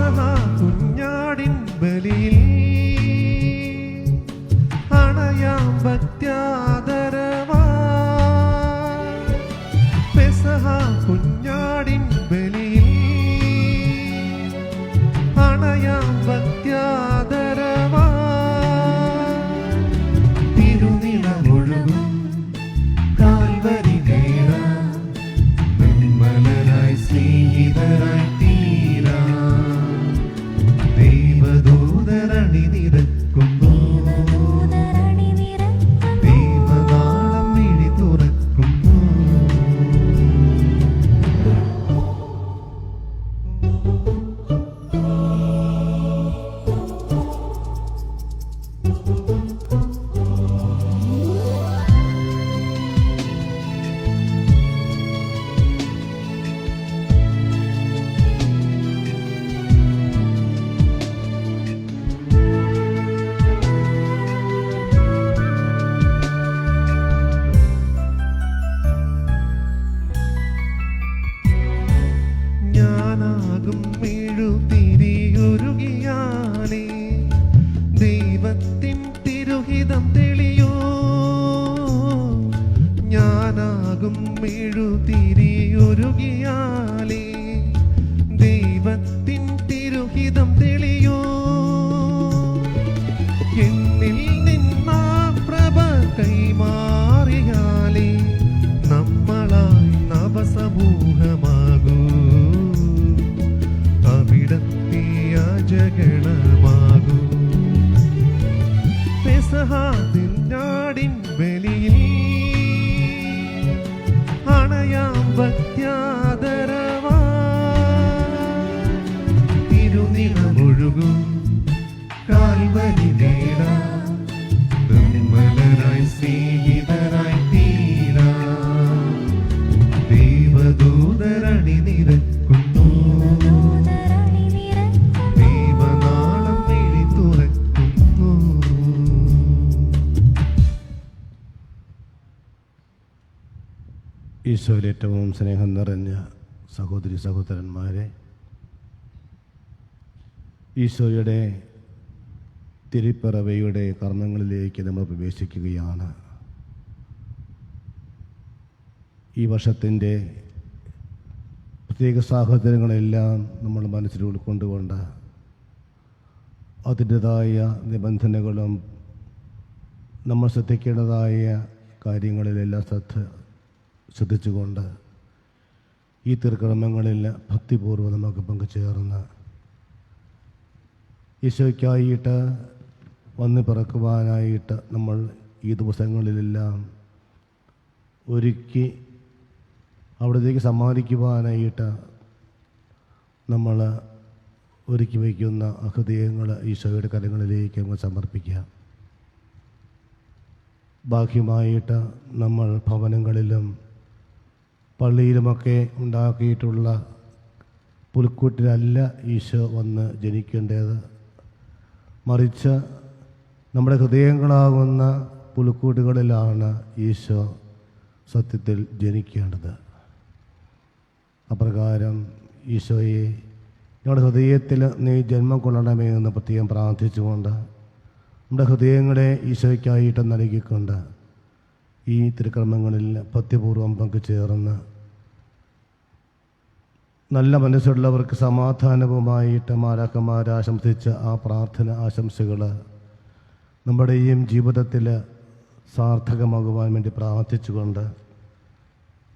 പെസഹ കുഞ്ഞാടിൻ ബലിയിൽ അണയാം ഭക്ത്യാദരവാ. പെസഹ കുഞ്ഞാടിൻ ബലിയിൽ അണയാം ഭക്ത്യാദരവാ. തിരുനിണമൊഴുകും കാൽവരി നേടാം, നിർമ്മലരായി സ്നേഹിതരായി തീരാം. ദൈവദൂതരണി നിരക്കുന്നു, ദൈവനാളം വിഴി തുറക്കുന്നു. ഞാനാകും മെഴുതിരിയൊരുകിയാലേ ദൈവത്തിൻ തിരുഹിതം തെളിയോ. ഞാനാകും മെഴുതിരിയൊരുകിയാലേ ദൈവത്തിൻ തിരുഹിതം തെളിയോ. എന്നിൽ നിന്നാ പ്രഭ കൈമാറിയാലേ നമ്മളായി നവസമൂഹമാകൂ. അവിടത്തെ യാചകണമാകൂ. പെസഹ കുഞ്ഞാടിൻ ബലിയിൽ അണയാം ഭക്ത്യാദരവാ. തിരുനിണമൊഴുകും കാൽവരി നേടാം, നിർമ്മലരായി സ്നേഹിതരായി തീരാം. ദൈവദൂതരണി നിരക്കുന്നു, ദൈവനാളം വിഴി തുറക്കുന്നു. ഈശോയിൽ ഏറ്റവും സ്നേഹം നിറഞ്ഞ സഹോദരി സഹോദരന്മാരെ, ഈശോയുടെ തിരുപ്പിറവിയുടെ കർമ്മങ്ങളിലേക്ക് നമ്മൾ പ്രവേശിക്കുകയാണ്. ഈ വർഷത്തിൻ്റെ പ്രത്യേക സാഹചര്യങ്ങളെല്ലാം നമ്മൾ മനസ്സിൽ ഉൾക്കൊണ്ടുകൊണ്ട് അതിൻ്റെതായ നിബന്ധനകളും നമ്മൾ ശ്രദ്ധിക്കേണ്ടതായ കാര്യങ്ങളിലെല്ലാം ശ്രദ്ധിച്ചുകൊണ്ട് ഈ തിരുക്കർമ്മങ്ങളിൽ ഭക്തിപൂർവ്വം നമുക്ക് പങ്കുചേർന്ന് ഈശോയ്ക്കായിട്ട് വന്ന് പിറക്കുവാനായിട്ട് നമ്മൾ ഈ ദിവസങ്ങളിലെല്ലാം ഒരുക്കി അവിടത്തേക്ക് സമ്മാനിക്കുവാനായിട്ട് നമ്മൾ ഒരുക്കി വയ്ക്കുന്ന ഹൃദയങ്ങൾ ഈശോയുടെ കരങ്ങളിലേക്ക് നമുക്ക് സമർപ്പിക്കാം. ബാഹ്യമായിട്ട് നമ്മൾ ഭവനങ്ങളിലും പള്ളിയിലുമൊക്കെ ഉണ്ടാക്കിയിട്ടുള്ള പുൽക്കൂട്ടിലല്ല ഈശോ വന്ന് ജനിക്കേണ്ടത്, മറിച്ച് നമ്മുടെ ഹൃദയങ്ങളാകുന്ന പുൽക്കൂട്ടുകളിലാണ് ഈശോ സത്യത്തിൽ ജനിക്കേണ്ടത്. അപ്രകാരം ഈശോയെ ഞങ്ങളുടെ ഹൃദയത്തിൽ നീ ജന്മം കൊള്ളണമേ എന്ന് പ്രത്യേകം പ്രാർത്ഥിച്ചുകൊണ്ട് നമ്മുടെ ഹൃദയങ്ങളെ ഈശോയ്ക്കായിട്ട് നൽകിക്കൊണ്ട് ഈ തിരുക്കർമ്മങ്ങളിൽ ഭക്തിപൂർവ്വം പങ്കുചേർന്ന് നല്ല മനസ്സുള്ളവർക്ക് സമാധാനവുമായിട്ട് മാലാഖമാർ ആശംസിച്ച ആ പ്രാർത്ഥന ആശംസകൾ നമ്മുടെയും ജീവിതത്തിൽ സാർത്ഥകമാകുവാൻ വേണ്ടി പ്രാർത്ഥിച്ചുകൊണ്ട്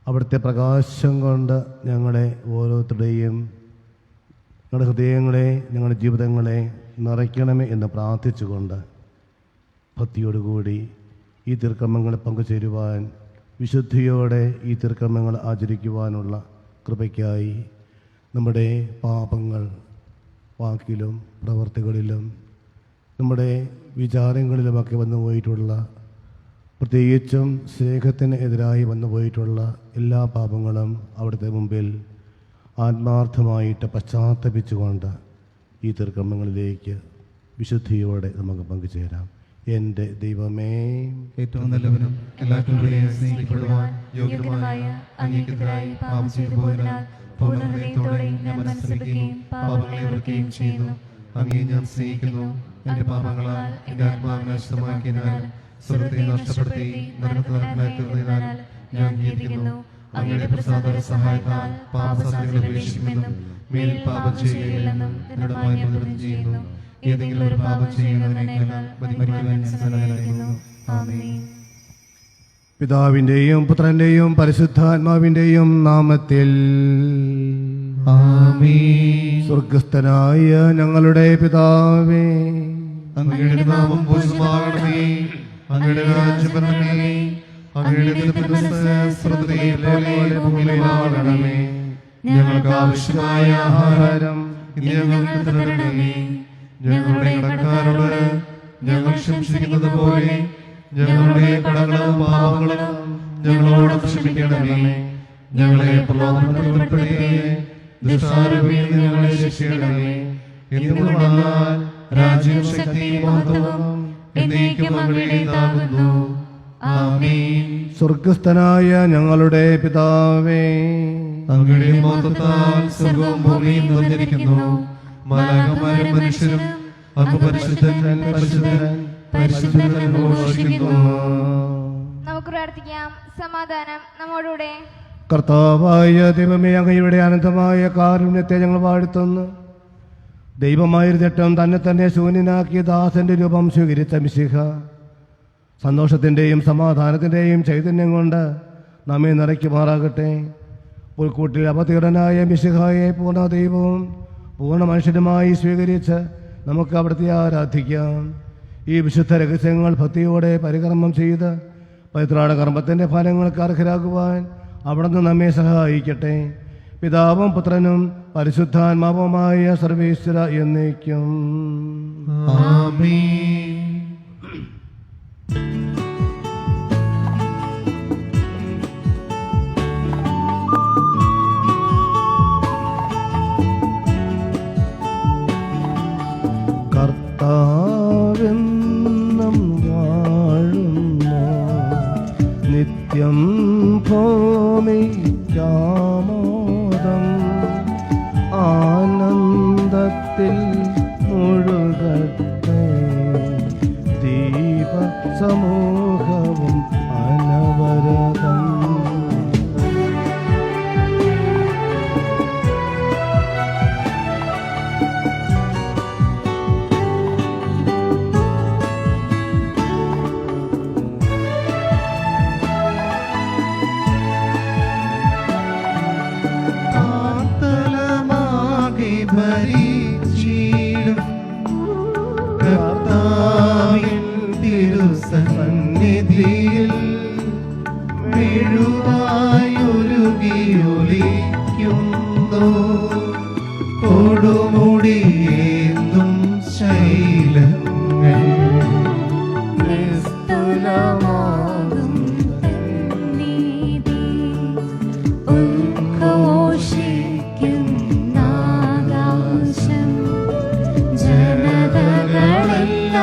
അവിടുത്തെ പ്രകാശം കൊണ്ട് ഞങ്ങളെ ഓരോരുത്തരുടെയും ഞങ്ങളുടെ ഹൃദയങ്ങളെ ഞങ്ങളുടെ ജീവിതങ്ങളെ നിറയ്ക്കണമേ എന്ന് പ്രാർത്ഥിച്ചുകൊണ്ട് ഭക്തിയോടുകൂടി ഈ തിരുക്കർമ്മങ്ങളിൽ പങ്കുചേരുവാൻ വിശുദ്ധിയോടെ ഈ തിരുക്കർമ്മങ്ങൾ ആചരിക്കുവാനുള്ള കൃപയ്ക്കായി നമ്മുടെ പാപങ്ങൾ വാക്കിലും പ്രവർത്തികളിലും നമ്മുടെ വിചാരങ്ങളിലുമൊക്കെ വന്നു പോയിട്ടുള്ള, പ്രത്യേകിച്ചും സ്നേഹത്തിന് എതിരായി വന്നു പോയിട്ടുള്ള എല്ലാ പാപങ്ങളും അവിടുത്തെ മുമ്പിൽ ആത്മാർത്ഥമായിട്ട് പശ്ചാത്തപിച്ചുകൊണ്ട് ഈ തിരുക്കർമ്മങ്ങളിലേക്ക് വിശുദ്ധിയോടെ നമുക്ക് പങ്കുചേരാം. എൻ്റെ ദൈവമേ, ഏറ്റവും നല്ലവനും എല്ലാവരുടെയും സ്നേഹിക്കപ്പെടുവാൻ യോഗ്യമായ അങ്ങേക്കെതിരായി പാപം ചെയ്തു പോയതിനാൽ പൂർണ്ണ ഹൃദയത്തോടെ ഞാൻ മനസ്സറിയുകയും പാപങ്ങളെ വെറുക്കുകയും ചെയ്യുന്നു. അങ്ങയെ ഞാൻ സ്നേഹിക്കുന്നു. എന്റെ പാപങ്ങളാൽ എന്റെ ആത്മാവിനെ നഷ്ടമാക്കിയതിനാൽ, സ്വർഗ്ഗത്തെ നഷ്ടപ്പെടുത്തി നരകത്തിലായി തീർന്നതിനാൽ ഞാൻ ഖേദിക്കുന്നു. അങ്ങയുടെ പ്രസാദ സഹായത്താൽ പാപസത്യങ്ങൾ ഉപേക്ഷിക്കുമെന്നും മേലിൽ പാപം ചെയ്യുകയില്ലെന്നും എന്നോട് വാഗ്ദാനം ചെയ്യുന്നു. ഏതെങ്കിലും ഒരു പാപം ചെയ്യുന്നതിനേക്കാൾ മരിക്കുവാൻ ഞാൻ സന്നദ്ധനായിരിക്കുന്നു. ആമേൻ. പിതാവിൻ്റെയും പുത്രൻ്റെയും പരിശുദ്ധാത്മാവിൻ്റെയും നാമത്തിൽ ആമേൻ. സ്വർഗസ്ഥനായ ഞങ്ങളുടെ പിതാവേ, അങ്ങയുടെ നാമം പൂജിതമാകണമേ. അങ്ങയുടെ രാജ്യം വരണമേ. അങ്ങയുടെ തിരുമനസ്സ് സ്വർഗ്ഗത്തിലെ ഭൂമിയിലുമാകണമേ. ഞങ്ങൾക്ക് ആവശ്യമായ ആഹാരം ഇന്ന് ഞങ്ങൾക്ക് തരണമേ. ഞങ്ങളുടെ കടക്കാരോട് ഞങ്ങൾ ക്ഷമിച്ചിരിക്കുന്നത് പോലെ ഞങ്ങളുടെ കടങ്ങളും പാപങ്ങളും ഞങ്ങളോട് ക്ഷമിക്കണമേ. ഞങ്ങളെ പ്രലോഭനത്തിൽ ഉൾപ്പെടുത്തരുതേ. ദുഷ്ടാരൂപിയിൽ നിന്ന് ഞങ്ങളെ രക്ഷിക്കണമേ. എന്തുകൊണ്ടെന്നാൽ രാജ്യവും ശക്തിയും മഹത്വവും എന്നേക്കും അങ്ങയുടേതാകുന്നു. ആമേൻ. സ്വർഗസ്ഥനായ ഞങ്ങളുടെ പിതാവേ, അങ്ങയുടെ മഹത്വത്താൽ സ്വർഗ്ഗവും ഭൂമിയും നിറഞ്ഞിരിക്കുന്നു. മാലാഖമാരും മനുഷ്യരും അങ്ങ് പരിശുദ്ധൻ പരിശുദ്ധൻ പരിശുദ്ധൻ എന്ന് ഘോഷിക്കുന്നു. നമുക്ക് പ്രാർത്ഥിക്കാം. സമാധാനം നമ്മോടുകൂടെ. കർത്താവായ ദൈവമേ, അങ്ങയുടെ അനന്തമായ കാരുണ്യത്തെ ഞങ്ങൾ വാഴ്ത്തുന്നു. ദൈവമായിരുന്നിട്ടും തന്നെ തന്നെ ശൂന്യനാക്കിയ ദാസന്റെ രൂപം സ്വീകരിച്ച മിശിഹ സന്തോഷത്തിൻ്റെയും സമാധാനത്തിൻ്റെയും ചൈതന്യം കൊണ്ട് നമ്മെ നിറയ്ക്കുമാറാകട്ടെ. പുൽക്കൂട്ടിൽ അവതീർണനായ മിശിഹായെ പൂർണ്ണ ദൈവവും പൂർണ്ണ മനുഷ്യനുമായി സ്വീകരിച്ച് നമുക്ക് അവിടുത്തെ ആരാധിക്കാം. ഈ വിശുദ്ധ രഹസ്യങ്ങൾ ഭക്തിയോടെ പരികർമ്മം ചെയ്ത് പവിത്രാട കർമ്മത്തിൻ്റെ ഫലങ്ങൾക്ക് അർഹരാകുവാൻ അവിടുന്ന് നമ്മെ സഹായിക്കട്ടെ. പിതാവും പുത്രനും പരിശുദ്ധാത്മാവുമായ സർവേശ്വര എന്നേക്കും ആമേൻ. കർത്താവെന്നും വാഴുന്ന നിത്യം ഭൂമിക്കാമോദം ആനന്ദത്തിൽ മുഴുകട്ടെ ദീപസമൂഹവും അനവരതം. ഭരിച്ചിടും കർത്താവിൻ തിരുസന്നിധിയിൽ മെഴുകായൊരുകിയൊലിക്കുന്നു കൊടുമുടിയേന്തും ശൈലങ്ങൾ നിസ്തുലമാകും നീതി ഉദ്ഘോഷിക്കുന്നാകാശം. ജനതകളെല്ലാം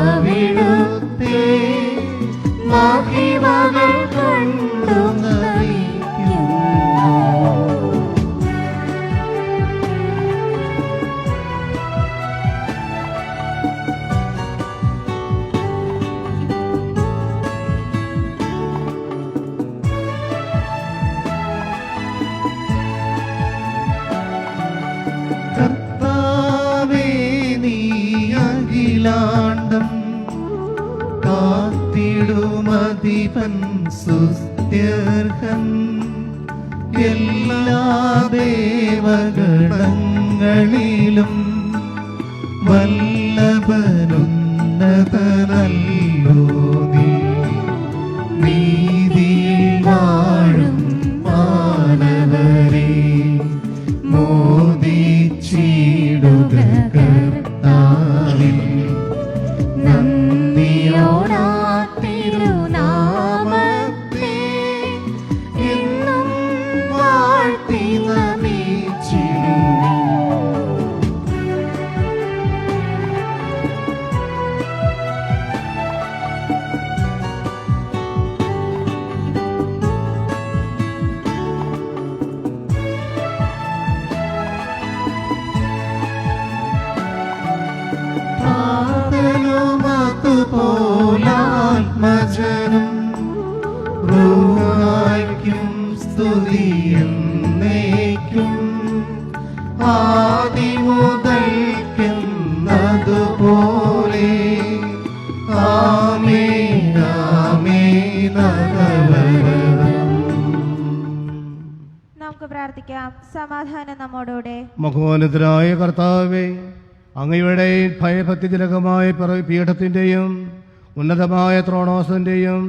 അവിടുത്തെ മഹിമകൾ കണ്ടു നമിക്കുന്നു. കർത്താവേ, നീ അഖിലാണ്ടം കാത്തിടുമതിപൻ സുസ്ഥ്യർഹൻ. എല്ലാ ദേവഗണങ്ങളിലും വല്ലഭനുന്നതനല്ലോ നീ. നീതിയിൽ വാഴും മാനവരെ മോദിച്ചിടുക കർത്താവിൽ. നന്ദിയോടാ തിരുനാമത്തെ എന്നും വാഴ്ത്തി നമിച്ചിടുവിൻ. സമാധാനം നമ്മോടുകൂടെ. മഹോന്നതനായ കർത്താവേ, അങ്ങയുടെ ഭയഭക്തിജനകമായ പീഠത്തിൻ്റെയും ഉന്നതമായ ത്രോണോസിൻ്റെയും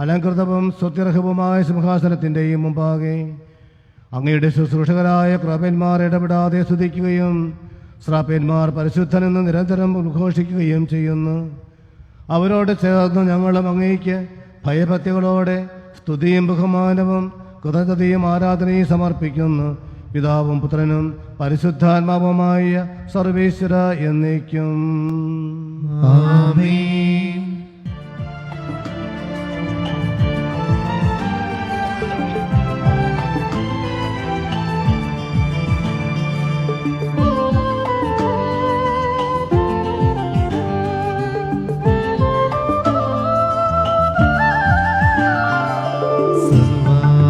അലങ്കൃതവും സ്തുത്യർഹവുമായ സിംഹാസനത്തിൻ്റെയും മുമ്പാകെ അങ്ങയുടെ ശുശ്രൂഷകരായ ക്രപന്മാർ ഇടപെടാതെ സ്തുതിക്കുകയും ശ്രാപ്യന്മാർ പരിശുദ്ധനെന്ന് നിരന്തരം ഉദ്ഘോഷിക്കുകയും ചെയ്യുന്നു. അവരോട് ചേർന്ന് ഞങ്ങളും അങ്ങേക്ക് ഭയഭക്തികളോടെ സ്തുതിയും ബഹുമാനവും കൃതജ്ഞതയും ആരാധനയും സമർപ്പിക്കുന്നു. പിതാവും പുത്രനും പരിശുദ്ധാത്മാവുമായ സർവേശ്വര എന്നേക്കും. ആമേൻ.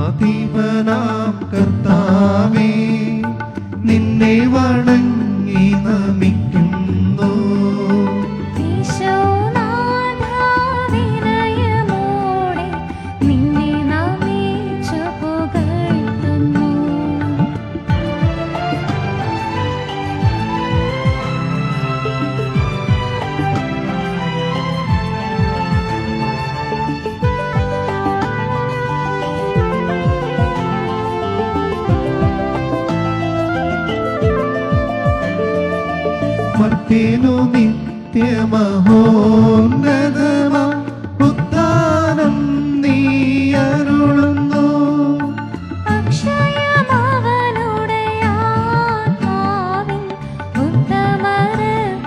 സർവാധിപനാം കർത്താവേ, നിന്നെ വണങ്ങി നമിക്കുന്നു. ഈശോനാഥാ വിനയമോടെ നിന്നെ നമിച്ചു പുകഴ്ത്തുന്നു. മർത്യനു നിത്യമഹോന്നതമാ ഉദ്ധാനം നീ അരുളുന്നു. അക്ഷയമവനുടെ ആത്മാവിൻ ഉത്തമരക്ഷയുമേകുന്നു.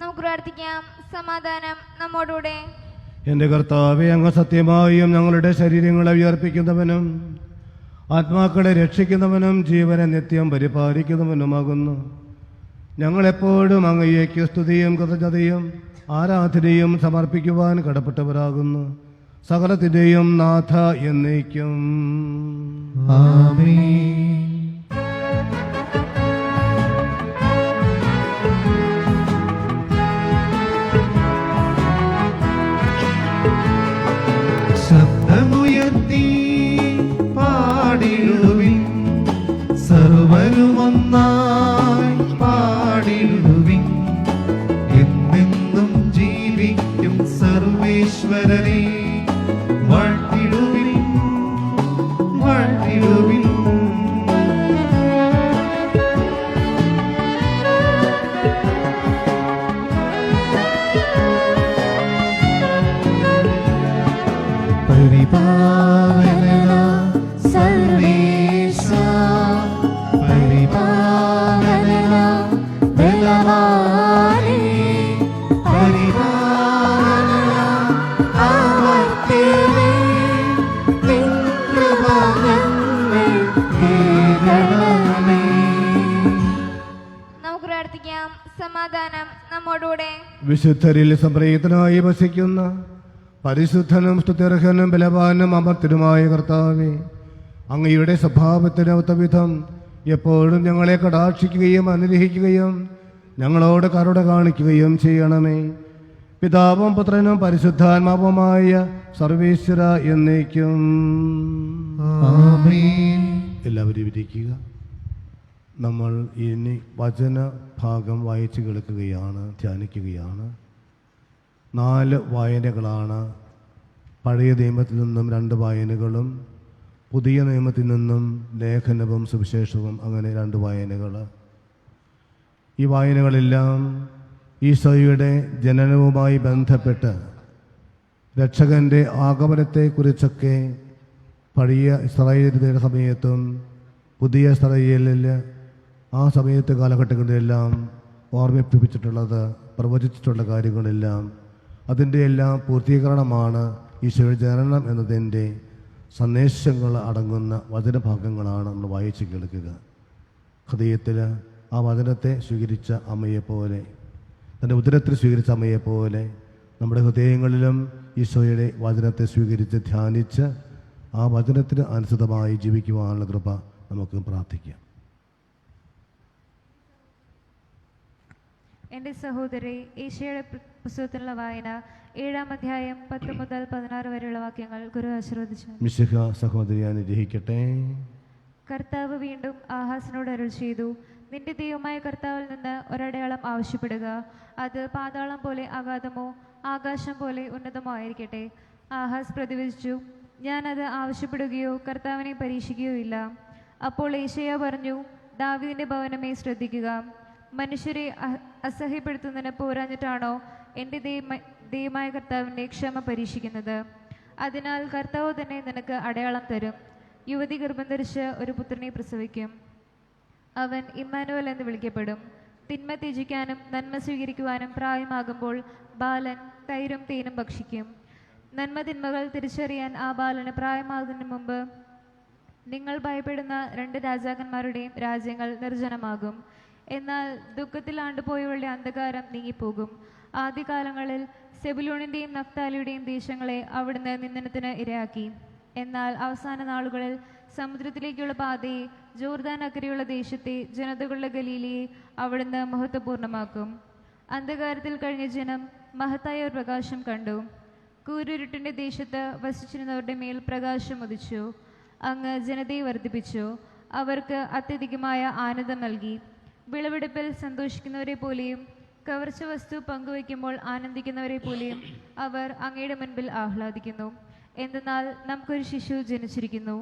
നമുക്ക് പ്രാർത്ഥിക്കാം. സമാധാനം നമ്മോടുകൂടെ. എൻ്റെ കർത്താവെ, അങ്ങ് സത്യമായും ഞങ്ങളുടെ ശരീരങ്ങളെ ഉയർപ്പിക്കുന്നവനും ആത്മാക്കളെ രക്ഷിക്കുന്നവനും ജീവനെ നിത്യം പരിപാലിക്കുന്നവനുമാകുന്നു. ഞങ്ങളെപ്പോഴും അങ്ങയേക്ക് സ്തുതിയും കൃതജ്ഞതയും ആരാധനയും സമർപ്പിക്കുവാൻ കടപ്പെട്ടവരാകുന്നു. സകലത്തിൻ്റെയും നാഥ എന്നേക്കും. ആമേൻ. ശബ്ദമുയർത്തി പാടിടുവിൻ, സർവരുമൊന്നായി പാടിടുവിൻ. എന്നെന്നും ജീവിക്കും സർവേശ്വരനെ വാഴ്ത്തിടുവിൻ, വാഴ്ത്തിടുവിൻ. പരിപാലന സർവേശ, പരിപാലന ബലവാനേ, പരിപാലന അമർത്യനേ, നിൻ കൃപ ഞങ്ങൾ കേൾക്കണമേ. നമുക്ക് പ്രാർത്ഥിക്കാം. സമാധാനം നമ്മോടുകൂടെ. വിശുദ്ധരിൽ സംപ്രീതനായി വസിക്കുന്ന പരിശുദ്ധനും സ്തുത്യർഹനും ബലവാനും അമർത്തനുമായ കർത്താവേ, അങ്ങയുടെ സ്വഭാവത്തിനൊത്ത വിധം എപ്പോഴും ഞങ്ങളെ കടാക്ഷിക്കുകയും അനുഗ്രഹിക്കുകയും ഞങ്ങളോട് കരുണ കാണിക്കുകയും ചെയ്യണമേ. പിതാവും പുത്രനും പരിശുദ്ധാത്മാവുമായ സർവേശ്വര എന്നേക്കും. ആമേൻ. എല്ലാവരും ഇരിക്കുക. നമ്മൾ ഇനി വചന ഭാഗം വായിച്ചു കേൾക്കുകയാണ്, ധ്യാനിക്കുകയാണ്. 4 വായനകളാണ്. പഴയ നിയമത്തിൽ നിന്നും 2 വായനകളും പുതിയ നിയമത്തിൽ നിന്നും ലേഖനവും സുവിശേഷവും, അങ്ങനെ 2 വായനകൾ. ഈ വായനകളെല്ലാം ഈശോയുടെ ജനനവുമായി ബന്ധപ്പെട്ട് രക്ഷകൻ്റെ ആഗമനത്തെക്കുറിച്ചൊക്കെ പഴയ ഇസ്രായേലിന്റെ സമയത്തും പുതിയ ഇസ്രായേലിൽ ആ സമയത്തെ കാലഘട്ടങ്ങളിലെല്ലാം ഓർമ്മിപ്പിച്ചിട്ടുള്ളത്, പ്രവചിച്ചിട്ടുള്ള കാര്യങ്ങളെല്ലാം അതിൻ്റെ എല്ലാം പൂർത്തീകരണമാണ് ഈശോയുടെ ജനനം എന്നതിൻ്റെ സന്ദേശങ്ങൾ അടങ്ങുന്ന വചനഭാഗങ്ങളാണ് നമ്മൾ വായിച്ച് കേൾക്കുക. ഹൃദയത്തിൽ ആ വചനത്തെ സ്വീകരിച്ച അമ്മയെപ്പോലെ, തൻ്റെ ഉദരത്തിൽ സ്വീകരിച്ച അമ്മയെപ്പോലെ നമ്മുടെ ഹൃദയങ്ങളിലും ഈശോയുടെ വചനത്തെ സ്വീകരിച്ച് ധ്യാനിച്ച് ആ വചനത്തിന് അനുസൃതമായി ജീവിക്കുവാനുള്ള കൃപ നമുക്ക് പ്രാർത്ഥിക്കാം. എൻ്റെ സഹോദരി, ഈശോയുടെ പുസ്തകത്തിലുള്ള വായന 7-ാം അധ്യായം 10 മുതൽ 16 വരെയുള്ള വാക്യങ്ങൾ ഗുരു ആശീർവദിച്ചു. മിശിഹ സഹോദരി അനുഗ്രഹിക്കട്ടെ. കർത്താവ് വീണ്ടും ആഹാസിനോട് അരുൾ ചെയ്തു, നിന്റെ ദൈവമായ കർത്താവിൽ നിന്ന് ഒരടയാളം ആവശ്യപ്പെടുക. അത് പാതാളം പോലെ അഗാധമോ ആകാശം പോലെ ഉന്നതമോ ആയിരിക്കട്ടെ. ആഹാസ് പ്രതിവചിച്ചു, ഞാനത് ആവശ്യപ്പെടുകയോ കർത്താവിനെ പരീക്ഷിക്കുകയോ ഇല്ല. അപ്പോൾ യേശയ്യാ പറഞ്ഞു, ദാവീദിന്റെ ഭവനമേ ശ്രദ്ധിക്കുക. മനുഷ്യരെ അസഹ്യപ്പെടുത്തുന്നതിന് പോരാഞ്ഞിട്ടാണോ എൻ്റെ ദൈവമായ കർത്താവിൻ്റെ ക്ഷമ പരീക്ഷിക്കുന്നത്? അതിനാൽ കർത്താവ് തന്നെ നിനക്ക് അടയാളം തരും. യുവതി ഗർഭം ധരിച്ച് ഒരു പുത്രനെ പ്രസവിക്കും. അവൻ ഇമ്മാനുവൽ എന്ന് വിളിക്കപ്പെടും. തിന്മ ത്യജിക്കാനും നന്മ സ്വീകരിക്കുവാനും പ്രായമാകുമ്പോൾ ബാലൻ തൈരും തേനും ഭക്ഷിക്കും. നന്മ തിന്മകൾ തിരിച്ചറിയാൻ ആ ബാലന് പ്രായമാകുന്നതിന് മുമ്പ് നിങ്ങൾ ഭയപ്പെടുന്ന 2 രാജാക്കന്മാരുടെയും രാജ്യങ്ങൾ നിർജ്ജനമാകും. എന്നാൽ ദുഃഖത്തിൽ ആണ്ടുപോയവരുടെ അന്ധകാരം നീങ്ങിപ്പോകും. ആദ്യകാലങ്ങളിൽ സെബുലൂണിൻ്റെയും നഫ്താലിയുടെയും ദേശങ്ങളെ അവിടുന്ന് നിന്ദനത്തിന് ഇരയാക്കി. എന്നാൽ അവസാന നാളുകളിൽ സമുദ്രത്തിലേക്കുള്ള പാതയെ, ജോർദാൻ അക്കരെയുള്ള ദേശത്തെ, ജനതകളുടെ ഗലീലയെ അവിടുന്ന് മഹത്വപൂർണ്ണമാക്കും. അന്ധകാരത്തിൽ കഴിഞ്ഞ ജനം മഹത്തായ ഒരു പ്രകാശം കണ്ടു. കൂരിരുട്ടിൻ്റെ ദേശത്ത് വസിച്ചിരുന്നവരുടെ മേൽ പ്രകാശം ഉദിച്ചു. അങ്ങ് ജനതയെ വർദ്ധിപ്പിച്ചു. അവർക്ക് അത്യധികമായ ആനന്ദം നൽകി. വിളവെടുപ്പിൽ സന്തോഷിക്കുന്നവരെ പോലെയും കവർച്ച വസ്തു പങ്കുവയ്ക്കുമ്പോൾ ആനന്ദിക്കുന്നവരെ പോലെയും അവർ അങ്ങയുടെ മുൻപിൽ ആഹ്ലാദിക്കുന്നു. എന്തെന്നാൽ നമുക്കൊരു ശിശു ജനിച്ചിരിക്കുന്നു,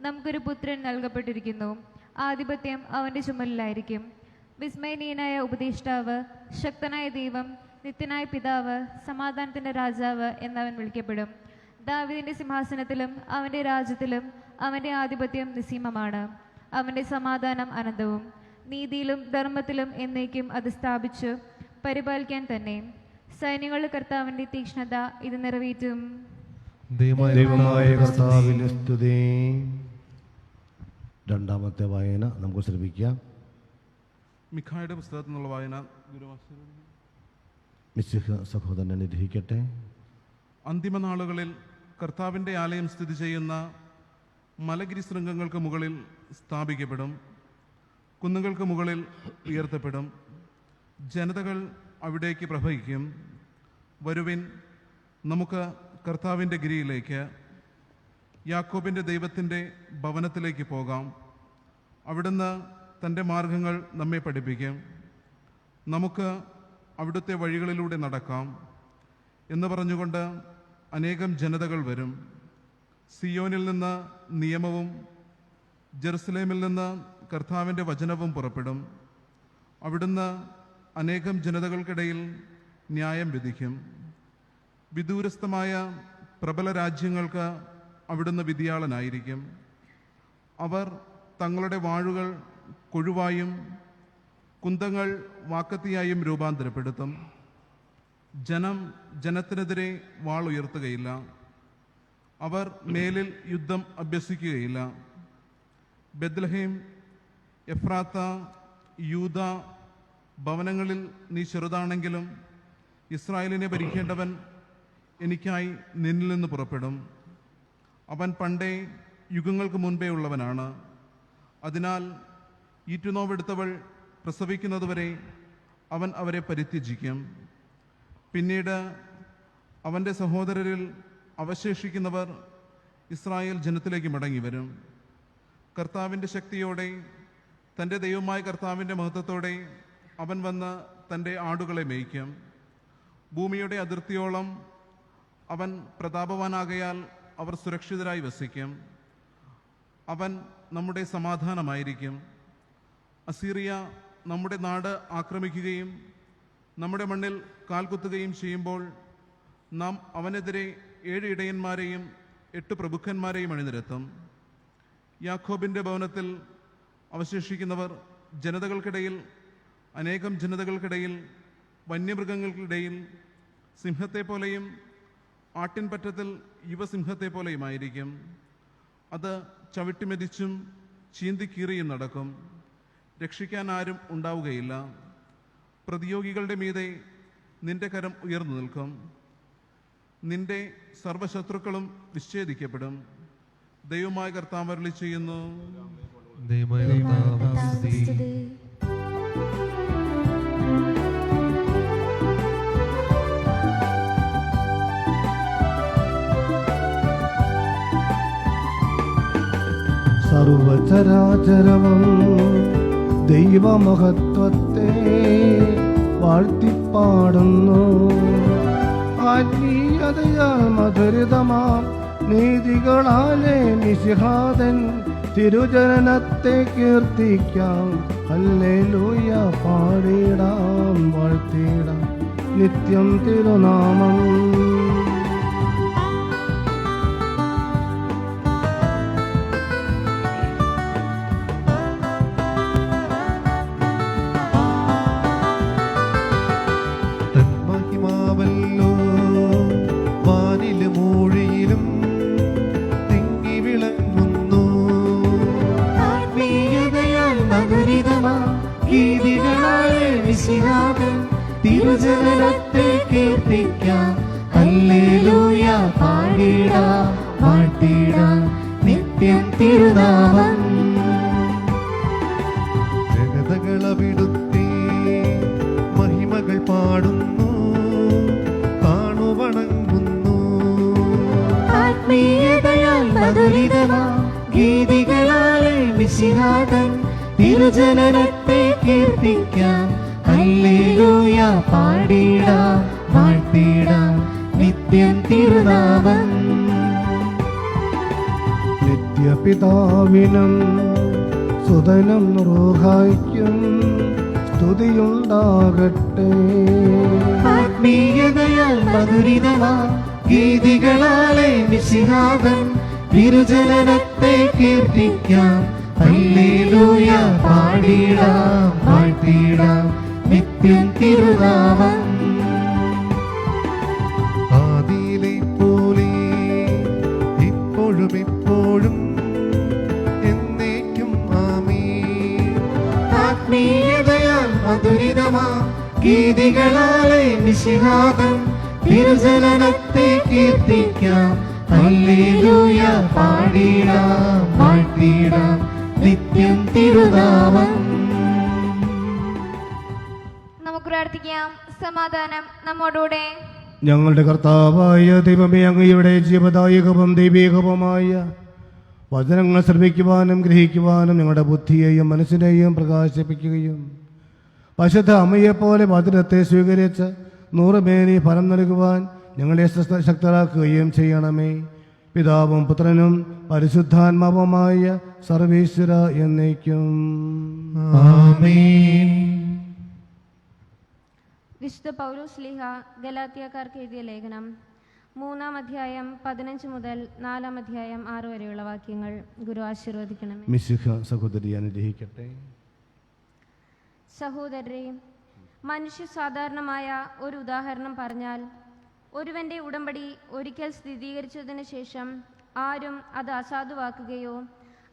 നമുക്കൊരു പുത്രൻ നൽകപ്പെട്ടിരിക്കുന്നു. ആധിപത്യം അവൻ്റെ ചുമലിലായിരിക്കും. വിസ്മയനീയനായ ഉപദേഷ്ടാവ്, ശക്തനായ ദൈവം, നിത്യനായ പിതാവ്, സമാധാനത്തിൻ്റെ രാജാവ് എന്നവൻ വിളിക്കപ്പെടും. ദാവീദിന്റെ സിംഹാസനത്തിലും അവൻ്റെ രാജ്യത്തിലും അവൻ്റെ ആധിപത്യം നിസ്സീമമാണ്. അവൻ്റെ സമാധാനം അനന്തവും. നീതിയിലും ധർമ്മത്തിലും എന്നേക്കും അത് സ്ഥാപിച്ചു പരിപാലിക്കാൻ തന്നെ. സൈന്യങ്ങളുടെ കർത്താവിൻ്റെ തീക്ഷ്ണത ഇത് നിറവേറ്റും. ദൈവമായ കർത്താവിന്റെ സ്തുതി. രണ്ടാമത്തെ വായന നമുക്ക് ശ്രമിക്കാം. മിഖായുടെ പുസ്തകത്തിൽ നിന്നുള്ള വായന മിശിഹ സഹോദരൻ അനുഗ്രഹിക്കട്ടെ. അന്തിമ നാളുകളിൽ കർത്താവിൻ്റെ ആലയം സ്ഥിതി ചെയ്യുന്ന മലഗിരി ശൃംഗങ്ങൾക്ക് മുകളിൽ സ്ഥാപിക്കപ്പെടും. കുന്നുകൾക്ക് മുകളിൽ ഉയർത്തപ്പെടും. ജനതകൾ അവിടേക്ക് പ്രവഹിക്കും. വരുവിൻ, നമുക്ക് കർത്താവിൻ്റെ ഗിരിയിലേക്ക്, യാക്കോബിൻ്റെ ദൈവത്തിൻ്റെ ഭവനത്തിലേക്ക് പോകാം. അവിടുന്ന് തൻ്റെ മാർഗങ്ങൾ നമ്മെ പഠിപ്പിക്കും. നമുക്ക് അവിടുത്തെ വഴികളിലൂടെ നടക്കാം എന്ന് പറഞ്ഞുകൊണ്ട് അനേകം ജനതകൾ വരും. സിയോനിൽ നിന്ന് നിയമവും ജെറുസലേമിൽ നിന്ന് കർത്താവിൻ്റെ വചനവും പുറപ്പെടും. അവിടുന്ന് അനേകം ജനതകൾക്കിടയിൽ ന്യായം വിധിക്കും. വിദൂരസ്ഥമായ പ്രബല രാജ്യങ്ങൾക്ക് അവിടുന്ന് വിധിയാളനായിരിക്കും. അവർ തങ്ങളുടെ വാഴുകൾ കൊഴുവായും കുന്തങ്ങൾ വാക്കത്തിയായും രൂപാന്തരപ്പെടുത്തും. ജനം ജനത്തിനെതിരെ വാൾ ഉയർത്തുകയില്ല. അവർ മേലിൽ യുദ്ധം അഭ്യസിക്കുകയില്ല. ബെത്ലഹേം, എഫ്രാത്ത, യൂദ ഭവനങ്ങളിൽ നീ ചെറുതാണെങ്കിലും ഇസ്രായേലിനെ ഭരിക്കേണ്ടവൻ എനിക്കായി നിന്നിൽ നിന്ന് പുറപ്പെടും. അവൻ പണ്ടേ യുഗങ്ങൾക്ക് മുൻപേ ഉള്ളവനാണ്. അതിനാൽ ഈറ്റുനോവെടുത്തവൾ പ്രസവിക്കുന്നതുവരെ അവൻ അവരെ പരിത്യജിക്കും. പിന്നീട് അവൻ്റെ സഹോദരരിൽ അവശേഷിക്കുന്നവർ ഇസ്രായേൽ ജനത്തിലേക്ക് മടങ്ങി വരും. കർത്താവിൻ്റെ ശക്തിയോടെ, തൻ്റെ ദൈവമായ കർത്താവിൻ്റെ മഹത്വത്തോടെ അവൻ വന്ന് തൻ്റെ ആടുകളെ മേയ്ക്കും. ഭൂമിയുടെ അതിർത്തിയോളം അവൻ പ്രതാപവാനാകയാൽ അവർ സുരക്ഷിതരായി വസിക്കും. അവൻ നമ്മുടെ സമാധാനമായിരിക്കും. അസീറിയ നമ്മുടെ നാട് ആക്രമിക്കുകയും നമ്മുടെ മണ്ണിൽ കാൽകുത്തുകയും ചെയ്യുമ്പോൾ നാം അവനെതിരെ 7 ഇടയന്മാരെയും 8 പ്രഭുക്കന്മാരെയും അണിനിരത്തും. യാക്കോബിൻ്റെ ഭവനത്തിൽ അവശേഷിക്കുന്നവർ ജനതകൾക്കിടയിൽ, അനേകം ജനതകൾക്കിടയിൽ, വന്യമൃഗങ്ങൾക്കിടയിൽ സിംഹത്തെപ്പോലെയും ആട്ടിൻപറ്റത്തിൽ യുവസിംഹത്തെ പോലെയുമായിരിക്കും. അത് ചവിട്ടിമെതിച്ചും ചീന്തിക്കീറിയും നടക്കും. രക്ഷിക്കാൻ ആരും ഉണ്ടാവുകയില്ല. പ്രതിയോഗികളുടെ മീതെ നിന്റെ കരം ഉയർന്നു നിൽക്കും. നിന്റെ സർവശത്രുക്കളും വിച്ഛേദിക്കപ്പെടും. ദൈവമായ കർത്താവ് അരുളി ചെയ്യുന്നു. ദൈവമായ കർത്താവേ, സ്തുതി. സർവചരാചരവും ദൈവമഹത്വത്തെ വാഴ്ത്തിപ്പാടുന്നു. ആത്മീയതയാൽ മധുരിതമാം നീതികളാലെ മിശിഹാതൻ തിരുജനനത്തെ കീർത്തിക്കാം. ഹല്ലേലൂയ പാടിടാം വാഴ്ത്തിടാം നിത്യം തിരുനാമം. തന്മഹിമാവല്ലോ വാനിലും മൂഴിയിലും തിങ്ങി വിളങ്ങുന്നു. ആത്മീയതയാൽ മധുരിതമാ ഗീതികളാലെ മിശിഹാതൻ തിരുജനനത്തെ കീർത്തിക്കാം. ഹല്ലേലൂയ പാടിടാം വാഴ്ത്തിടാം നിത്യം തിരുനാമം. ജനതകളവിടുത്തെ മഹിമകൾ പാടുന്നു, കാണുവണങ്ങുന്നു. ആത്മീയതയാൽ മധുരിതമാ ഗീതികളാലെ മിശിഹാതൻ തിരുജനനത്തെ കീർത്തിക്കാം. ഹല്ലേലൂയ പാടിടാം വാഴ്ത്തിടാം നിത്യം തിരുനാമം. നിത്യപിതാവിനും സുതനും റൂഹായ്ക്കും സ്തുതിയുണ്ടാകട്ടെ. ആത്മീയതയാൽ മധുരിതമാ ഗീതികളാലെ മിശിഹാതൻ തിരുജനനത്തെ കീർത്തിക്കാം. ഹല്ലേലൂയ പാടിടാം വാഴ്ത്തിടാം നിത്യം തിരുനാമം. ആദിയിലെ പോലെ ഇപ്പോഴും എപ്പോഴും എന്നേക്കും ആമേൻ. ആത്മീയതയാൽ മധുരിതമാ ഗീതികളാലെ മിശിഹാതൻ തിരുജനനത്തെ കീർത്തിക്കാം. ഹല്ലേലൂയ പാടിടാം വാഴ്ത്തിടാം നിത്യം തിരുനാമം. നമുക്ക് പ്രാർത്ഥിക്കാം. സമാധാനം നമ്മോടുകൂടെ. ഞങ്ങളുടെ കർത്താവായ ദൈവമേ, അങ്ങയുടെ ജീവദായകവും ദൈവീകവുമായ വചനങ്ങൾ ശ്രമിക്കുവാനും ഗ്രഹിക്കുവാനും ഞങ്ങളുടെ ബുദ്ധിയെയും മനസ്സിനെയും പ്രകാശിപ്പിക്കുകയും പശുദ്ധ അമ്മയെപ്പോലെ വചനത്തെ സ്വീകരിച്ച് 100 മേനി ഫലം നൽകുവാൻ ഞങ്ങളെ ശക്തരാക്കുകയും ചെയ്യണമേ. പിതാവും പുത്രനും പരിശുദ്ധാത്മാവുമായ സർവീശ്വര എന്നേക്കും ആമേൻ. വിശുദ്ധ പൗലോസ്ലീഹ ഗലാത്യക്കാർക്ക് എഴുതിയ ലേഖനം 3-ാം അധ്യായം 15 മുതൽ 4-ാം അധ്യായം 6 വരെയുള്ള വാക്യങ്ങൾ ഗുരു ആശീർവദിക്കണമേ. മിശിഹ സഹോദരി അനുഗ്രഹിക്കട്ടെ. സഹോദരരെ, മനുഷ്യ സാധാരണമായ ഒരു ഉദാഹരണം പറഞ്ഞാൽ, ഒരുവന്റെ ഉടമ്പടി ഒരിക്കൽ സ്ഥിരീകരിച്ചതിന് ശേഷം ആരും അത് അസാധുവാക്കുകയോ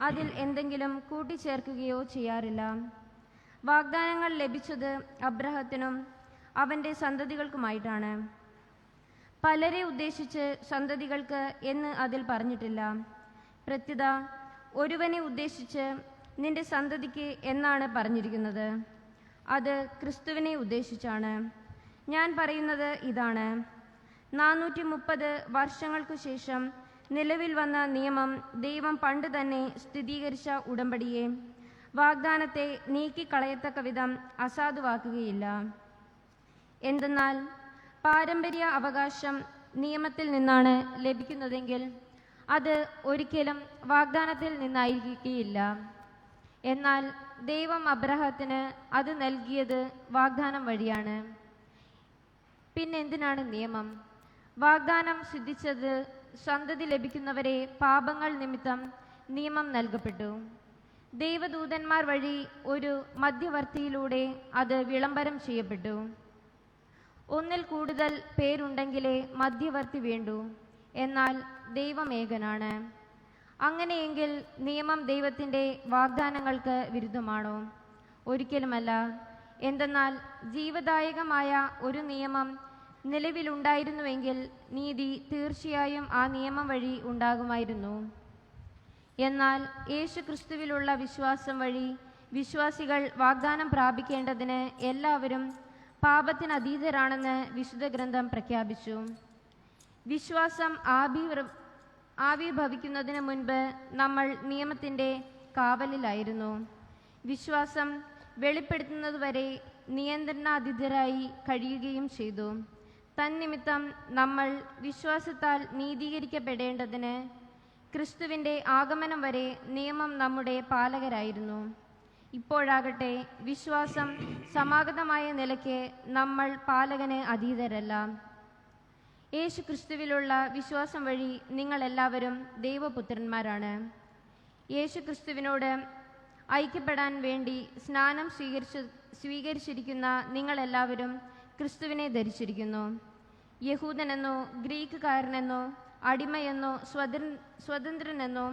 അതിൽ എന്തെങ്കിലും കൂട്ടിച്ചേർക്കുകയോ ചെയ്യാറില്ല. വാഗ്ദാനങ്ങൾ ലഭിച്ചത് അബ്രഹത്തിനും അവൻ്റെ സന്തതികൾക്കുമായിട്ടാണ്. പലരെ ഉദ്ദേശിച്ച് സന്തതികൾക്ക് എന്ന് അതിൽ പറഞ്ഞിട്ടില്ല. പ്രത്യുത ഒരുവനെ ഉദ്ദേശിച്ച് നിന്റെ സന്തതിക്ക് എന്നാണ് പറഞ്ഞിരിക്കുന്നത്. അത് ക്രിസ്തുവിനെ ഉദ്ദേശിച്ചാണ്. ഞാൻ പറയുന്നത് ഇതാണ്: 430 വർഷങ്ങൾക്കു ശേഷം നിലവിൽ വന്ന നിയമം ദൈവം പണ്ട് തന്നെ സ്ഥിരീകരിച്ച ഉടമ്പടിയെ, വാഗ്ദാനത്തെ നീക്കിക്കളയത്തക്ക വിധം അസാധുവാക്കുകയില്ല. എന്തെന്നാൽ പാരമ്പര്യ അവകാശം നിയമത്തിൽ നിന്നാണ് ലഭിക്കുന്നതെങ്കിൽ അത് ഒരിക്കലും വാഗ്ദാനത്തിൽ നിന്നായിരിക്കുകയില്ല. എന്നാൽ ദൈവം അബ്രഹത്തിന് അത് നൽകിയത് വാഗ്ദാനം വഴിയാണ്. പിന്നെന്തിനാണ് നിയമം? വാഗ്ദാനം സിദ്ധിച്ചത് സന്തതി ലഭിക്കുന്നവരെ പാപങ്ങൾ നിമിത്തം നിയമം നൽകപ്പെട്ടു. ദൈവദൂതന്മാർ വഴി ഒരു മധ്യവർത്തിയിലൂടെ അത് വിളംബരം ചെയ്യപ്പെട്ടു. ഒന്നിൽ കൂടുതൽ പേരുണ്ടെങ്കിലേ മധ്യവർത്തി വേണ്ടൂ. എന്നാൽ ദൈവം ഏകനാണ്. അങ്ങനെയെങ്കിൽ നിയമം ദൈവത്തിൻ്റെ വാഗ്ദാനങ്ങൾക്ക് വിരുദ്ധമാണോ? ഒരിക്കലുമല്ല. എന്തെന്നാൽ ജീവദായകമായ ഒരു നിയമം നിലവിലുണ്ടായിരുന്നുവെങ്കിൽ നീതി തീർച്ചയായും ആ നിയമം വഴി ഉണ്ടാകുമായിരുന്നു. എന്നാൽ യേശു ക്രിസ്തുവിലുള്ള വിശ്വാസം വഴി വിശ്വാസികൾ വാഗ്ദാനം പ്രാപിക്കേണ്ടതിന് എല്ലാവരും പാപത്തിന് അതീതരാണെന്ന് വിശുദ്ധ ഗ്രന്ഥം പ്രഖ്യാപിച്ചു. വിശ്വാസം ആവിർഭവിക്കുന്നതിന് മുൻപ് നമ്മൾ നിയമത്തിൻ്റെ കാവലിലായിരുന്നു. വിശ്വാസം വെളിപ്പെടുത്തുന്നതുവരെ നിയന്ത്രണാതീതരായി കഴിയുകയും ചെയ്തു. തന്നിമിത്തം നമ്മൾ വിശ്വാസത്താൽ നീതീകരിക്കപ്പെടേണ്ടതിന് ക്രിസ്തുവിൻ്റെ ആഗമനം വരെ നിയമം നമ്മുടെ പാലകരായിരുന്നു. ഇപ്പോഴാകട്ടെ വിശ്വാസം സമാഗതമായ നിലയ്ക്ക് നമ്മൾ പാലകന് അതീതരല്ല. യേശു ക്രിസ്തുവിലുള്ള വിശ്വാസം വഴി നിങ്ങളെല്ലാവരും ദൈവപുത്രന്മാരാണ്. യേശു ക്രിസ്തുവിനോട് ഐക്യപ്പെടാൻ വേണ്ടി സ്നാനം സ്വീകരിച്ചിരിക്കുന്ന നിങ്ങളെല്ലാവരും ക്രിസ്തുവിനെ ധരിച്ചിരിക്കുന്നു. യഹൂദനെന്നോ ഗ്രീക്കുകാരനെന്നോ അടിമയെന്നോ സ്വതന്ത്രനെന്നോ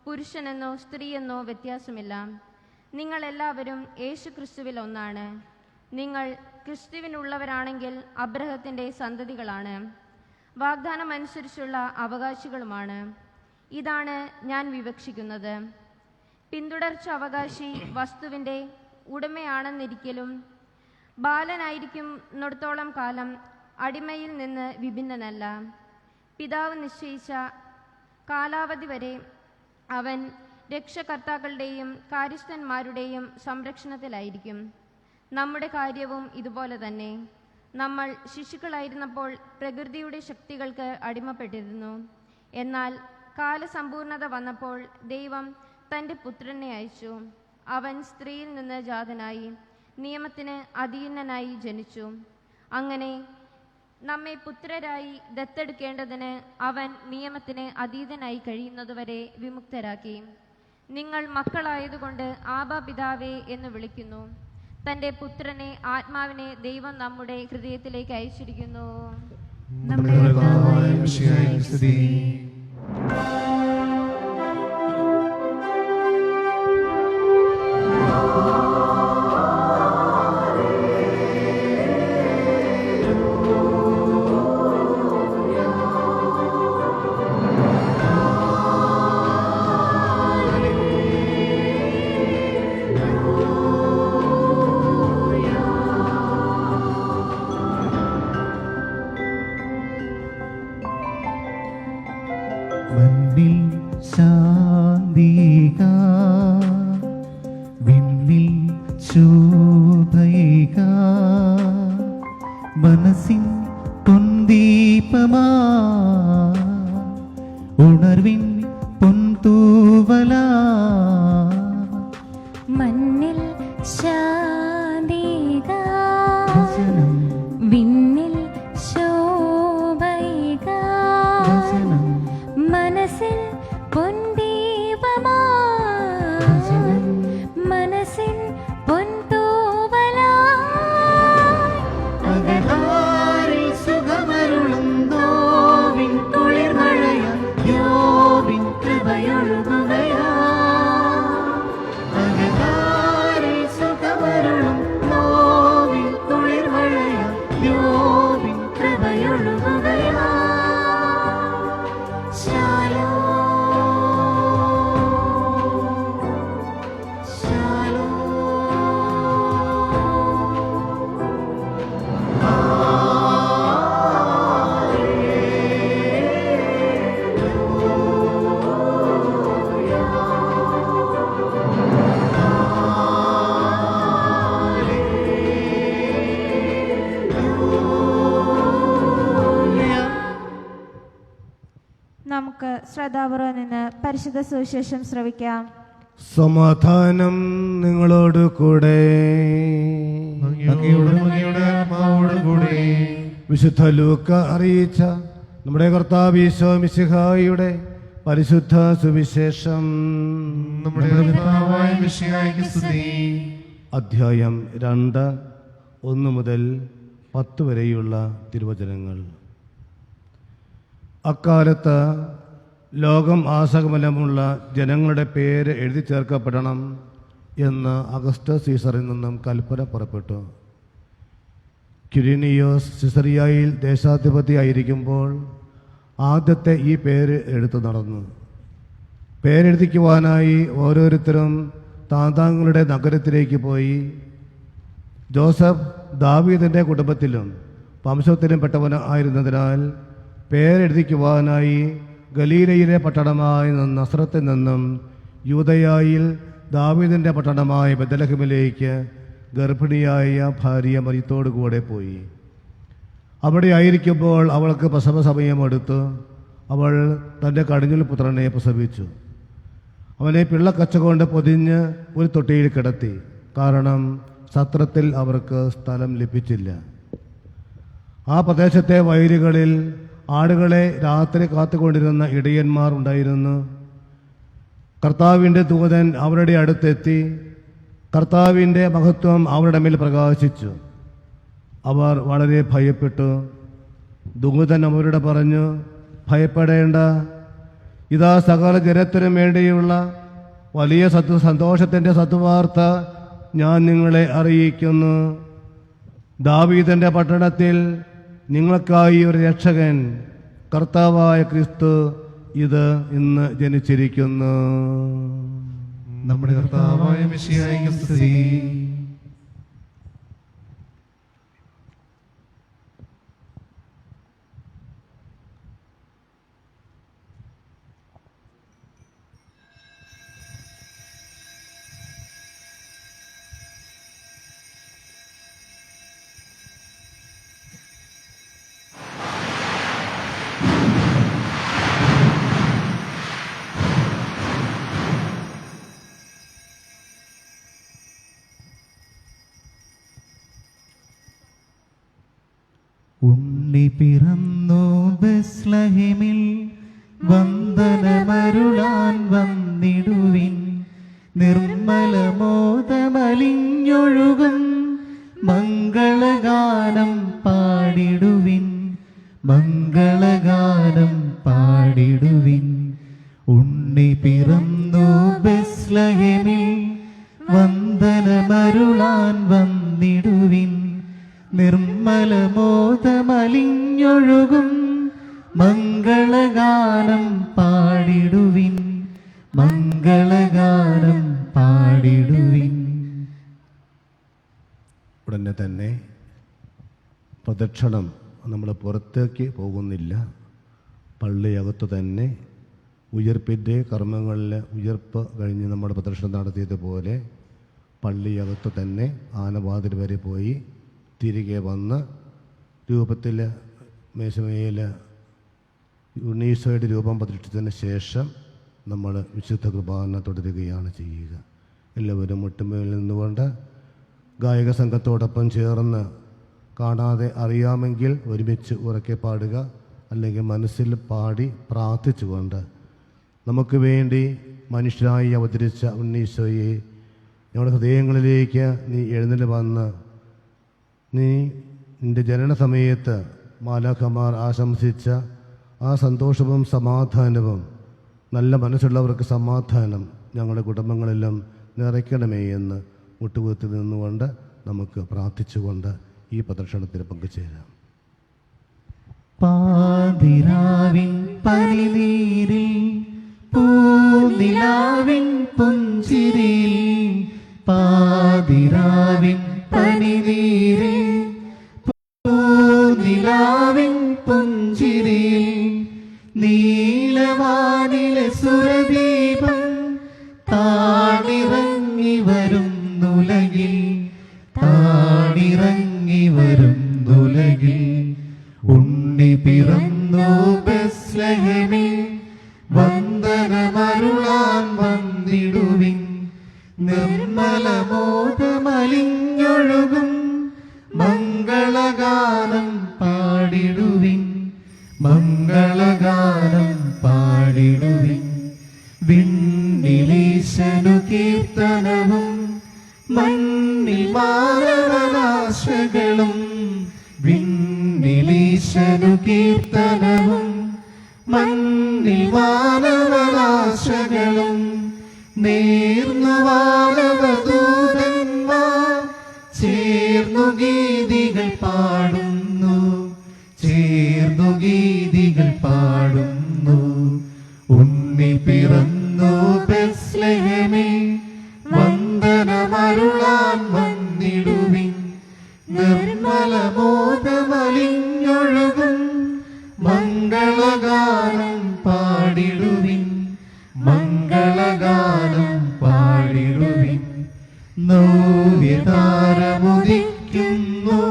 പുരുഷനെന്നോ സ്ത്രീയെന്നോ വ്യത്യാസമില്ല. നിങ്ങളെല്ലാവരും യേശു ക്രിസ്തുവിൽ ഒന്നാണ്. നിങ്ങൾ ക്രിസ്തുവിനുള്ളവരാണെങ്കിൽ അബ്രഹത്തിൻ്റെ സന്തതികളാണ്, വാഗ്ദാനം അനുസരിച്ചുള്ള അവകാശികളുമാണ്. ഇതാണ് ഞാൻ വിവക്ഷിക്കുന്നത്. പിന്തുടർച്ച അവകാശി വസ്തുവിൻ്റെ ഉടമയാണെന്നിരിക്കലും ബാലനായിരിക്കുന്നിടത്തോളം കാലം അടിമയിൽ നിന്ന് വിഭിന്നനല്ല. പിതാവ് നിശ്ചയിച്ച കാലാവധി വരെ അവൻ രക്ഷകർത്താക്കളുടെയും കാര്യസ്ഥന്മാരുടെയും സംരക്ഷണത്തിലായിരിക്കും. നമ്മുടെ കാര്യവും ഇതുപോലെ തന്നെ. നമ്മൾ ശിശുക്കളായിരുന്നപ്പോൾ പ്രകൃതിയുടെ ശക്തികൾക്ക് അടിമപ്പെട്ടിരുന്നു. എന്നാൽ കാലസമ്പൂർണത വന്നപ്പോൾ ദൈവം തൻ്റെ പുത്രനെ അയച്ചു. അവൻ സ്ത്രീയിൽ നിന്ന് ജാതനായി നിയമത്തിന് അധീനനായി ജനിച്ചു. അങ്ങനെ നമ്മെ പുത്രരായി ദത്തെടുക്കേണ്ടതിന് അവൻ നിയമത്തിന് അതീതനായി കഴിയുന്നതുവരെ വിമുക്തരാക്കി. നിങ്ങൾ മക്കളായതുകൊണ്ട് ആബാ പിതാവേ എന്ന് വിളിക്കുന്നു. തൻ്റെ പുത്രനെ ആത്മാവിനെ ദൈവം നമ്മുടെ ഹൃദയത്തിലേക്ക് അയച്ചിരിക്കുന്നു. നമ്മുടെ കർത്താവായ മിശിഹായ്ക്ക് സ്തുതി. മണ്ണിൽ ശാന്തിക വിണ്ണിൽ ശോഭയിക മനസ്സിൻ പൊന്തീപമാ ഉണർവിൻ പൊന്തൂവല മണ്ണിൽ ശാന്തിക വിണ്ണിൽ ശോഭയിക മനസ്സിൽ പൊന്തീപമാ മനസ്സിൻ പൊന്തൂവല അകതാരിൽ സുഖമരുളുന്നോവിൻ കുളിർമഴയ യോവിൻ കൃപയൊഴുകുകയാ അകതാരിൽ സുഖമരുളുന്നോവിൻ കുളിർമഴയ യോവിൻ കൃപയൊഴുകുകയാ നമുക്ക് ശ്രദ്ധാപൂർവം നിന്ന് പരിശുദ്ധ സുവിശേഷം ശ്രവിക്കാം. സമാധാനം നിങ്ങളോട് കൂടെ. അങ്ങയുടെ ആത്മാവോട് കൂടെ. വിശുദ്ധ ലൂക്ക അറിയിച്ച നമ്മുടെ കർത്താവ് ഈശോ മിശിഹായുടെ പരിശുദ്ധ സുവിശേഷം. നമ്മുടെ കർത്താവായ മിശിഹായ്ക്ക് സ്തുതി. അധ്യായം 2 1 മുതൽ 10 വരെയുള്ള തിരുവചനങ്ങൾ. അക്കാലത്ത് ലോകം ആസകലമുള്ള ജനങ്ങളുടെ പേര് എഴുതി ചേർക്കപ്പെടണം എന്ന് അഗസ്റ്റസ് സീസറിൽ നിന്നും കൽപ്പന പുറപ്പെട്ടു. ക്വിരിനിയോസ് സിസറിയയിൽ ദേശാധിപതിയായിരിക്കുമ്പോൾ ആദ്യത്തെ ഈ പേര് എഴുത്തു നടന്നു. പേരെഴുതിക്കുവാനായി ഓരോരുത്തരും താന്താങ്ങളുടെ നഗരത്തിലേക്ക് പോയി. ജോസഫ് ദാവീദിൻ്റെ കുടുംബത്തിലും വംശത്തിലും പെട്ടവൻ ആയിരുന്നതിനാൽ പേരെഴുതിക്കുവാനായി ഗലീലയിലെ പട്ടണമായ നസ്രത്തിൽ നിന്നും യൂദയായിൽ ദാവീദിൻ്റെ പട്ടണമായ ബെത്ലഹേമിലേക്ക് ഗർഭിണിയായ ഭാര്യ മറിയത്തോടു കൂടെ പോയി. അവിടെ ആയിരിക്കുമ്പോൾ അവൾക്ക് പ്രസവ സമയമെടുത്തു. അവൾ തൻ്റെ കടിഞ്ഞൂൽ പുത്രനെ പ്രസവിച്ചു. അവനെ പിള്ളക്കച്ച കൊണ്ട് പൊതിഞ്ഞ് ഒരു തൊട്ടിയിൽ കിടത്തി. കാരണം സത്രത്തിൽ അവർക്ക് സ്ഥലം ലഭിച്ചില്ല. ആ പ്രദേശത്തെ വയലുകളിൽ ആടുകളെ രാത്രി കാത്തുകൊണ്ടിരുന്ന ഇടയന്മാർ ഉണ്ടായിരുന്നു. കർത്താവിൻ്റെ ദൂതൻ അവരുടെ അടുത്തെത്തി. കർത്താവിൻ്റെ മഹത്വം അവരുടെ മേൽ പ്രകാശിച്ചു. അവർ വളരെ ഭയപ്പെട്ടു. ദൂതൻ അവരോട് പറഞ്ഞു, ഭയപ്പെടേണ്ട, ഇതാ സകല ജനത്തിനും വേണ്ടിയുള്ള വലിയ സന്തോഷത്തിൻ്റെ സദ്വാർത്ത ഞാൻ നിങ്ങളെ അറിയിക്കുന്നു. ദാവീദിൻ്റെ പട്ടണത്തിൽ നിങ്ങൾക്കായി ഒരു രക്ഷകൻ, കർത്താവായ ക്രിസ്തു ഇത് ഇന്ന് ജനിച്ചിരിക്കുന്നു. നമ്മുടെ കർത്താവായ മിശിഹായിക്ക് സ്തുതി. ഉണ്ണി പിറന്നു ബെത്ലഹേമിൽ, വന്ദനമരുളാൻ വന്നിടുവിൻ. നിർമ്മലമോദമലിഞ്ഞൊഴുകും മംഗളഗാനം പാടിടുവിൻ, മംഗളഗാനം പാടിടുവിൻ. ഉണ്ണി പിറന്നു ബെത്ലഹേമിൽ, വന്ദനമരുളാൻ വന്നിടുവിൻ. നിർമ്മലമോദമലിഞ്ഞൊഴുകും മംഗളഗാനം പാടിടുവിൻ, മംഗളഗാനം പാടിടുവിൻ. ഉടനെ തന്നെ പ്രദക്ഷിണം നമ്മൾ പുറത്തേക്ക് പോകുന്നില്ല. പള്ളിയകത്ത് തന്നെ ഉയർപ്പിൻ്റെ കർമ്മങ്ങളിൽ ഉയർപ്പ് കഴിഞ്ഞ് നമ്മുടെ പ്രദക്ഷിണം നടത്തിയതുപോലെ പള്ളിയകത്ത് തന്നെ ആനവാതിൽ വരെ പോയി തിരികെ വന്ന് രൂപത്തിൽ മേശമേൽ ഉണ്ണീശോയുടെ രൂപം പ്രതിഷ്ഠിച്ചതിന് ശേഷം നമ്മൾ വിശുദ്ധ കുർബാന തുടരുകയാണ് ചെയ്യുക. എല്ലാവരും മുട്ടുമേൽ നിന്നുകൊണ്ട് ഗായക സംഘത്തോടൊപ്പം ചേർന്ന് കാണാതെ അറിയാമെങ്കിൽ ഒരുമിച്ച് ഉറക്കെ പാടുക, അല്ലെങ്കിൽ മനസ്സിൽ പാടി പ്രാർത്ഥിച്ചുകൊണ്ട് നമുക്ക് വേണ്ടി മനുഷ്യരായി അവതരിച്ച ഉണ്ണീശോയെ ഞങ്ങളുടെ ഹൃദയങ്ങളിലേക്ക് നീ എഴുന്നേറ്റ് വന്ന് നീ നിൻ്റെ ജനന സമയത്ത് മാലാഖമാർ ആശംസിച്ച ആ സന്തോഷവും സമാധാനവും, നല്ല മനസ്സുള്ളവർക്ക് സമാധാനം ഞങ്ങളുടെ കുടുംബങ്ങളിലും നിറയ്ക്കണമേ എന്ന് മുട്ടുകുത്തി നിന്നുകൊണ്ട് നമുക്ക് പ്രാർത്ഥിച്ചുകൊണ്ട് ഈ പ്രദർശനത്തിൽ പങ്കുചേരാം. പാതിരാവിൻ പനിനീരിൽ, പൂനിലാവിൻ പുഞ്ചിരിയിൽ, പാതിരാവിൻ പനിനീരിൽ, പൂനിലാവിൻ പുഞ്ചിരിയിൽ, നീലവാനിലെ സുരദീപം താണിറങ്ങി വരുന്നുലകിൽ, താണിറങ്ങി വരുന്നുലകിൽ. ഉണ്ണി പിറന്നു ബെത്ലഹേമിൽ, വന്ദനമരുളാൻ വന്നിടുവിൻ. നിർമ്മലമോദമലിഞ്ഞൊഴുകും മംഗളഗാനം പാടിടുവിൻ, മംഗളഗാനം പാടിടുവിൻ. വിണ്ണിലീശനു കീർത്തനവും മണ്ണിൽ മാനവനാശകളും, വിണ്ണിലീശനു കീർത്തനവും മണ്ണിൽ മാനവനാശകളും. നേർന്നു വാനവദൂതന്മാർ ചേർന്നു ഗീതികൾ പാടുന്നു, ചേർന്നു ഗീതികൾ പാടുന്നു. ഉണ്ണി പിറന്നു ബെത്ലഹേമിൽ, വന്ദനമരുളാൻ വന്നിടുവിൻ. നിർമ്മലമോദമലിഞ്ഞൊഴുകും മംഗളഗാനം പാടിടുവിൻ, മംഗളഗാനം നവ്യതാരമുദിക്കുന്നു,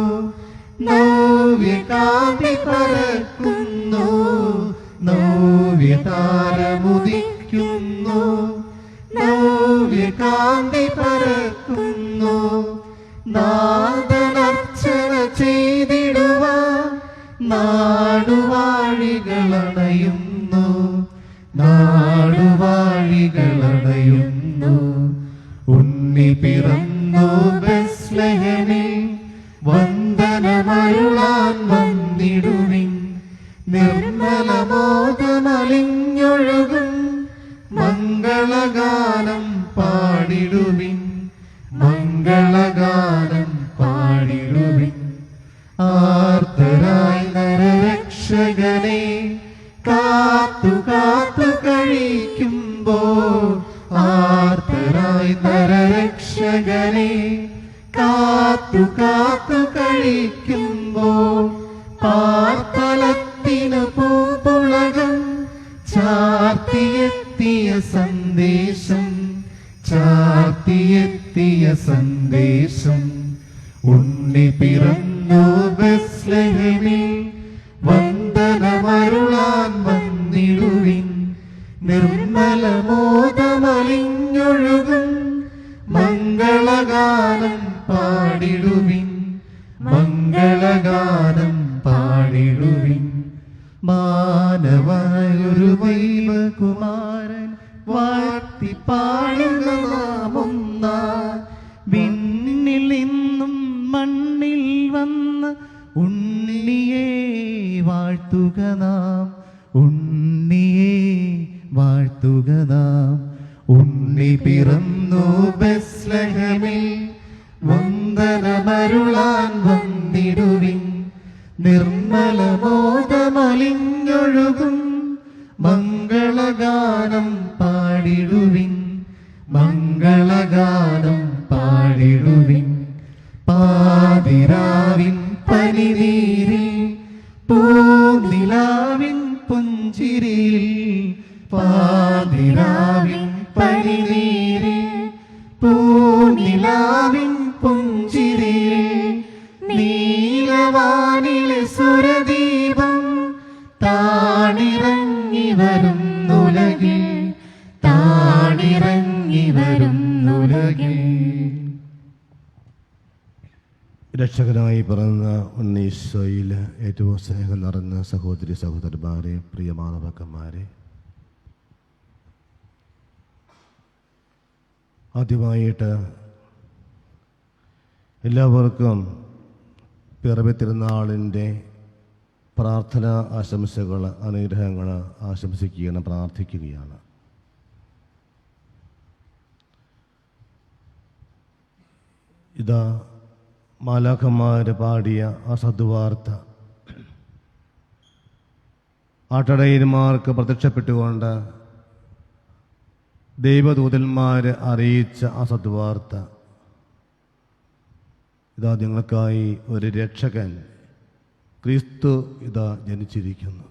നവ്യകാന്തി പരക്കുന്നു, നവ്യതാരമുദിക്കുന്നു, നവ്യകാന്തി പരക്കുന്നു. നാദനർച്ചന ചെയ്തിടുവാൻ നാടുവാഴികളണയുന്നു, നാടുവാഴികളണയുന്നു. ഉണ്ണി പിറന്നു ബെത്ലഹേമിൽ, വന്ദനമരുളാൻ വന്നിടുവിൻ. നിർമ്മലമോദമലിഞ്ഞൊഴുകും മംഗളഗാനം പാടിടുവിൻ, മംഗളഗാനം പാടിടുവിൻ. ആർത്തരായി നരരക്ഷകനെ കാത്തു കാത്തു കഴിക്കുമ്പോൾ, ആർത്തരായി നരരക്ഷകനെ കാത്തു കാത്തു കഴിക്കുമ്പോൾ, പാർത്തലത്തിനു പൂമ്പുളകം ചാർത്തിയെത്തിയ സന്ദേശം, ചാർത്തിയെത്തിയ സന്ദേശം. ഉണ്ണി പിറന്നു ബെത്ലഹേമിൽ, വന്ദനമരുളാൻ വന്നിടുവിൻ. നിർമ്മലമോദമലിഞ്ഞൊഴുകും മംഗളഗാനം പാടിടുവിൻ, മംഗളഗാനം പാടിടുവിൻ. മാനവായൊരു ദൈവകുമാരൻ വാഴ്ത്തി പാടുക നാമൊന്നാം. വിണ്ണിൽ നിന്നും മണ്ണിൽ വന്ന് ഉണ്ണിയെ വാഴ്ത്തുക നാം, ഉണ്ണിയെ വാഴ്ത്തുക നാം. ഉണ്ണി പിറന്നു ബെത്ലഹേമിൽ, വന്ദനമരുളാൻ വന്നിടുവിൻ. നിർമ്മലമോദമലിഞ്ഞൊഴുകും മംഗളഗാനം പാടിടുവിൻ, മംഗളഗാനം പാടിടുവിൻ. പാതിരാവിൻ പനിനീരിൽ, പൂനിലാവിൻ പുഞ്ചിരിയിൽ, പാതിരാവിൻ പനിനീരിൽ, പൂനിലാവിൻ പുഞ്ചിരിയിൽ. നീലവാനിലെ സുരദീപം താണിറങ്ങി വരുന്നുലകിൽ, താണിറങ്ങി വരുന്നുലകിൽ. രക്ഷകനായി പിറന്ന ഉണ്ണീശോയിൽ ഏറ്റവും സ്നേഹം നിറഞ്ഞ സഹോദരി സഹോദരന്മാരെ, പ്രിയ മാതാപിതാക്കന്മാരെ, ആദ്യമായിട്ട് എല്ലാവർക്കും പിറവി തിരുനാളിൻ്റെ പ്രാർത്ഥന ആശംസകൾ, അനുഗ്രഹങ്ങൾ ആശംസിക്കുകയാണ്, പ്രാർത്ഥിക്കുകയാണ്. ഇതാ മാലാഖമാർ പാടിയ ആ സദ്വാർത്ത ആട്ടടയന്മാർക്ക് പ്രത്യക്ഷപ്പെട്ടുകൊണ്ട് ദൈവദൂതന്മാർ അറിയിച്ച ആ സദ്വാർത്ത, ഇതാ നിങ്ങൾക്കായി ഒരു രക്ഷകൻ ക്രിസ്തു ഇതാ ജനിച്ചിരിക്കുന്നു.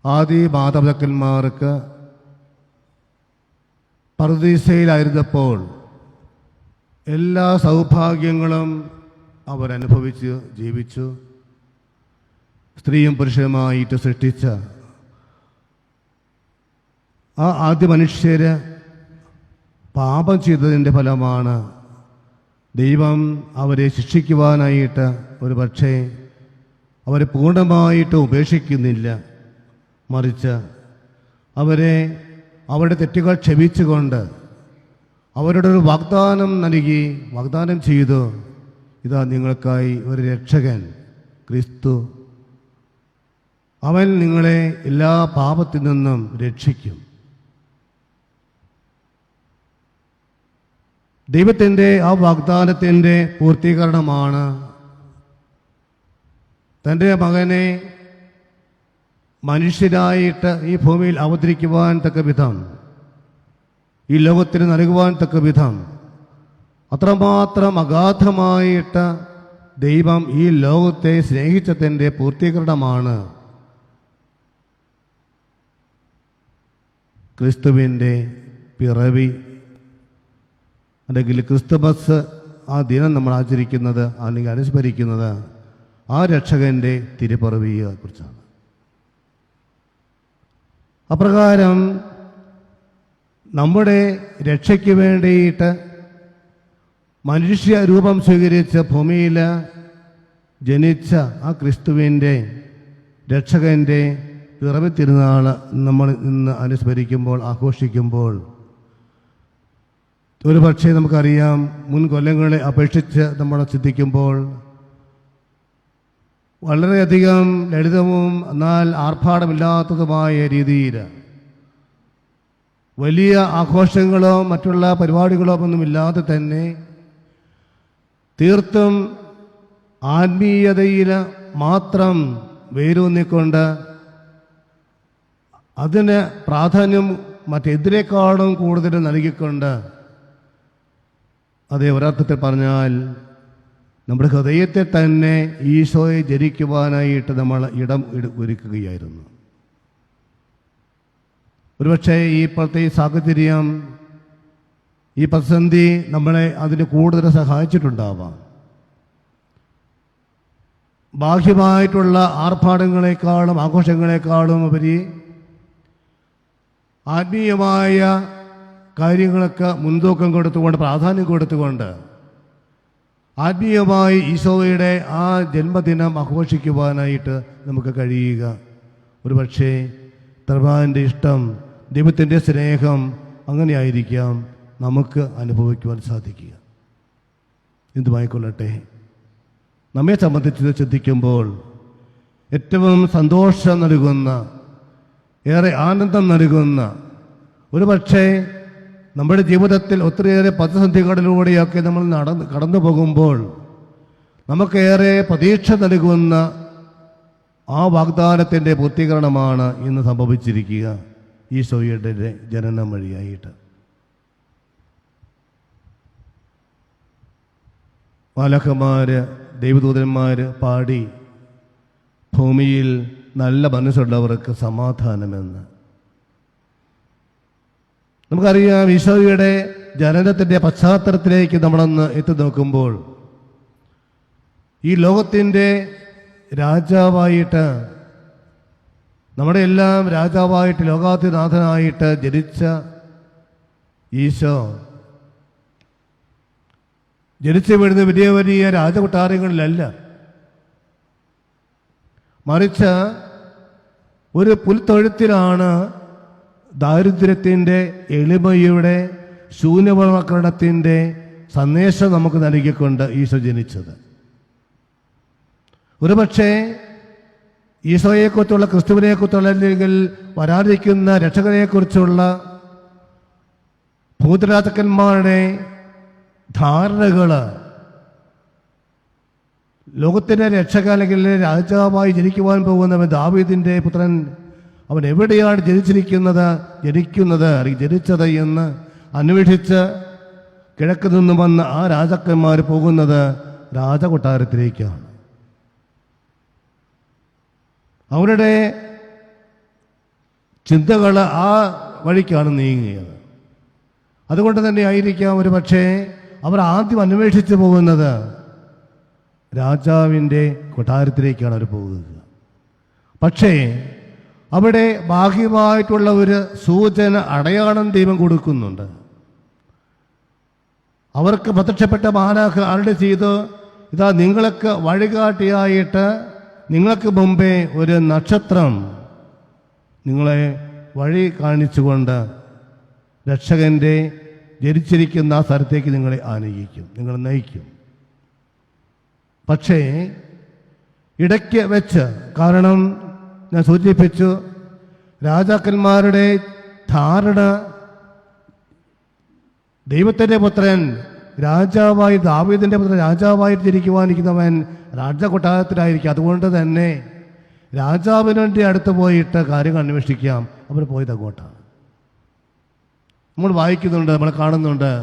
ആദി മാതാപിതാക്കന്മാർക്ക് പറുദീസയിലായിരുന്നപ്പോൾ എല്ലാ സൗഭാഗ്യങ്ങളും അവരനുഭവിച്ച് ജീവിച്ചു. സ്ത്രീയും പുരുഷനുമായിട്ട് സൃഷ്ടിച്ച ആ ആദ്യ മനുഷ്യര് പാപം ചെയ്തതിൻ്റെ ഫലമാണ് ദൈവം അവരെ ശിക്ഷിക്കുവാനായിട്ട് ഒരു പക്ഷേ അവരെ പൂർണ്ണമായിട്ട് ഉപേക്ഷിക്കുന്നില്ല, മറിച്ച് അവരെ അവരുടെ തെറ്റുകൾ ക്ഷമിച്ചുകൊണ്ട് അവരുടെ ഒരു വാഗ്ദാനം നൽകി, വാഗ്ദാനം ചെയ്തു, ഇതാ നിങ്ങൾക്കായി ഒരു രക്ഷകൻ ക്രിസ്തു, അവൻ നിങ്ങളെ എല്ലാ പാപത്തിൽ നിന്നും രക്ഷിക്കും. ദൈവത്തിൻ്റെ ആ വാഗ്ദാനത്തിൻ്റെ പൂർത്തീകരണമാണ് തൻ്റെ മകനെ മനുഷ്യരായിട്ട് ഈ ഭൂമിയിൽ അവതരിക്കുവാൻ തക്ക വിധം, ഈ ലോകത്തിന് നൽകുവാൻ തക്ക വിധം അത്രമാത്രം അഗാധമായിട്ട് ദൈവം ഈ ലോകത്തെ സ്നേഹിച്ചതിൻ്റെ പൂർത്തീകരണമാണ് ക്രിസ്തുവിൻ്റെ പിറവി അല്ലെങ്കിൽ ക്രിസ്തുമസ് ആ ദിനം നമ്മൾ ആചരിക്കുന്നത് അല്ലെങ്കിൽ അനുസ്മരിക്കുന്നത് ആ രക്ഷകൻ്റെ തിരുപ്പിറവിയെക്കുറിച്ചാണ്. അപ്രകാരം നമ്മുടെ രക്ഷയ്ക്ക് വേണ്ടിയിട്ട് മനുഷ്യ രൂപം സ്വീകരിച്ച് ഭൂമിയിൽ ജനിച്ച ആ ക്രിസ്തുവിൻ്റെ രക്ഷകൻ്റെ പിറവി തിരുനാൾ നമ്മൾ ഇന്ന് അനുസ്മരിക്കുമ്പോൾ, ആഘോഷിക്കുമ്പോൾ, ഒരു പക്ഷേ നമുക്കറിയാം, മുൻ കൊല്ലങ്ങളെ അപേക്ഷിച്ച് നമ്മൾ ചിന്തിക്കുമ്പോൾ വളരെയധികം ലളിതവും എന്നാൽ ആർഭാടമില്ലാത്തതുമായ രീതിയിൽ വലിയ ആഘോഷങ്ങളോ മറ്റുള്ള പരിപാടികളോ ഒന്നുമില്ലാതെ തന്നെ തീർത്തും ആത്മീയതയിൽ മാത്രം വേരൂന്നിക്കൊണ്ട് അതിന് പ്രാധാന്യം മറ്റെതിനേക്കാളും കൂടുതൽ നൽകിക്കൊണ്ട്, അതേ ഒരർത്ഥത്തിൽ പറഞ്ഞാൽ നമ്മുടെ ഹൃദയത്തെ തന്നെ ഈശോയെ ജനിക്കുവാനായിട്ട് നമ്മൾ ഇടം ഒരുക്കുകയായിരുന്നു. ഒരുപക്ഷെ ഈ ഇപ്പോഴത്തെ ഈ സാഹചര്യം, ഈ പ്രതിസന്ധി നമ്മളെ അതിന് കൂടുതൽ സഹായിച്ചിട്ടുണ്ടാവാം. ബാഹ്യമായിട്ടുള്ള ആർഭാടങ്ങളെക്കാളും ആഘോഷങ്ങളെക്കാളും ഉപരി ആത്മീയമായ കാര്യങ്ങൾക്ക് മുൻതൂക്കം കൊടുത്തുകൊണ്ട്, പ്രാധാന്യം കൊടുത്തുകൊണ്ട് ആത്മീയമായി ഈശോയുടെ ആ ജന്മദിനം ആഘോഷിക്കുവാനായിട്ട് നമുക്ക് കഴിയുക. ഒരുപക്ഷേ തർബാൻ്റെ ഇഷ്ടം, ദൈവത്തിൻ്റെ സ്നേഹം അങ്ങനെയായിരിക്കാം നമുക്ക് അനുഭവിക്കുവാൻ സാധിക്കുക. എന്തുമായിക്കൊള്ളട്ടെ, നമ്മെ സംബന്ധിച്ച് ചിന്തിക്കുമ്പോൾ ഏറ്റവും സന്തോഷം നൽകുന്ന, ഏറെ ആനന്ദം നൽകുന്ന, ഒരുപക്ഷേ നമ്മുടെ ജീവിതത്തിൽ ഒത്തിരിയേറെ പ്രതിസന്ധികളിലൂടെയൊക്കെ നമ്മൾ കടന്നു പോകുമ്പോൾ നമുക്കേറെ പ്രതീക്ഷ നൽകുന്ന ആ വാഗ്ദാനത്തിൻ്റെ പൂർത്തീകരണമാണ് ഇന്ന് സംഭവിച്ചിരിക്കുക ഈശോയുടെ ജനനം വഴിയായിട്ട്. മാലാഖമാർ, ദൈവദൂതന്മാർ പാടി ഭൂമിയിൽ നല്ല മനസ്സുള്ളവർക്ക് സമാധാനമെന്ന്. നമുക്കറിയാം, ഈശോയുടെ ജനനത്തിൻ്റെ പശ്ചാത്തലത്തിലേക്ക് നമ്മളൊന്ന് എത്തി നോക്കുമ്പോൾ ഈ ലോകത്തിൻ്റെ രാജാവായിട്ട്, നമ്മുടെ എല്ലാം രാജാവായിട്ട്, ലോകാധിനാഥനായിട്ട് ജനിച്ച ഈശോ ജനിച്ചു വീഴുന്ന വലിയ വലിയ രാജകൊട്ടാരങ്ങളിലല്ല, മറിച്ച് ഒരു പുൽത്തൊഴുത്തിലാണ് ദാരിദ്ര്യത്തിൻ്റെ, എളിമയുടെ, ശൂന്യവൽക്കരണത്തിൻ്റെ സന്ദേശം നമുക്ക് നൽകിക്കൊണ്ട് ഈശോ ജനിച്ചത്. ഒരുപക്ഷെ ഈശോയെക്കുറിച്ചുള്ള, ക്രിസ്തുവിനെക്കുറിച്ചുള്ള, അല്ലെങ്കിൽ വരാനിരിക്കുന്ന രക്ഷകനെക്കുറിച്ചുള്ള ഭൂതരാജാക്കന്മാരുടെ ധാരണകൾ, ലോകത്തിൻ്റെ രക്ഷക അല്ലെങ്കിൽ രാജാവായി ജനിക്കുവാൻ പോകുന്നവൻ ദാവീദിൻ്റെ പുത്രൻ, അവൻ എവിടെയാണ് ജനിക്കുന്നത് അല്ലെങ്കിൽ ജനിച്ചത് എന്ന് അന്വേഷിച്ച് കിഴക്ക് നിന്ന് വന്ന ആ രാജാക്കന്മാർ പോകുന്നത് രാജകൊട്ടാരത്തിലേക്കാണ്. അവരുടെ ചിന്തകൾ ആ വഴിക്കാണ് നീങ്ങിയത്. അതുകൊണ്ട് തന്നെ ആയിരിക്കാം ഒരു പക്ഷേ അവർ ആദ്യം അന്വേഷിച്ച് പോകുന്നത് രാജാവിൻ്റെ കൊട്ടാരത്തിലേക്കാണ് അവർ പോകുന്നത്. പക്ഷേ അവിടെ ബാഹ്യമായിട്ടുള്ള ഒരു സൂചന, അടയാളം ദൈവം കൊടുക്കുന്നുണ്ട്. അവർക്ക് പ്രത്യക്ഷപ്പെട്ട മാലാഖ ആരുടെ ചെയ്തു, ഇതാ നിങ്ങൾക്ക് വഴികാട്ടിയായിട്ട് നിങ്ങൾക്ക് മുമ്പേ ഒരു നക്ഷത്രം നിങ്ങളെ വഴി കാണിച്ചുകൊണ്ട് രക്ഷകൻ്റെ ജനിച്ചിരിക്കുന്ന ആ സ്ഥലത്തേക്ക് നിങ്ങളെ ആനയിക്കും, നിങ്ങളെ നയിക്കും. പക്ഷേ ഇടയ്ക്ക് വെച്ച്, കാരണം ഞാൻ സൂചിപ്പിച്ചു, രാജാക്കന്മാരുടെ ധാരണ ദൈവത്തിൻ്റെ പുത്രൻ രാജാവായി, ദാവീദിൻ്റെ പുത്രൻ രാജാവായി ജനിക്കുവാനിരിക്കുന്നവൻ രാജകൊട്ടാരത്തിലായിരിക്കും. അതുകൊണ്ട് തന്നെ രാജാവിൻ്റെ അടുത്ത് പോയിട്ട് കാര്യങ്ങൾ അന്വേഷിക്കാം. അവർ പോയത് അങ്ങോട്ടാണ്. നമ്മൾ വായിക്കുന്നുണ്ട്, നമ്മൾ കാണുന്നുണ്ട്,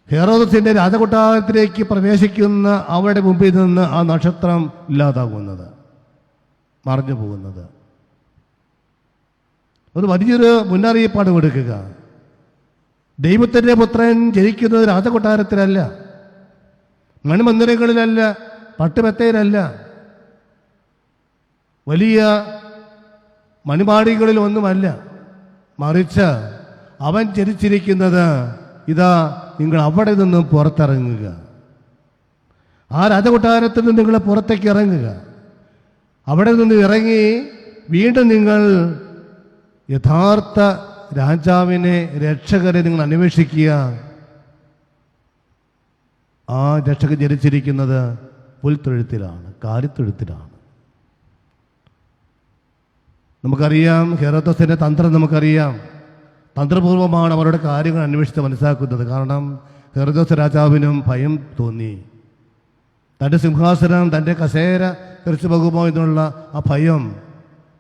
ഹെറോദസിൻ്റെ രാജകൊട്ടാരത്തിലേക്ക് പ്രവേശിക്കുന്ന അവരുടെ മുമ്പിൽ നിന്ന് ആ നക്ഷത്രം ഇല്ലാതാകുന്നത്, മറഞ്ഞു പോകുന്നത്. ഒരു വലിയൊരു മുന്നറിയിപ്പാണ് കൊടുക്കുക. ദൈവത്തിൻ്റെ പുത്രൻ ജനിക്കുന്നത് രാജകൊട്ടാരത്തിലല്ല, മണിമന്ദിരങ്ങളിലല്ല, പട്ടുമെത്തയിലല്ല, വലിയ മണിമാടികളിൽ ഒന്നുമല്ല. മറിച്ച് അവൻ ജനിച്ചിരിക്കുന്നത് ഇതാ നിങ്ങൾ അവിടെ നിന്നും പുറത്തിറങ്ങുക, ആ രാജകൊട്ടാരത്തിൽ നിന്ന് നിങ്ങൾ പുറത്തേക്ക് ഇറങ്ങുക. അവിടെ നിന്ന് ഇറങ്ങി വീണ്ടും നിങ്ങൾ യഥാർത്ഥ രാജാവിനെ, രക്ഷകരെ നിങ്ങൾ അന്വേഷിക്കുക. ആ രക്ഷകൻ ജനിച്ചിരിക്കുന്നത് പുൽത്തൊഴുത്തിലാണ്, കാലിത്തൊഴുത്തിലാണ്. നമുക്കറിയാം, ഹെരോദസിന്റെ തന്ത്രം നമുക്കറിയാം. തന്ത്രപൂർവമാണ് അവരുടെ കാര്യങ്ങൾ അന്വേഷിച്ച് മനസ്സിലാക്കുന്നത്. കാരണം ഹെരോദസ് രാജാവിനും ഭയം തോന്നി. തൻ്റെ സിംഹാസനം, തൻ്റെ കസേര തെറിച്ചു പോകുമോ എന്നുള്ള ആ ഭയം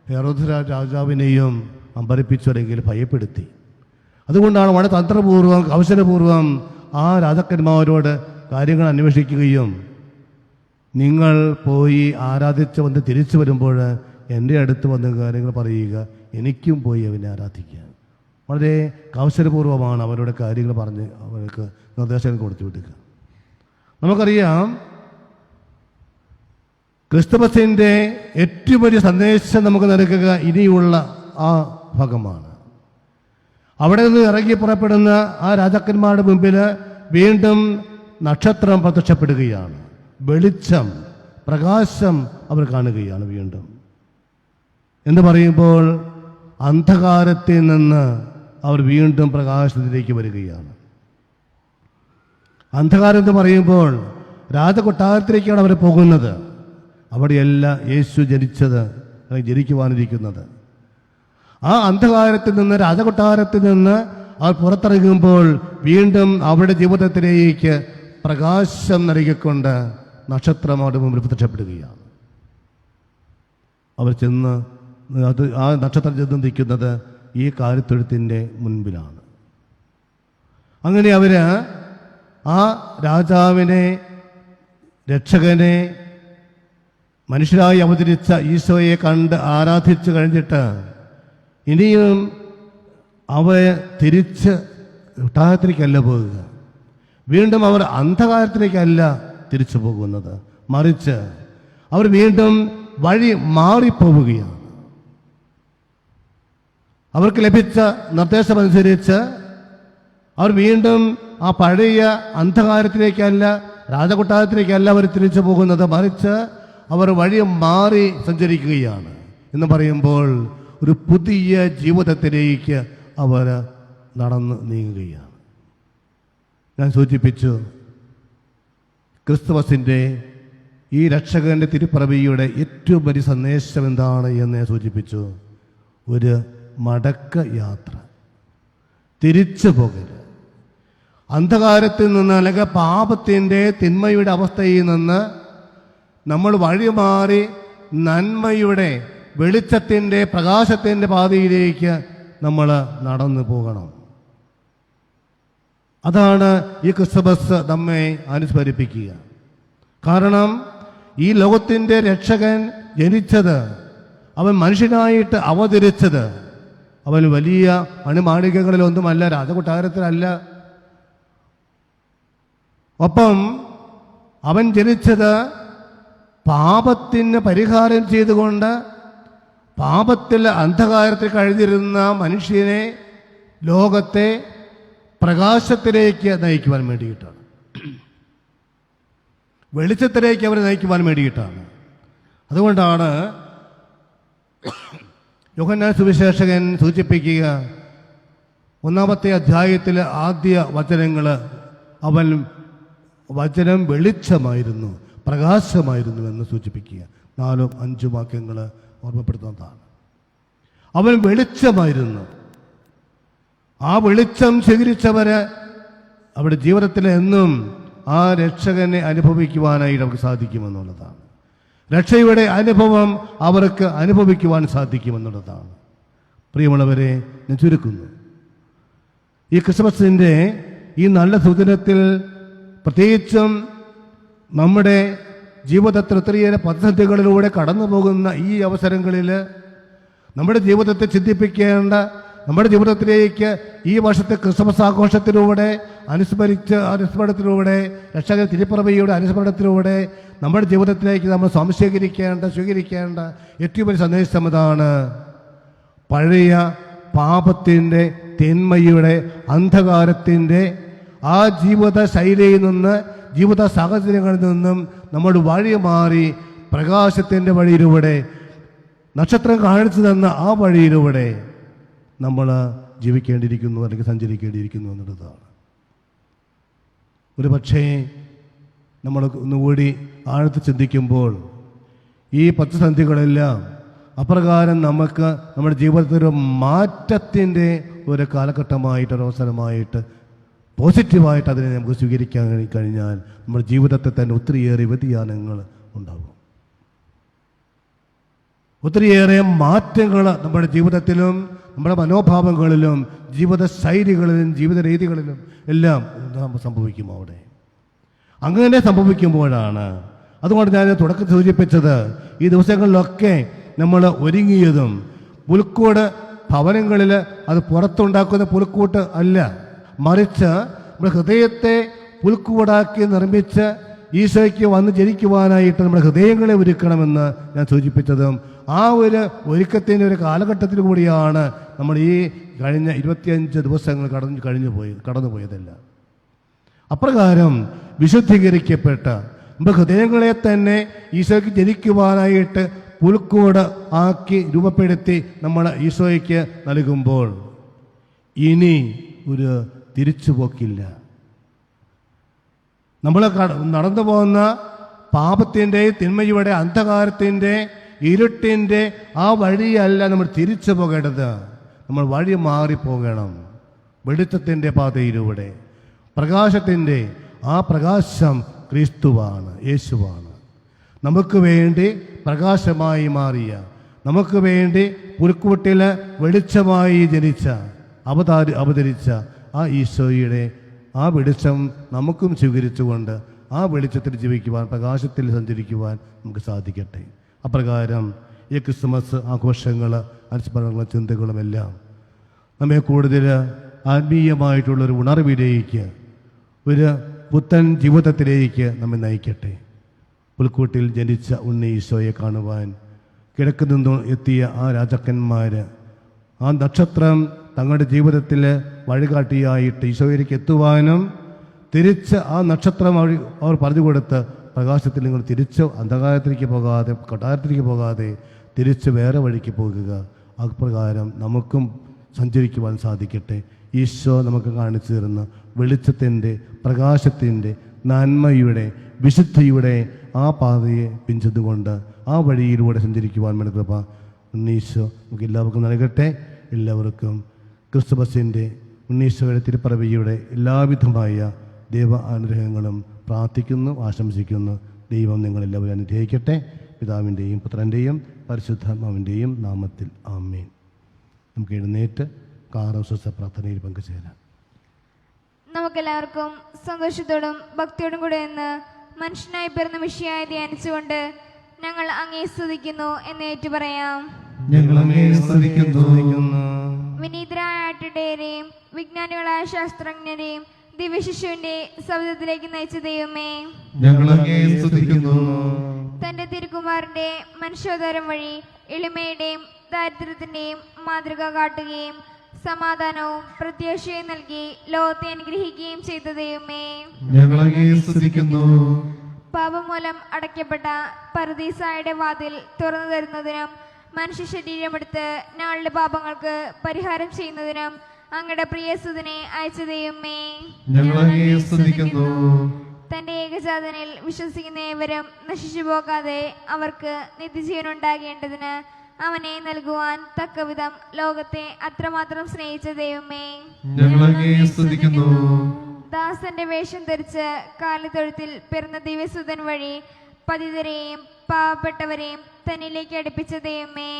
ഹെരോദസ് രാജാവിനെയും അമ്പരപ്പിച്ചു, അല്ലെങ്കിൽ ഭയപ്പെടുത്തി. അതുകൊണ്ടാണ് വളരെ തന്ത്രപൂർവ്വം, കൗശലപൂർവ്വം ആ രാജാക്കന്മാരോട് കാര്യങ്ങൾ അന്വേഷിക്കുകയും നിങ്ങൾ പോയി ആരാധിച്ച് വന്ന് തിരിച്ചു വരുമ്പോൾ എൻ്റെ അടുത്ത് വന്ന് കാര്യങ്ങൾ പറയുക, എനിക്കും പോയി അവനെ ആരാധിക്കുക. വളരെ കൗശലപൂർവ്വമാണ് അവരുടെ കാര്യങ്ങൾ പറഞ്ഞ് അവർക്ക് നിർദ്ദേശങ്ങൾ കൊടുത്തു വിടുക. നമുക്കറിയാം, ക്രിസ്തുമസിൻ്റെ ഏറ്റവും വലിയ സന്ദേശം നമുക്ക് നൽകുക ഇനിയുള്ള ആ ഭാഗമാണ്. അവിടെ നിന്ന് ഇറങ്ങി പുറപ്പെടുന്ന ആ രാജാക്കന്മാരുടെ മുമ്പിൽ വീണ്ടും നക്ഷത്രം പ്രത്യക്ഷപ്പെടുകയാണ്. വെളിച്ചം, പ്രകാശം അവർ കാണുകയാണ് വീണ്ടും. എന്ന് പറയുമ്പോൾ അന്ധകാരത്തിൽ നിന്ന് അവർ വീണ്ടും പ്രകാശത്തിലേക്ക് വരികയാണ്. അന്ധകാരം എന്ന് പറയുമ്പോൾ രാജകൊട്ടാരത്തിലേക്കാണ് അവർ പോകുന്നത്. അവിടെയല്ല യേശു ജനിച്ചത്, ജനിക്കുവാനിരിക്കുന്നത്. ആ അന്ധകാരത്തിൽ നിന്ന്, രാജകൊട്ടാരത്തിൽ നിന്ന് അവർ പുറത്തിറങ്ങുമ്പോൾ വീണ്ടും അവരുടെ ജീവിതത്തിലേക്ക് പ്രകാശം നൽകിക്കൊണ്ട് നക്ഷത്രം അവരുടെ മുമ്പിൽ പ്രത്യക്ഷപ്പെടുകയാണ്. അവർ ചെന്ന് ആ നക്ഷത്രം ചെന്ന് നിൽക്കുന്നത് ഈ കാലിത്തൊഴുത്തിൻ്റെ മുൻപിലാണ്. അങ്ങനെ അവർ ആ രാജാവിനെ, രക്ഷകനെ, മനുഷ്യരായി അവതരിച്ച ഈശോയെ കണ്ട് ആരാധിച്ചു കഴിഞ്ഞിട്ട് ഇനിയും അവയെ തിരിച്ച് കൊട്ടാരത്തിലേക്കല്ല പോകുക. വീണ്ടും അവർ അന്ധകാരത്തിലേക്കല്ല തിരിച്ചു പോകുന്നത്, മറിച്ച് അവർ വീണ്ടും വഴി മാറിപ്പോവുകയാണ്. അവർക്ക് ലഭിച്ച നിർദ്ദേശമനുസരിച്ച് അവർ വീണ്ടും ആ പഴയ അന്ധകാരത്തിലേക്കല്ല, രാജകൊട്ടാരത്തിലേക്കല്ല അവർ തിരിച്ചു പോകുന്നത്, മറിച്ച് അവർ വഴി മാറി സഞ്ചരിക്കുകയാണ്. എന്ന് പറയുമ്പോൾ ഒരു പുതിയ ജീവിതത്തിലേക്ക് അവർ നടന്ന് നീങ്ങുകയാണ്. ഞാൻ സൂചിപ്പിച്ചു, ക്രിസ്തുമസിൻ്റെ ഈ രക്ഷകന്റെ തിരുപ്പിറവിയുടെ ഏറ്റവും വലിയ സന്ദേശം എന്താണ് എന്ന് ഞാൻ സൂചിപ്പിച്ചു. ഒരു മടക്ക യാത്ര, തിരിച്ചു പോകൽ. അന്ധകാരത്തിൽ നിന്ന്, അല്ലെങ്കിൽ പാപത്തിൻ്റെ, തിന്മയുടെ അവസ്ഥയിൽ നിന്ന് നമ്മൾ വഴിമാറി നന്മയുടെ, വെളിച്ചത്തിൻ്റെ, പ്രകാശത്തിൻ്റെ പാതയിലേക്ക് നമ്മൾ നടന്നു പോകണം. അതാണ് ഈ ക്രിസ്തുമസ് നമ്മെ അനുസ്മരിപ്പിക്കുക. കാരണം ഈ ലോകത്തിൻ്റെ രക്ഷകൻ ജനിച്ചത്, അവൻ മനുഷ്യനായിട്ട് അവതരിച്ചത്, അവൻ വലിയ അണിമാളികകളിലൊന്നുമല്ല, രാജകൊട്ടാരത്തിലല്ല. ഒപ്പം അവൻ ജനിച്ചത് പാപത്തിന് പരിഹാരം ചെയ്തുകൊണ്ട് പാപത്തിൽ, അന്ധകാരത്തിൽ കഴിഞ്ഞിരുന്ന മനുഷ്യനെ, ലോകത്തെ പ്രകാശത്തിലേക്ക് നയിക്കുവാൻ വേണ്ടിയിട്ടാണ്, വെളിച്ചത്തിലേക്ക് അവരെ നയിക്കുവാൻ വേണ്ടിയിട്ടാണ്. അതുകൊണ്ടാണ് യോഹന്നാൻ സുവിശേഷകൻ സൂചിപ്പിക്കുക, 1-ാമത്തെ അധ്യായത്തിലെ ആദ്യ വചനങ്ങൾ, അവൻ വചനം വെളിച്ചമായിരുന്നു, പ്രകാശമായിരുന്നു എന്ന് സൂചിപ്പിക്കുക. 4-5 വാക്യങ്ങൾ ഓർമ്മപ്പെടുത്തുന്നതാണ്. അവൻ വെളിച്ചമായിരുന്നു. ആ വെളിച്ചം സ്വീകരിച്ചവര് അവരുടെ ജീവിതത്തിൽ എന്നും ആ രക്ഷകനെ അനുഭവിക്കുവാനായിട്ട് അവർക്ക് സാധിക്കുമെന്നുള്ളതാണ്. രക്ഷയുടെ അനുഭവം അവർക്ക് അനുഭവിക്കുവാൻ സാധിക്കുമെന്നുള്ളതാണ്. പ്രിയമുള്ളവരെ, ഞാൻ ചുരുക്കുന്നു, ഈ ക്രിസ്മസിൻ്റെ ഈ നല്ല സുദിനത്തിൽ പ്രത്യേകിച്ചും നമ്മുടെ ജീവിതത്തിൽ ഒത്തിരിയേറെ പദ്ധതികളിലൂടെ കടന്നു പോകുന്ന ഈ അവസരങ്ങളിൽ നമ്മുടെ ജീവിതത്തെ ചിന്തിപ്പിക്കേണ്ട നമ്മുടെ ജീവിതത്തിലേക്ക് ഈ വർഷത്തെ ക്രിസ്മസ് ആഘോഷത്തിലൂടെ അനുസ്മരണത്തിലൂടെ രക്ഷകൻ തിരുപ്പിറവിയുടെ അനുസ്മരണത്തിലൂടെ നമ്മുടെ ജീവിതത്തിലേക്ക് നമ്മൾ സ്വീകരിക്കേണ്ട ഏറ്റവും വലിയ സന്ദേശം ഇതാണ്. പഴയ പാപത്തിൻ്റെ, തിന്മയുടെ, അന്ധകാരത്തിൻ്റെ ആ ജീവിത ശൈലിയിൽ നിന്ന്, ജീവിത സാഹചര്യങ്ങളിൽ നിന്നും നമ്മൾ വഴി മാറി പ്രകാശത്തിൻ്റെ വഴിയിലൂടെ, നക്ഷത്രം കാണിച്ചു തന്ന ആ വഴിയിലൂടെ നമ്മൾ ജീവിക്കേണ്ടിയിരിക്കുന്നു, അല്ലെങ്കിൽ സഞ്ചരിക്കേണ്ടിയിരിക്കുന്നു എന്നുള്ളതാണ്. ഒരു പക്ഷേ നമ്മൾ ഒന്നുകൂടി ആഴത്തിൽ ചിന്തിക്കുമ്പോൾ ഈ പ്രതിസന്ധികളെല്ലാം അപ്രകാരം നമുക്ക് നമ്മുടെ ജീവിതത്തിൽ ഒരു മാറ്റത്തിൻ്റെ ഒരു കാലഘട്ടമായിട്ട്, ഒരു അവസരമായിട്ട്, പോസിറ്റീവായിട്ട് അതിനെ നമുക്ക് സ്വീകരിക്കാൻ കഴിഞ്ഞാൽ നമ്മുടെ ജീവിതത്തിൽ തന്നെ ഒത്തിരിയേറെ വ്യതിയാനങ്ങൾ ഉണ്ടാകും. ഒത്തിരിയേറെ മാറ്റങ്ങൾ നമ്മുടെ ജീവിതത്തിലും നമ്മുടെ മനോഭാവങ്ങളിലും ജീവിത ശൈലികളിലും ജീവിത രീതികളിലും എല്ലാം സംഭവിക്കും. അവിടെ അങ്ങനെ സംഭവിക്കുമ്പോഴാണ്, അതുകൊണ്ട് ഞാൻ തുടക്കത്തിൽ സൂചിപ്പിച്ചത്, ഈ ദിവസങ്ങളിലൊക്കെ നമ്മൾ ഒരുങ്ങിയതും പുൽക്കൂട് ഭവനങ്ങളിൽ അത് പുറത്തുണ്ടാക്കുന്ന പുൽക്കൂട്ട് അല്ല, മറിച്ച് നമ്മുടെ ഹൃദയത്തെ പുൽക്കൂടാക്കി നിർമ്മിച്ച് ഈശോയ്ക്ക് വന്ന് ജനിക്കുവാനായിട്ട് നമ്മുടെ ഹൃദയങ്ങളെ ഒരുക്കണമെന്ന് ഞാൻ സൂചിപ്പിച്ചതും ആ ഒരു ഒരുക്കത്തിൻ്റെ ഒരു കാലഘട്ടത്തിൽ കൂടിയാണ് നമ്മൾ ഈ കഴിഞ്ഞ 25 ദിവസങ്ങൾ കടന്നുപോയതല്ല. അപ്രകാരം വിശുദ്ധീകരിക്കപ്പെട്ട നമ്മുടെ ഹൃദയങ്ങളെ തന്നെ ഈശോയ്ക്ക് ജനിക്കുവാനായിട്ട് പുൽക്കൂട് ആക്കി രൂപപ്പെടുത്തി നമ്മൾ ഈശോയ്ക്ക് നൽകുമ്പോൾ ഇനി ഒരു തിരിച്ചുപോക്കില്ല. നമ്മൾ നടന്നു പോകുന്ന പാപത്തിൻ്റെ, തിന്മയുടെ, അന്ധകാരത്തിൻ്റെ, ഇരുട്ടിൻ്റെ ആ വഴിയല്ല നമ്മൾ തിരിച്ചു പോകേണ്ടത്. നമ്മൾ വഴി മാറിപ്പോകണം. വെളിച്ചത്തിൻ്റെ പാതയിലൂടെ, പ്രകാശത്തിൻ്റെ ആ പ്രകാശം ക്രിസ്തുവാണ്, യേശുവാണ്. നമുക്ക് വേണ്ടി പ്രകാശമായി മാറിയ, നമുക്ക് വേണ്ടി പുൽക്കൂട്ടിൽ വെളിച്ചമായി ജനിച്ച, അവതരിച്ച ആ ഈശോയുടെ ആ വെളിച്ചം നമുക്കും സ്വീകരിച്ചുകൊണ്ട് ആ വെളിച്ചത്തിൽ ജീവിക്കുവാൻ, പ്രകാശത്തിൽ സഞ്ചരിക്കുവാൻ നമുക്ക് സാധിക്കട്ടെ. അപ്രകാരം ഈ ക്രിസ്മസ് ആഘോഷങ്ങൾ, അനുസ്മരണങ്ങളും ചിന്തകളുമെല്ലാം നമ്മെ കൂടുതൽ ആത്മീയമായിട്ടുള്ളൊരു ഉണർവിലേക്ക്, ഒരു പുത്തൻ ജീവിതത്തിലേക്ക് നമ്മെ നയിക്കട്ടെ. പുൽക്കൂട്ടിൽ ജനിച്ച ഉണ്ണി ഈശോയെ കാണുവാൻ കിഴക്കുനിന്ന് എത്തിയ ആ രാജാക്കന്മാർ, ആ നക്ഷത്രം തങ്ങളുടെ ജീവിതത്തിൽ വഴികാട്ടിയായിട്ട് ഈശോയിലേക്ക് എത്തുവാനും തിരിച്ച് ആ നക്ഷത്രം അവർ പറഞ്ഞു കൊടുത്ത് പ്രകാശത്തിൽ നിങ്ങൾ തിരിച്ച് അന്ധകാരത്തിലേക്ക് പോകാതെ, കൊട്ടാരത്തിലേക്ക് പോകാതെ തിരിച്ച് വേറെ വഴിക്ക് പോകുക. അപ്രകാരം നമുക്കും സഞ്ചരിക്കുവാൻ സാധിക്കട്ടെ. ഈശോ നമുക്ക് കാണിച്ചു തരുന്ന വെളിച്ചത്തിൻ്റെ, പ്രകാശത്തിൻ്റെ, നന്മയുടെ, വിശുദ്ധിയുടെ ആ പാതയെ പിഞ്ചതുകൊണ്ട് ആ വഴിയിലൂടെ സഞ്ചരിക്കുവാൻ വേണ്ട കൃപ ഉണ്ണീശോ നമുക്ക് എല്ലാവർക്കും നൽകട്ടെ. എല്ലാവർക്കും ക്രിസ്തുമസിൻ്റെ, ഉണ്ണീശോയുടെ തിരുപ്പിറവിയുടെ എല്ലാവിധമായ ദൈവ അനുഗ്രഹങ്ങളും പ്രാർത്ഥിക്കുന്നു, ആശംസിക്കുന്നു. ദൈവം നിങ്ങളെല്ലാവരും അനുഗ്രഹിക്കട്ടെ. പിതാവിൻ്റെയും പുത്രൻ്റെയും പരിശുദ്ധാത്മാവിൻ്റെയും നാമത്തിൽ ആമേൻ. നമുക്ക് എഴുന്നേറ്റ് കാറോസ പ്രാർത്ഥനയിൽ പങ്കുചേരാം. നമുക്കെല്ലാവർക്കും സന്തോഷത്തോടും ഭക്തിയോടും കൂടെ എന്ന് മനുഷ്യനായി പിറന്ന മിശിഹായെ ധ്യാനിച്ചുകൊണ്ട് ഞങ്ങൾ അങ്ങേ സ്തുതിക്കുന്നു എന്ന് ഏറ്റുപറയാം. വിനീതരായ ആട്ടിടയരെയും വിജ്ഞാനികളായ ശാസ്ത്രജ്ഞരെയും ദിവ്യശിശുവിന്റെ ശബ്ദത്തിലേക്ക് നയിച്ച ദൈവമേ, തന്റെ തിരുക്കുമാരന്റെ മനുഷ്യോദാരം വഴി എളിമയുടെയും ദാരിദ്ര്യത്തിന്റെയും മാതൃക കാട്ടുകയും സമാധാനവും പ്രത്യാശയും നൽകി ലോകത്തെ അനുഗ്രഹിക്കുകയും ചെയ്ത ദൈവമേ, പാപം മൂലം അടയ്ക്കപ്പെട്ട പറുദീസായുടെ വാതിൽ തുറന്നു തരുന്നതിനും മനുഷ്യ ശരീരമെടുത്ത് ഞങ്ങളുടെ പാപങ്ങൾക്ക് പരിഹാരം ചെയ്യുന്നതിനും അങ്ങയുടെ പ്രിയസുതനെ അയച്ച ദൈവമേ, തന്റെ ഏകജാതനിൽ വിശ്വസിക്കുന്ന ഏവരും നശിച്ചു പോകാതെ അവർക്ക് നിത്യജീവൻ ഉണ്ടാകേണ്ടതിന് അവനെ നൽകുവാൻ തക്കവിധം ലോകത്തെ അത്രമാത്രം സ്നേഹിച്ച ദൈവമേ, ദാസന്റെ വേഷം ധരിച്ച് കാലിത്തൊഴുത്തിൽ പിറന്ന ദിവ്യസുതൻ വഴി പതിതരെയും പാവപ്പെട്ടവരെയും തന്നിലേക്ക് അടുപ്പിച്ച ദൈവമേ,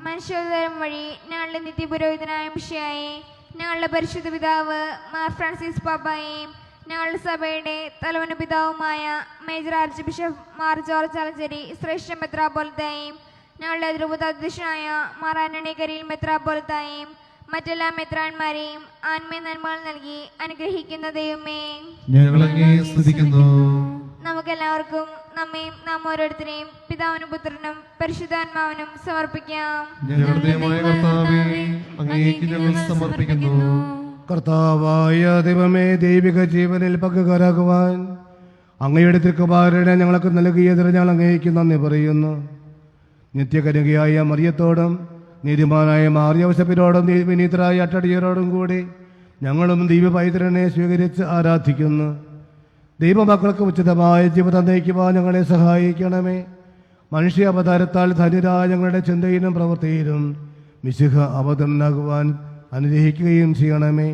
മനുഷ്യോദരം വഴി ഞങ്ങളുടെ നിത്യപുരോഹിതനായ മിശിഹായെ, ഞങ്ങളുടെ പരിശുദ്ധ പിതാവ് മാർ ഫ്രാൻസിസ് പാപ്പായെയും ഞങ്ങളുടെ സഭയുടെ തലവന പിതാവുമായ major arch bishop Mar George Alencherry ശ്രേഷ്ഠ മെത്രാപ്പൊലീത്തയെയും ഞങ്ങളുടെ ധ്രുവതാധ്യക്ഷനായ മാറാനണിക്കരിയിൽ മെത്രാപ്പൊലിത്തായും മറ്റെല്ലാ മെത്രാന്മാരെയും ആത്മീയ നന്മകൾ നൽകി അനുഗ്രഹിക്കുന്ന ദൈവമേ, ഞങ്ങളങ്ങേ സ്തുതിക്കുന്നു. നമുക്കെല്ലാവർക്കും നമ്മയും നാം ഓരോരുത്തരെയും പിതാവിനും പുത്രനും പരിശുദ്ധാത്മാവിനും സമർപ്പിക്കാം. ഞങ്ങളുടെ ദൈവമായ കർത്താവേ, അങ്ങേക്ക് ഞങ്ങൾ സമർപ്പിക്കുന്നു. കർത്താവായ ദൈവമേ, ദൈവിക ജീവനിൽ പങ്കുകാരാകുവാൻ അങ്ങയുടെ തിരുക്കുമാരനെ ഞങ്ങൾക്ക് നൽകിയതിന് ഞങ്ങൾ അങ്ങേക്ക് നന്ദി പറയുന്നു. നിത്യകന്യകയായ മറിയത്തോടും നീതിമാനായ മാറിയവശപ്പിനോടും വിനീതരായ അട്ടടിയരോടും കൂടി ഞങ്ങളും ദൈവപൈതരനെ സ്വീകരിച്ച് ആരാധിക്കുന്നു. ദൈവമക്കൾക്ക് ഉചിതമായ ജീവിതം നയിക്കുവാൻ ഞങ്ങളെ സഹായിക്കണമേ. മനുഷ്യ അവതാരത്താൽ ധന്യരായ ഞങ്ങളുടെ ചിന്തയിലും പ്രവൃത്തിയിലും മിശിഹ അവതരണമാകുവാൻ അനുഗ്രഹിക്കുകയും ചെയ്യണമേ.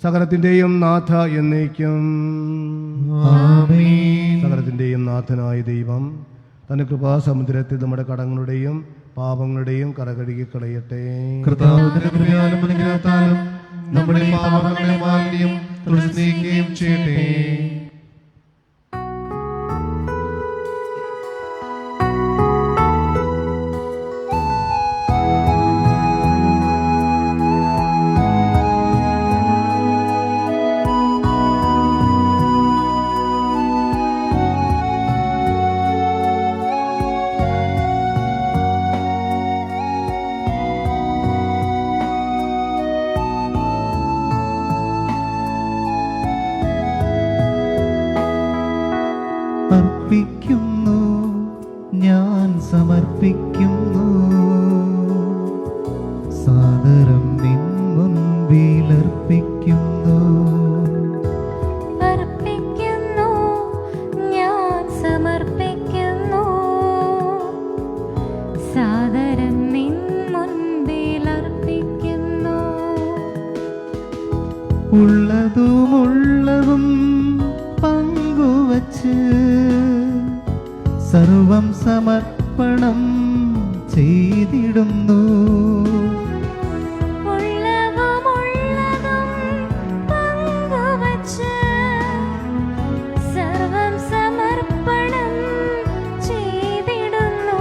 സകലത്തിൻ്റെയും നാഥ എന്നേക്കും. സകലത്തിൻ്റെയും നാഥനായ ദൈവം തന്റെ കൃപാസമുദ്രത്തിൽ നമ്മുടെ കടങ്ങളുടെയും പാപങ്ങളുടെയും കരകഴുകി കളയട്ടെ. കർത്താവിന്റെ കൃപയാലും അനുഗ്രഹത്താലും നമ്മുടെ പാപങ്ങളുടെ മാലിന്യം നീക്കുകയും ചെയ്യട്ടെ. അർപ്പിക്കുന്നു, ഞാൻ സമർപ്പിക്കുന്നു, സാദരം നിൻ മുൻപിലർപ്പിക്കുന്നു. അർപ്പിക്കുന്നു, ഞാൻ സമർപ്പിക്കുന്നു, സാദരം നിൻ മുൻപിലർപ്പിക്കുന്നു. ഉള്ളതുമുള്ളതും പങ്കുവച്ച് സർവം സമർപ്പണം ചെയ്തിടുന്നു. ഉള്ളതുമുള്ളതും പങ്കുവച്ച് സർവം സമർപ്പണം ചെയ്തിടുന്നു.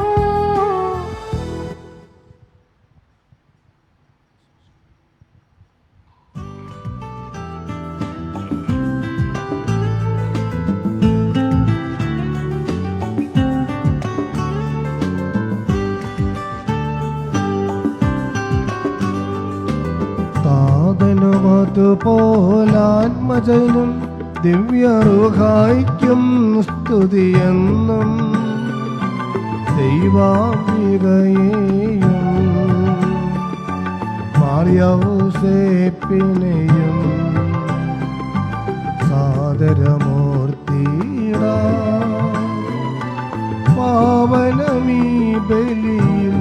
അതുപോലാത്മജനും ദിവ്യറുഹായിക്കും സ്തുതിയെന്നും ദൈവാംബികയെയും മാർയൗസേപ്പിനെയും സാദരമൂർത്തിയിടാ പാവനമീ ബലിയിൽ.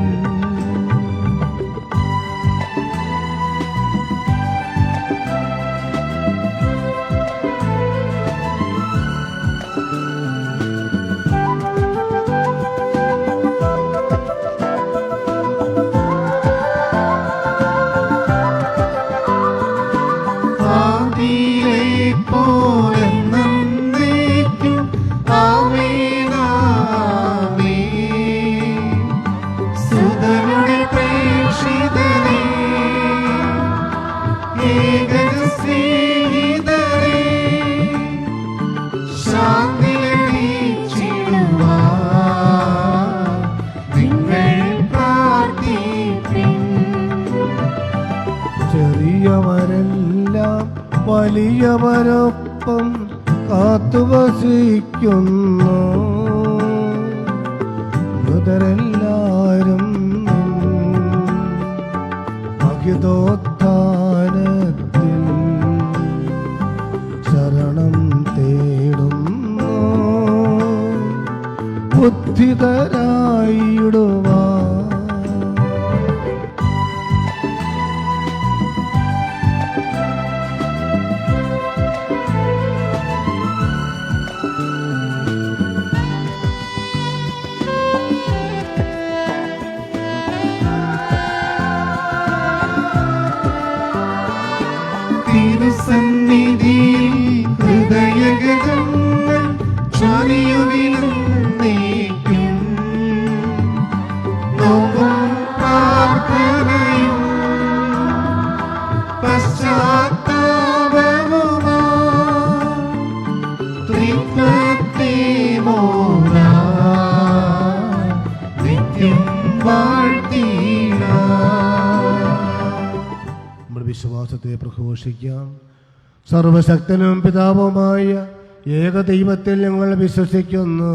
ചെറിയവരെല്ലാം വലിയവരൊപ്പം കാത്തുവസിക്കുന്നു. മൃതരെല്ലാരും മഹിതോത്ഥാനത്തിൽ ശരണം തേടുന്നു. ഉദ്ധിതരായിടുവാ തിരുസന്നിധിയിൽ ഹൃദയഗതങ്ങൾ ചൊരിയുവിനും നീക്കും. നോക വിശ്വാസത്തെ പ്രഘോഷിക്കാം. സർവശക്തനും പിതാവുമായ ഏകദൈവത്തിൽ ഞങ്ങൾ വിശ്വസിക്കുന്നു.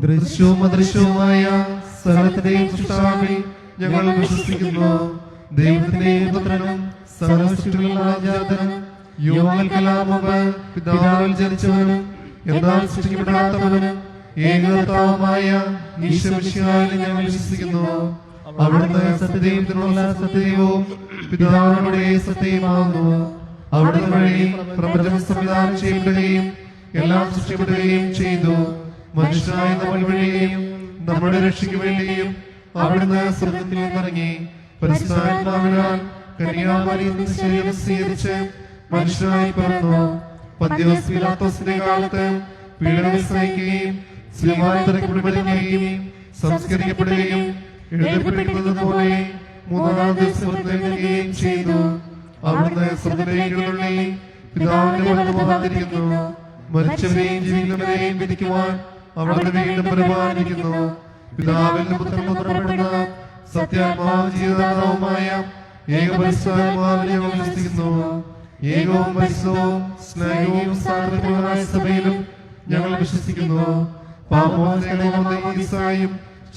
ദൃശ്യവും അദൃശ്യവുമായ സകലത്തിന്റെയും സൃഷ്ടാവിൽ ഞങ്ങൾ വിശ്വസിക്കുന്നു. ദൈവത്തിന്റെ പുത്രനും സർവസൃഷ്ടികളുടെ ആദ്യജാതനും യുവങ്ങൾക്കെല്ലാം മുമ്പ് പിതാവിൽ ജനിച്ചവനും എന്നാൽ സൃഷ്ടിക്കപ്പെടാത്തവനും ഏകകർത്താവുമായ ഈശ്വരശിയായി ഞങ്ങൾ വിശ്വസിക്കുന്നു. അവിടുന്ന് സത്യദൈവത്തിനുള്ള സത്യദൈവവും പിതാവിനോട് സത്യമാകുന്നു. അവിടുന്ന് വഴി പ്രപഞ്ചം സംവിധാനം ചെയ്യപ്പെടുകയും എല്ലാം സൃഷ്ടിക്കപ്പെടുകയും ചെയ്തു. മനുഷ്യനായ നമ്മൾ വഴിയെയും നമ്മുടെ രക്ഷയ്ക്ക് വേണ്ടിയും അവിടുന്ന് സ്വർഗ്ഗത്തിൽ നിന്നിറങ്ങി പരിശുദ്ധാത്മാവിനാൽ കന്യാമറിയിൽ നിന്ന് ശരീരം സ്വീകരിച്ച് മനുഷ്യനായി പിറന്നു. പന്തിയോസ് പീലാത്തോസിന്റെ കാലത്ത് പീഡനം സഹിക്കുകയും സ്ലീബായിൽ തറയ്ക്കപ്പെടുകയും സംസ്കരിക്കപ്പെടുകയും എഴുതപ്പെട്ടിരിക്കുന്നത് പോലെ മൂന്നാം ദിവസം ഉയർത്തെഴുന്നേൽക്കുകയും ചെയ്തു. അവിടുന്ന് സ്വർഗ്ഗത്തിലേക്കുള്ളി പിതാവിന്റെ വലതുഭാഗത്തിരിക്കുന്നു. മരിച്ചവരെയും ജീവിക്കുന്നവരെയും വിധിക്കുവാൻ അവിടുന്ന് വീണ്ടും പരിപാലിക്കുന്നു. പിതാവിന്റെ പുത്രൻ പുറപ്പെടുന്ന സത്യാത്മാവും ജീവദാതാവുമായ ഏകപരിശുദ്ധാത്മാവിൽ ഞങ്ങൾ വിശ്വസിക്കുന്നു. ഏകവും പരിശുദ്ധവും സ്നേഹവും സാർവത്രികമായ സഭയിലും ഞങ്ങൾ വിശ്വസിക്കുന്നു. പാപമോചനവും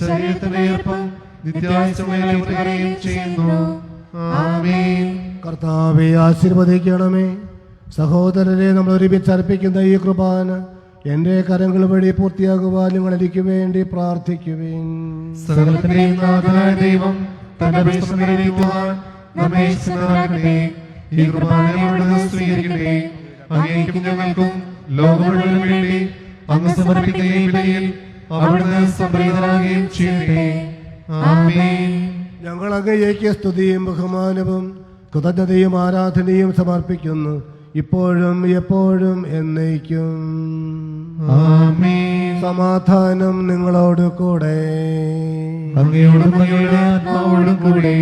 ശരീരത്തിന്റെ ഈർപ്പം നിത്യായുസ്സമയം ചെയ്യുന്നു. ആമേൻ. കർത്താവെ ആശീർവദിക്കണമേ. സഹോദരരെ, നമ്മൾ ഒരുമിച്ച് അർപ്പിക്കുന്ന ഈ കുർബാന എന്റെ കരങ്ങൾ വഴി പൂർത്തിയാകുവാൻ നിങ്ങൾ എനിക്ക് വേണ്ടി പ്രാർത്ഥിക്കുവേൻ. സകലത്തിന്റെയും നാഥനായ ദൈവം തന്റെ പരിശ്രമിക്കുവാൻ നമ്മെ സഹായിക്കട്ടെ. ഈ കുർബാനയോട് സ്വീകരിക്കട്ടെ. അങ്ങേക്കും ഞങ്ങൾക്കും ലോകം മുഴുവനും വേണ്ടി അങ്ങ് സമർപ്പിക്കുന്ന ഈ ബലിയിൽ അവിടുന്ന് സംപ്രീതനാകുകയും ചെയ്യട്ടെ. ആമേൻ. ഞങ്ങൾ അങ്ങേക്ക് സ്തുതിയും ബഹുമാനവും കൃതജ്ഞതയും ആരാധനയും സമർപ്പിക്കുന്നു, ഇപ്പോഴും എപ്പോഴും എന്നേക്കും. ആമേൻ. സമാധാനം നിങ്ങളോട് കൂടെ. അങ്ങയോടും അങ്ങയുടെ ആത്മാവോടും കൂടെ.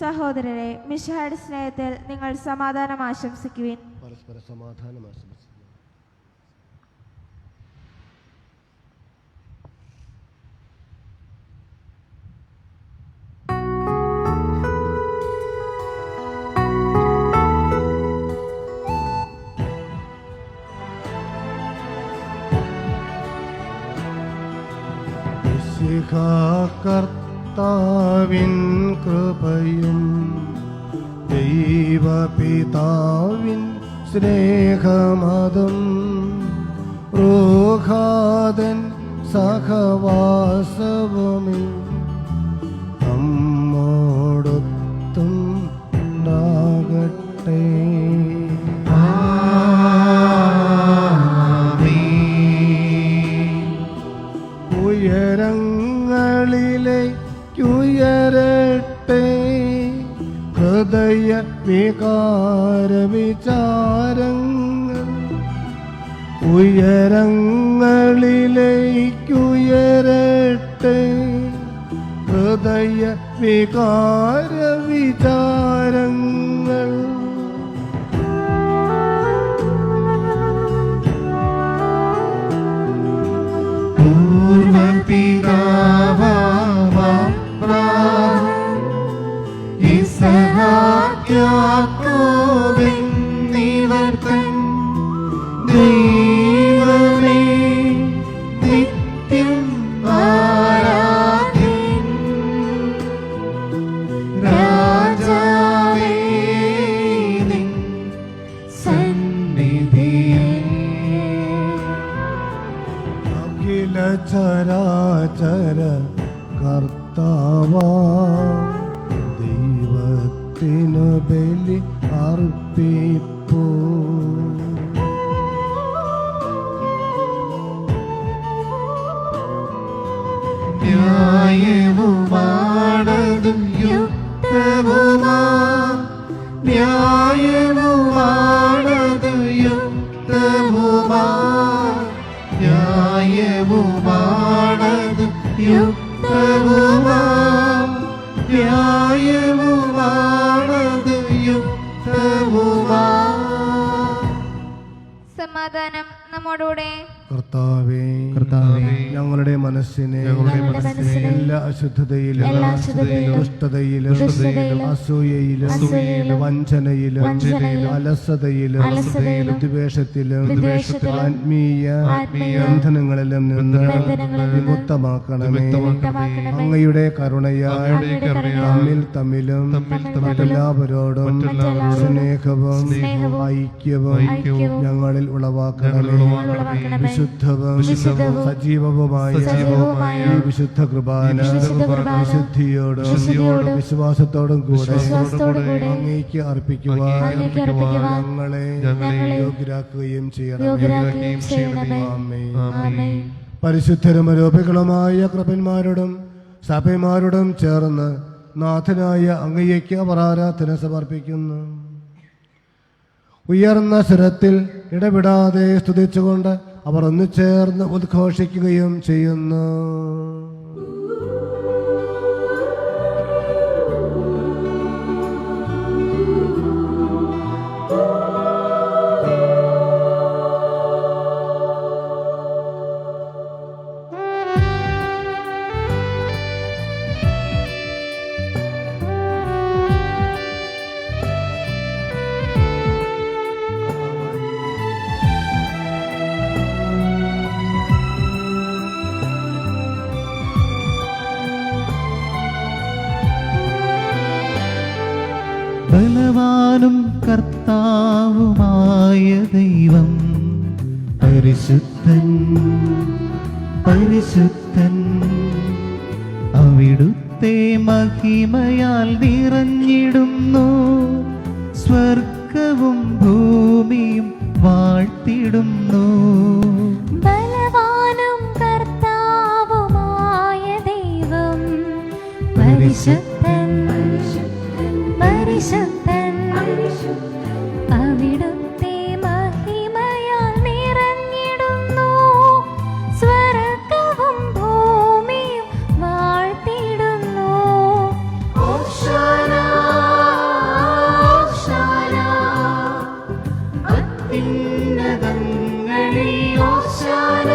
സഹോദരരെ, മിശിഹായുടെ സ്നേഹത്തിൽ നിങ്ങൾ സമാധാനം ആശംസിക്കുവിൻ. പരസ്പര സമാധാനം ആശംസിക്കുന്നു. കർത്താവിൻ കൃപയും ദൈവപിതാവിൻ സ്നേഹമതും റൂഹാദൻ സഹവാസവുമേ നമ്മോടൊത്തും ഉണ്ടാകട്ടെ. ഉയരങ്ങളിലേക്കുയരട്ടെ ഹൃദയ വികാര വിചാരങ്ങൾ. ഉയരങ്ങളിലേക്കുയരട്ടെ ഹൃദയ വികാര വിചാരങ്ങൾ. ദൈവമേ നിത്യം ആരാധ്യൻ. രാജാവേ നിൻ സന്നിധിയിൽ അഖില ചരാചര കർത്താവാ ദൈവത്തിനു ബലി അർപ്പിപ്പൂ. ന്യായവുമാണതും യുക്തവുമാ. ന്യായവുമാണതും യുക്തവുമാ. ന്യായവുമാണതും യുക്തവുമാ. ന്യായവുമാണതും യുക്തവുമാ. സമാധാനം നമ്മോടുകൂടെ. കർത്താവേ, ഞങ്ങളുടെ മനസ്സിനെ എല്ലാ അശുദ്ധതയിലും ദുഷ്ടതയിലും അസൂയയിലും വഞ്ചനയിലും അലസതയിലും വിദ്വേഷത്തിലും ആത്മീയ ബന്ധനങ്ങളിലും നിന്ന് വിമുക്തമാക്കണമേ. അങ്ങയുടെ കരുണയാൽ തമ്മിലും മറ്റെല്ലാവരോടും സ്നേഹവും ഐക്യവും ഞങ്ങളിൽ ഉളവാക്കണമേ. വിശുദ്ധവും സജീവവുമായ ഈ വിശുദ്ധ കുർബാന വിശുദ്ധിയോടും വിശ്വാസത്തോടും കൂടെ അങ്ങേക്ക് അർപ്പിക്കുവാൻ ഞങ്ങളെ യോഗ്യരാക്കുകയും ചെയ്യണമേ. ആമേൻ. പരിശുദ്ധരും അരൂപികളുമായ കൃപന്മാരോടും സഭമാരോടും ചേർന്ന് നാഥനായ അങ്ങേക്ക് അവർ ആരാധന സമർപ്പിക്കുന്നു. ഉയർന്ന സ്വരത്തിൽ ഇടപെടാതെ സ്തുതിച്ചുകൊണ്ട് അവർ ഒന്നുചേർന്ന് ഉദ്ഘോഷിക്കുകയും ചെയ്യുന്നു. ബലവാനും കർത്താവുമായ ദൈവം പരിശുദ്ധൻ പരിശുദ്ധൻ, അവിടുത്തെ മഹിമയാൽ നിറഞ്ഞിടുന്നു. സ്വർഗവും ഭൂമിയും വാഴ്ത്തിടുന്നു. ബലവാനും കർത്താവുമായ ദൈവം പരിശുദ്ധൻ പരിശുദ്ധൻ, അവിടുത്തെ മഹിമയാൽ നിറഞ്ഞിടുന്നു. സ്വർഗവും ഭൂമിയും വാഴ്ത്തിടുന്നു. ഓശാന ഓശാന, അത്യുന്നതങ്ങളിൽ ഓശാന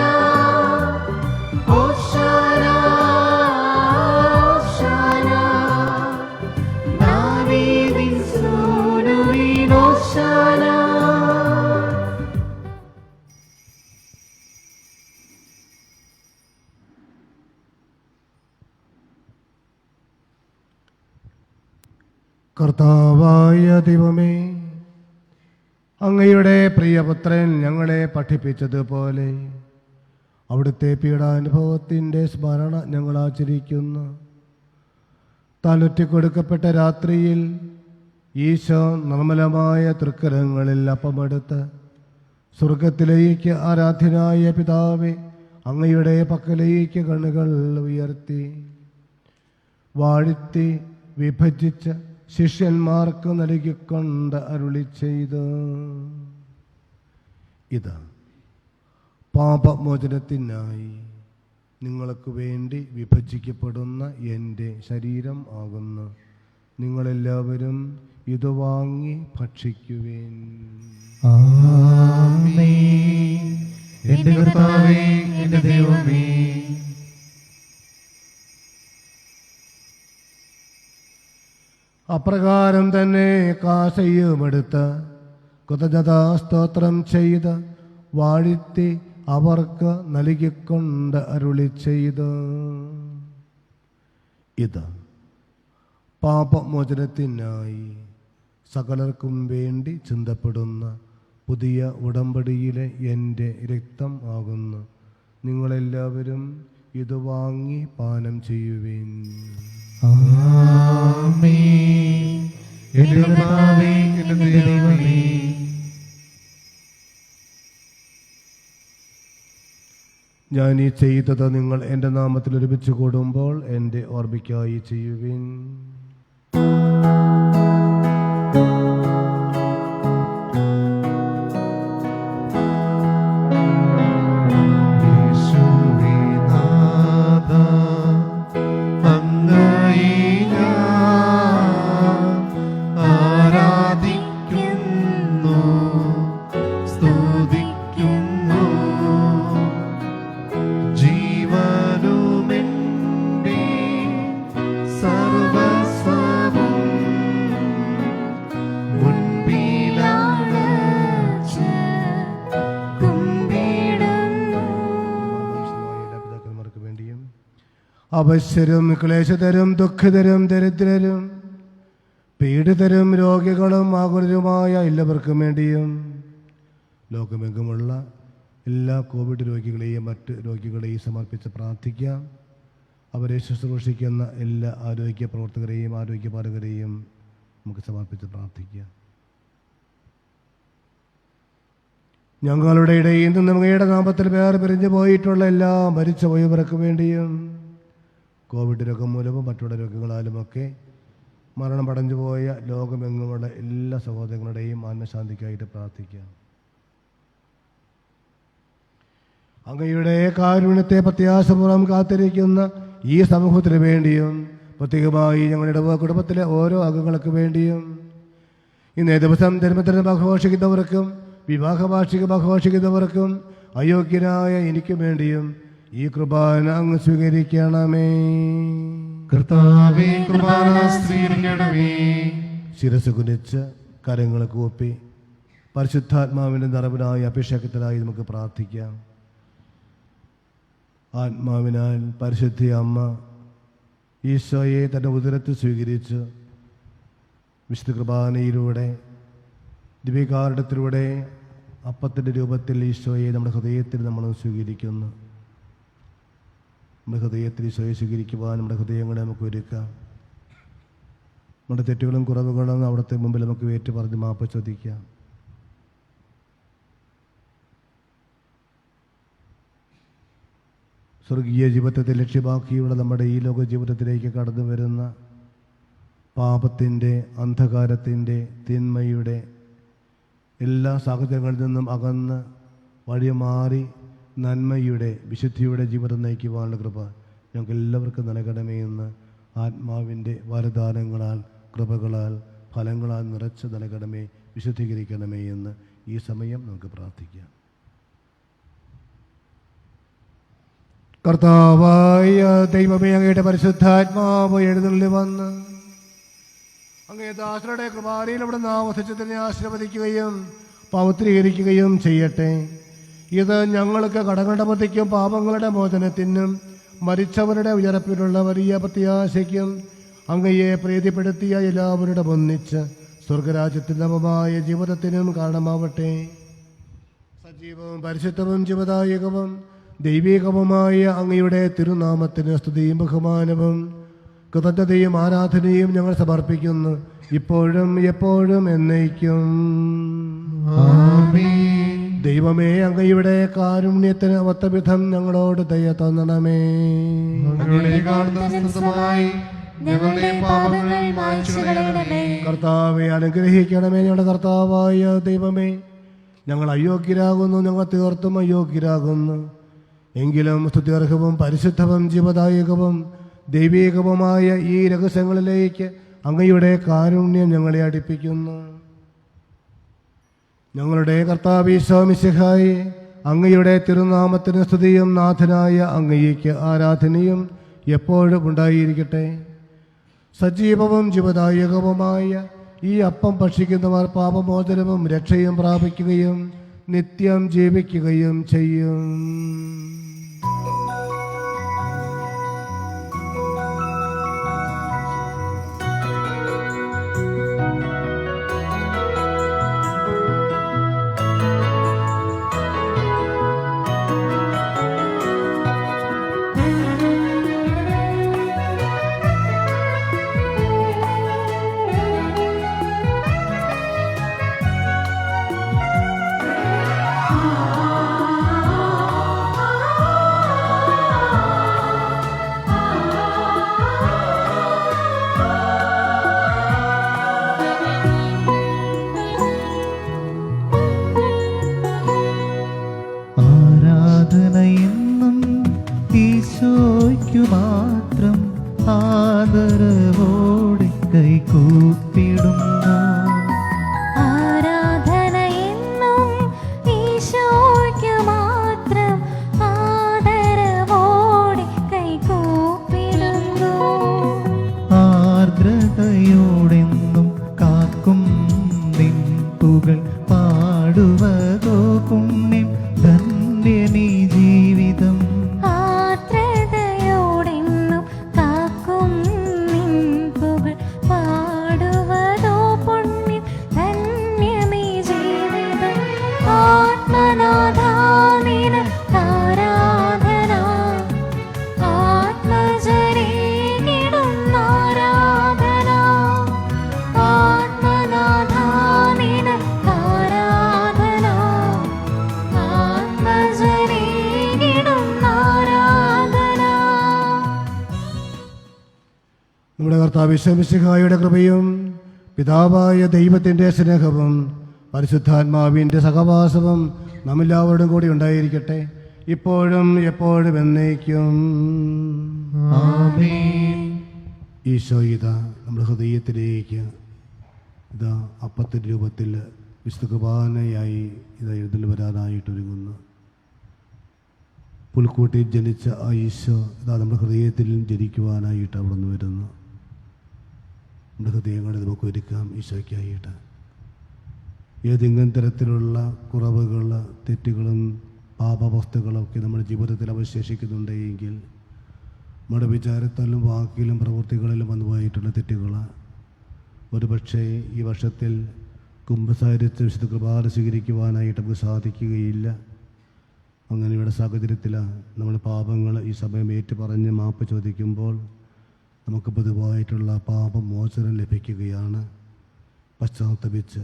ഓശാന ഓശാന, ദാവീദിൻ സൂനുവിൻ ഓശാന. കർത്താവായ ദൈവമേ, അങ്ങയുടെ പ്രിയപുത്രൻ ഞങ്ങളെ പഠിപ്പിച്ചതുപോലെ അവിടുത്തെ പീഡാനുഭവത്തിൻ്റെ സ്മരണ ഞങ്ങൾ ആചരിക്കുന്നു. താൻ ഒറ്റിക്കൊടുക്കപ്പെട്ട രാത്രിയിൽ ഈശോ നിർമ്മലമായ തൃക്കരങ്ങളിൽ അപ്പമെടുത്ത് സ്വർഗത്തിലേക്ക് ആരാധ്യനായ പിതാവേ, അങ്ങയുടെ പക്കലേക്ക് കണ്ണുകൾ ഉയർത്തി വാഴ്ത്തി വിഭജിച്ച് ശിഷ്യന്മാർക്ക് നൽകിക്കൊണ്ട് അരുളി ചെയ്തു, ഇത് പാപമോചനത്തിനായി നിങ്ങൾക്ക് വേണ്ടി വിഭജിക്കപ്പെടുന്ന എൻ്റെ ശരീരം ആകുന്നു. നിങ്ങളെല്ലാവരും ഇത് വാങ്ങി ഭക്ഷിക്കുവേൻ. ആമേൻ. എൻ്റെ കർത്താവേ, എൻ്റെ ദൈവമേ, അപ്രകാരം തന്നെ കാസയുമെടുത്ത് കൃതജ്ഞതാസ്തോത്രം ചെയ്ത് വാഴ്ത്തി അവർക്ക് നൽകിക്കൊണ്ട് അരുളി ചെയ്ത്, ഇത് പാപമോചനത്തിനായി സകലർക്കും വേണ്ടി ചിന്തപ്പെടുന്ന പുതിയ ഉടമ്പടിയിലെ എൻ്റെ രക്തം ആകുന്നു. നിങ്ങളെല്ലാവരും ഇത് വാങ്ങി പാനം ചെയ്യുവേൻ. ആമേൻ. എൻ്റെ കർത്താവേ, എൻ്റെ ദൈവമേ, ഞാൻ ഈ ചെയ്തത് നിങ്ങൾ എൻ്റെ നാമത്തിൽ ഒരുമിച്ച് കൂടുമ്പോൾ എൻ്റെ ഓർമ്മയ്ക്കായി ചെയ്യുവിൻ. ആരാധിക്കുന്നു, സ്തുതിക്കുന്നു. അവശ്യരും ക്ലേശതരും ദുഃഖിതരും ദരിദ്രരും പീഡിതരും രോഗികളും ആകുലരുമായ എല്ലാവർക്കും വേണ്ടിയും ലോകമെങ്ങുമുള്ള എല്ലാ കോവിഡ് രോഗികളെയും മറ്റ് രോഗികളെയും സമർപ്പിച്ച് പ്രാർത്ഥിക്കാം. അവരെ ശുശ്രൂഷിക്കുന്ന എല്ലാ ആരോഗ്യ പ്രവർത്തകരെയും ആരോഗ്യപാലകരെയും നമുക്ക് സമർപ്പിച്ച് പ്രാർത്ഥിക്കാം. ഞങ്ങളുടെ ഇടയിൽ നിന്ന് അങ്ങയുടെ നാമത്തിൽ വേറെ പിരിഞ്ഞു പോയിട്ടുള്ള എല്ലാ മരിച്ച പോയവർക്ക് വേണ്ടിയും കോവിഡ് രോഗം മൂലവും മറ്റുള്ള രോഗങ്ങളാലുമൊക്കെ മരണമടഞ്ഞു പോയ ലോകമെങ്ങുമുള്ള എല്ലാ സഹോദരങ്ങളുടെയും ആത്മശാന്തിക്കായിട്ട് പ്രാർത്ഥിക്കാം. അങ്ങയുടെ കാരുണ്യത്തെ പ്രത്യാശപൂർവ്വം കാത്തിരിക്കുന്ന ഈ സമൂഹത്തിന് വേണ്ടിയും പ്രത്യേകമായി ഞങ്ങളുടെ കുടുംബത്തിലെ ഓരോ അംഗങ്ങൾക്ക് വേണ്ടിയും ഇന്നേ ദിവസം ജന്മദിനം ആഘോഷിക്കുന്നവർക്കും വിവാഹ വാർഷികം ആഘോഷിക്കുന്നവർക്കും അയോഗ്യനായ എനിക്ക് വേണ്ടിയും ഈ കുർബാന അങ്ങ് സ്വീകരിക്കണമേ. കർത്താവേ, കുർബാന സ്വീകരിക്കണമേ. ശിരസ് കുനിച്ച് കരങ്ങൾ കൂപ്പി പരിശുദ്ധാത്മാവിൻ്റെ നിറവിനായി അഭിഷേകത്തിനായി നമുക്ക് പ്രാർത്ഥിക്കാം. ആത്മാവിനാൽ പരിശുദ്ധ അമ്മ ഈശോയെ തൻ്റെ ഉദരത്തിൽ സ്വീകരിച്ച് വിശുദ്ധ കുർബാനയിലൂടെ ദിവ്യകാരുണ്യത്തിലൂടെ അപ്പത്തിൻ്റെ രൂപത്തിൽ ഈശോയെ നമ്മുടെ ഹൃദയത്തിൽ നമ്മൾ സ്വീകരിക്കുന്നു. നമ്മുടെ ഹൃദയത്തിൽ ഈശോയെ സ്വീകരിക്കുവാൻ നമ്മുടെ ഹൃദയങ്ങളെ നമുക്ക് ഒരുക്കാം. നമ്മുടെ തെറ്റുകളും കുറവുകളും അവിടുത്തെ മുമ്പിൽ നമുക്ക് ഏറ്റു പറഞ്ഞ് മാപ്പ് ചോദിക്കാം. സ്വർഗീയ ജീവിതത്തെ ലക്ഷ്യമാക്കിയുള്ള നമ്മുടെ ഈ ലോക ജീവിതത്തിലേക്ക് കടന്നു വരുന്ന പാപത്തിൻ്റെ, അന്ധകാരത്തിൻ്റെ, തിന്മയുടെ എല്ലാ സാഹചര്യങ്ങളിൽ നിന്നും അകന്ന് വഴിമാറി നന്മയുടെ, വിശുദ്ധിയുടെ ജീവിതം നയിക്കുവാനുള്ള കൃപ ഞങ്ങൾക്ക് എല്ലാവർക്കും നൽകണമേ എന്ന് ആത്മാവിൻ്റെ വരദാനങ്ങളാൽ, കൃപകളാൽ, ഫലങ്ങളാൽ നിറച്ച് നൽകണമേ, വിശുദ്ധീകരിക്കണമേ എന്ന് ഈ സമയം നമുക്ക് പ്രാർത്ഥിക്കാം. കർത്താവായ ദൈവമേ, അങ്ങയുടെ പരിശുദ്ധാത്മാവ് എഴുന്നള്ളി വന്ന് അങ്ങേ ദാസരുടെ കൃപാലയിൽ അവിടെ ആവസിച്ചതിനെ ആശീർവദിക്കുകയും പവിത്രീകരിക്കുകയും ചെയ്യട്ടെ. ഇത് ഞങ്ങൾക്ക് കടങ്ങളുടെ മതിക്കും പാപങ്ങളുടെ മോചനത്തിനും മരിച്ചവരുടെ ഉയർപ്പിലുള്ള വലിയ പ്രത്യാശയ്ക്കും അങ്ങയെ പ്രീതിപ്പെടുത്തിയ എല്ലാവരുടെ ഒന്നിച്ച് സ്വർഗരാജ്യത്തിൻ്റെ നവമായ ജീവിതത്തിനും കാരണമാവട്ടെ. സജീവവും പരിശുദ്ധവും ജീവദായകവും ദൈവികവുമായ അങ്ങയുടെ തിരുനാമത്തിന് സ്തുതിയും ബഹുമാനവും കൃതജ്ഞതയും ആരാധനയും ഞങ്ങൾ സമർപ്പിക്കുന്നു, ഇപ്പോഴും എപ്പോഴും എന്നേക്കും. ദൈവമേ, അങ്ങയുടെ കാരുണ്യത്തിന് ഒത്തവിധം ഞങ്ങളോട് ദയ തന്നണമേ. കർത്താവെ അനുഗ്രഹിക്കണമേ. ഞങ്ങളുടെ കർത്താവായ ദൈവമേ, ഞങ്ങൾ അയോഗ്യരാകുന്നു, ഞങ്ങൾ തീർത്തും അയോഗ്യരാകുന്നു. എങ്കിലും സ്തുത്യർഹവും പരിശുദ്ധവും ജീവദായകവും ദൈവീകവുമായ ഈ രഹസ്യങ്ങളിലേക്ക് അങ്ങയുടെ കാരുണ്യം ഞങ്ങളെ അടുപ്പിക്കുന്നു. ഞങ്ങളുടെ കർത്താവ് ഈശോ മിശിഹായി, അങ്ങയുടെ തിരുനാമത്തിന് സ്തുതിയും നാഥനായ അങ്ങയ്ക്ക് ആരാധനയും എപ്പോഴും ഉണ്ടായിരിക്കട്ടെ. സജീവവും ജീവദായകവുമായ ഈ അപ്പം ഭക്ഷിക്കുന്നവർ പാപമോചനവും രക്ഷയും പ്രാപിക്കുകയും നിത്യം ജീവിക്കുകയും ചെയ്യും. എന്നും ഈശോയ്ക്കു മാത്രം ആദരവോടെ കൈകൂപ്പിടുന്നു. ആരാധന എന്നും ഈശോയ്ക്കു മാത്രം ആദരവോടെ കൈകൂപ്പിടുന്നു. ആർദ്രതയോടെന്നും കാക്കും നിൻ പുകൾ പാടുവതോ പുണ്യം ധന്യമീ ജീവിതം. ആർദ്രതയോടെന്നും ആത്മനാഥ നിനക്കാരാധന ആത്മജനീകിടുന്നാരാധന ആത്മനാഥ നിനക്കാരാധന ആത്മജനീകിടുന്നാരാധന. നമ്മുടെ കർത്താവ് ഈശോ മിശിഹായുടെ കൃപയും പിതാവായ ദൈവത്തിൻ്റെ സ്നേഹവും പരിശുദ്ധാത്മാവിൻ്റെ സഹവാസവും നമ്മെല്ലാവരോടും കൂടി ഉണ്ടായിരിക്കട്ടെ, ഇപ്പോഴും എപ്പോഴും എന്നേക്കും. ഈശോ ഇതാ നമ്മുടെ ഹൃദയത്തിലേക്ക് ഇതാ അപ്പത്തിൻ്റെ രൂപത്തിൽ വിശുദ്ധ കുർബാനയായി ഇതാ എഴുന്നള്ളി വരാനായിട്ടൊരുങ്ങുന്നു. പുൽക്കൂട്ടിൽ ജനിച്ച ആ ഈശോ ഇതാ നമ്മുടെ ഹൃദയത്തിൽ ജനിക്കുവാനായിട്ട് അവിടെ നിന്ന് വരുന്നു. നമ്മുടെ ഹൃദയങ്ങളെ നമുക്ക് ഒരുക്കാം ഈശോയ്ക്കായിട്ട്. ഏതെങ്കിലും തരത്തിലുള്ള കുറവുകൾ, തെറ്റുകളും പാപവസ്തുക്കളും ഒക്കെ നമ്മുടെ ജീവിതത്തിൽ അവശേഷിക്കുന്നുണ്ടെങ്കിൽ, നമ്മുടെ വിചാരത്താലും വാക്കിലും പ്രവൃത്തികളിലും വന്നുപോയിട്ടുള്ള തെറ്റുകൾ ഒരുപക്ഷെ ഈ വർഷത്തിൽ കുംഭസാരിച്ച് വിശുദ്ധ കുർബാന സ്വീകരിക്കുവാനായിട്ട് നമുക്ക് സാധിക്കുകയില്ല. അങ്ങനെയുള്ള സാഹചര്യത്തിൽ നമ്മൾ പാപങ്ങൾ ഈ സമയം ഏറ്റുപറഞ്ഞ് മാപ്പ് ചോദിക്കുമ്പോൾ നമുക്ക് പൊതുവായിട്ടുള്ള പാപമോചനം ലഭിക്കുകയാണ്. പശ്ചാത്തപിച്ച്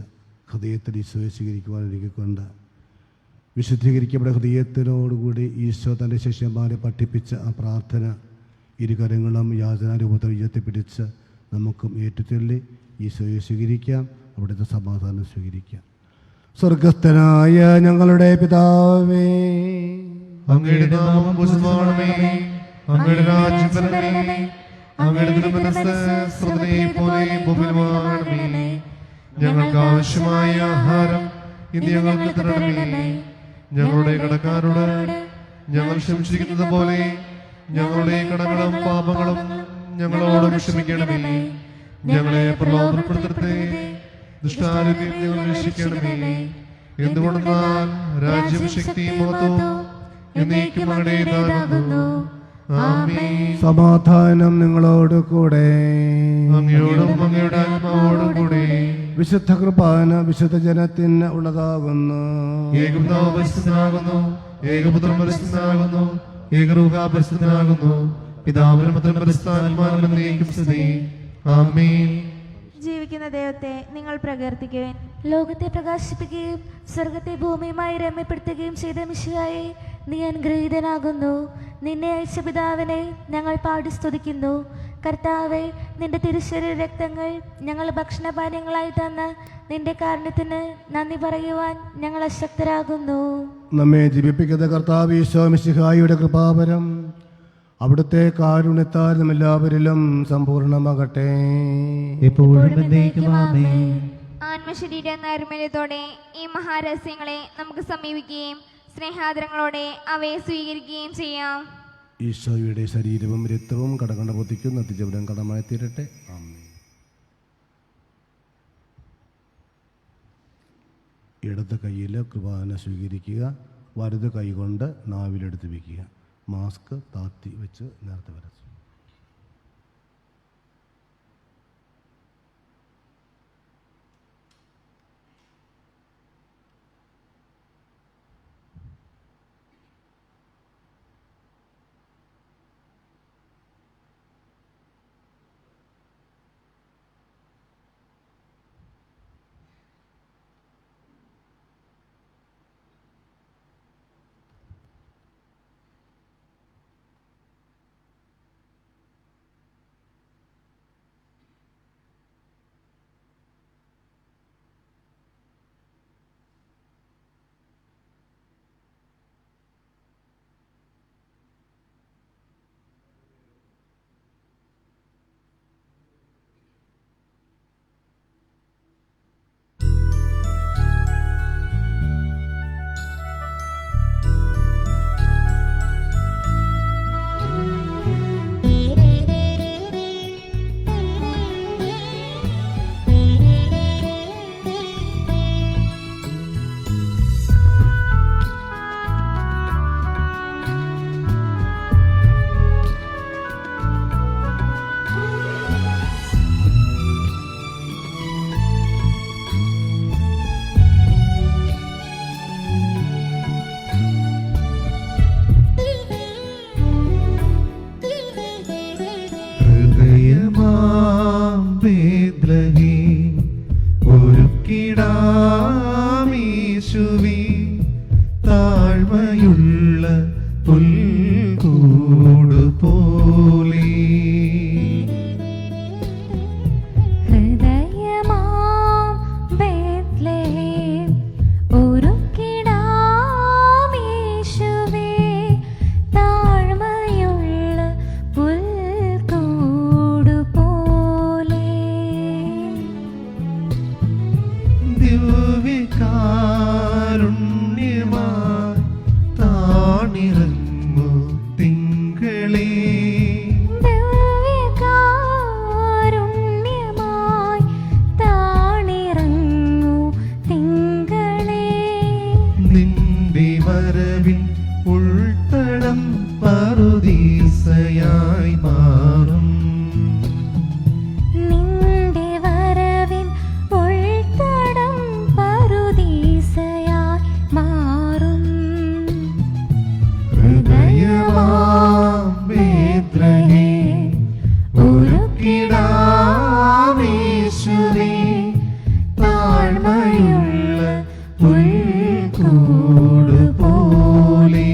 ഹൃദയത്തിൽ ഈശോയെ സ്വീകരിക്കുവാൻ ഒരുക്കിക്കൊണ്ട് വിശുദ്ധീകരിക്കപ്പെട്ട ഹൃദയത്തിനോടുകൂടി ഈശോ തൻ്റെ ശിഷ്യന്മാരെ പഠിപ്പിച്ച ആ പ്രാർത്ഥന ഇരുകരങ്ങളും യാചനാരൂപത്തിൽ ഉയർത്തിപ്പിടിച്ച് നമുക്കും ഏറ്റുചൊല്ലി ഈശോയെ സ്വീകരിക്കാം, അവിടുത്തെ സമാധാനം സ്വീകരിക്കാം. സ്വർഗസ്ഥനായ ഞങ്ങളുടെ പിതാവേ, അങ്ങയുടെ നാമം പൂജിതമാകണമേ, അങ്ങയുടെ രാജ്യം വരണമേ, അങ്ങയുടെ തിരുമനസ്സ് സ്വർഗ്ഗത്തിലെ പോലെ ഭൂമിയിലുമാകണമേ. ഞങ്ങൾക്ക് ആവശ്യമായ ആഹാരം ഇന്ന് ഞങ്ങൾക്ക് തരണമേ. ഞങ്ങളുടെ കടക്കാരോട് ഞങ്ങൾ ക്ഷമിച്ചിരിക്കുന്നത് പോലെ ഞങ്ങളുടെ കടങ്ങളും പാപങ്ങളും ഞങ്ങളോട് ക്ഷമിക്കണമേ. ഞങ്ങളെ പ്രലോഭനപ്പെടുത്തരുതേ, ദുഷ്ടാരൂപിയിൽ ഞങ്ങൾ രക്ഷിക്കണമേ. എന്തുകൊണ്ടെന്നാൽ രാജ്യവും ശക്തിയും മഹത്വവും എന്നേക്കും അങ്ങയുടേതാകുന്നു. ആമേൻ. സമാധാനം നിങ്ങളോട് കൂടെ. അങ്ങയോടും അങ്ങയുടെ ആത്മാവോടും കൂടെ. വിശുദ്ധ കുർബാന വിശുദ്ധ ജനത്തിന് ഉള്ളതാകുന്നു. ഏകപിതാവ് പരിശുദ്ധനാകുന്നു, ഏകപുത്രൻ പരിശുദ്ധനാകുന്നു, ഏകരൂഹ പരിശുദ്ധനാകുന്നു. പിതാവിനും പുത്രനും പരിശുദ്ധാത്മാവിനും എന്നേക്കും സ്തുതി. ആമേൻ. ജീവിക്കുന്ന ദൈവത്തെ നിങ്ങൾ പ്രകീർത്തിക്കുവിൻ. ലോകത്തെ പ്രകാശിപ്പിക്കുകയും സ്വർഗത്തെ ഭൂമിയുമായി രമ്യപ്പെടുത്തുകയും ചെയ്ത മിശിഹായെ, നീ അനുഗ്രഹീതനാകുന്നു. നിന്നെ അയച്ച പിതാവിനെ ഞങ്ങൾ പാടി സ്തുതിക്കുന്നു. കർത്താവെ, നിന്റെ തിരുശരീര രക്തങ്ങൾ ഞങ്ങൾ ഭക്ഷണപാനീയങ്ങളായി തന്ന് നിന്റെ കാരുണ്യത്തിന് നന്ദി പറയുവാൻ ഞങ്ങൾ അശക്തരാകുന്നു. നമ്മെ ജീവിപ്പിക്കുന്ന കർത്താവ് ഈശോ മിശിഹായുടെ കൃപാവരം അവിടുത്തെ കാരുണ്യത്താൽ നമ്മെല്ലാവരിലും സമ്പൂർണ്ണമാകട്ടെ. എപ്പോഴും എന്നേക്കും ആമേൻ. ആത്മശരീര നൈർമല്യത്തോടെ ഈ മഹാരഹസ്യങ്ങളെ നമുക്ക് സമീപിക്കുകയും സ്നേഹാദരങ്ങളോടെ അവയെ സ്വീകരിക്കുകയും ചെയ്യാം. ഈശോയുടെ ശരീരവും രക്തവും കടകണ്ട പൊതിക്കും നത്തിജവിടം കടമായി തീരട്ടെ. ആമേൻ. ഇടത് കൈയിൽ കുർബാന സ്വീകരിക്കുക, വലത് കൈ കൊണ്ട് നാവിലെടുത്ത് വയ്ക്കുക. മാസ്ക് താത്തി വെച്ച് നേരത്തെ വരച്ചു. നിന്റെ വരവിൻ ഉൾത്തടം പറുദീസയായി മാറും. നിന്റെ വരവിൻ ഉൾത്തടം പറുദീസയായി മാറും. ഹൃദയമാം ബേത്ലഹേം ഒരുക്കിടാമേശുവേ, താഴ്മയുള്ള പുൽക്കൂട് പോലെ.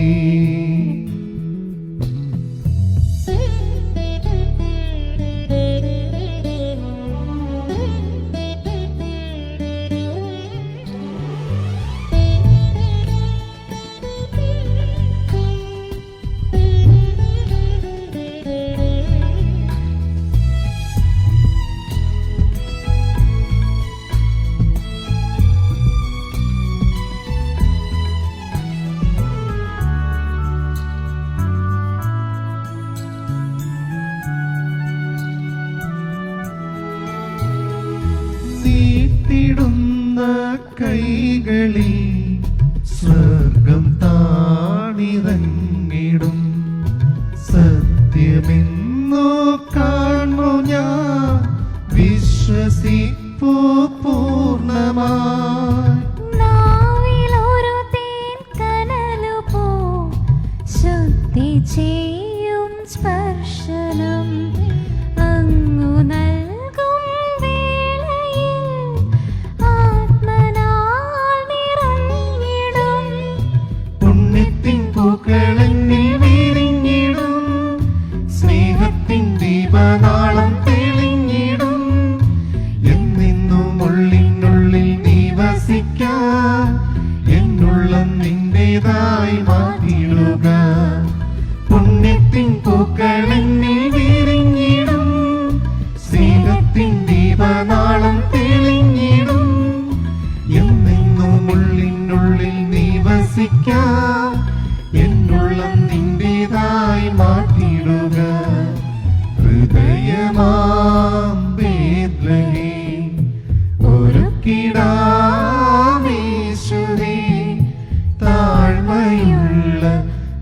നീട്ടിടുന്ന കൈകളിൽ സ്വർഗം താണിറങ്ങിടും. സത്യമെന്നു കാണു ഞാൻ, വിശ്വസിപ്പൂ പൂർണ്ണമായി. നാവിലൊരു തേൻ കനലു പോ ശുദ്ധി ചെയ്യും സ്പർശനം അങ്ങു നൽകും വേളയിൽ ആത്മനാൽ നിറഞ്ഞിടും. പുണ്യത്തിൻ പൂക്കളെന്നിൽ വിരിഞ്ഞിടും, സ്നേഹത്തിൻ ദീപനാളം തെളിഞ്ഞിടും. എന്നെന്നും ഉള്ളിനുള്ളിൽ നീ വസിക്കാൻ, എന്നുള്ളം നിന്റേതായി മാറ്റിയിടുക. പുണ്യത്തിൻ പൂക്കളെന്നിൽ വിരിഞ്ഞിടും, സ്നേഹത്തിൻ ദീപനാളം തെളിഞ്ഞിടും. എന്നെന്നും ഉള്ളിനുള്ളിൽ നീ വസിക്കാൻ, എന്നുള്ളം നിന്റേതായി മാറ്റിയിടുക. ഹൃദയമാം ബേത്ലഹേം ഒരുക്കിടാമേശുവേ, താഴ്മയുള്ള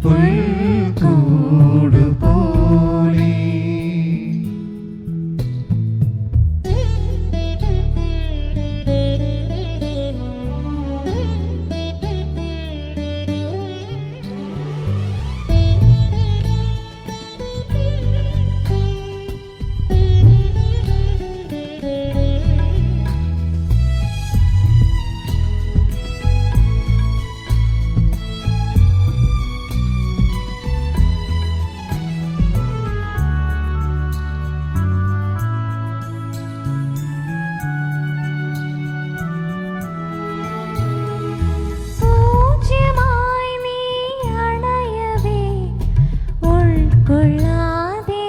പുൽക്കൂട് പോലെ. പൂജ്യമായി നീ അണയവേ ഉൾക്കൊള്ളാതെ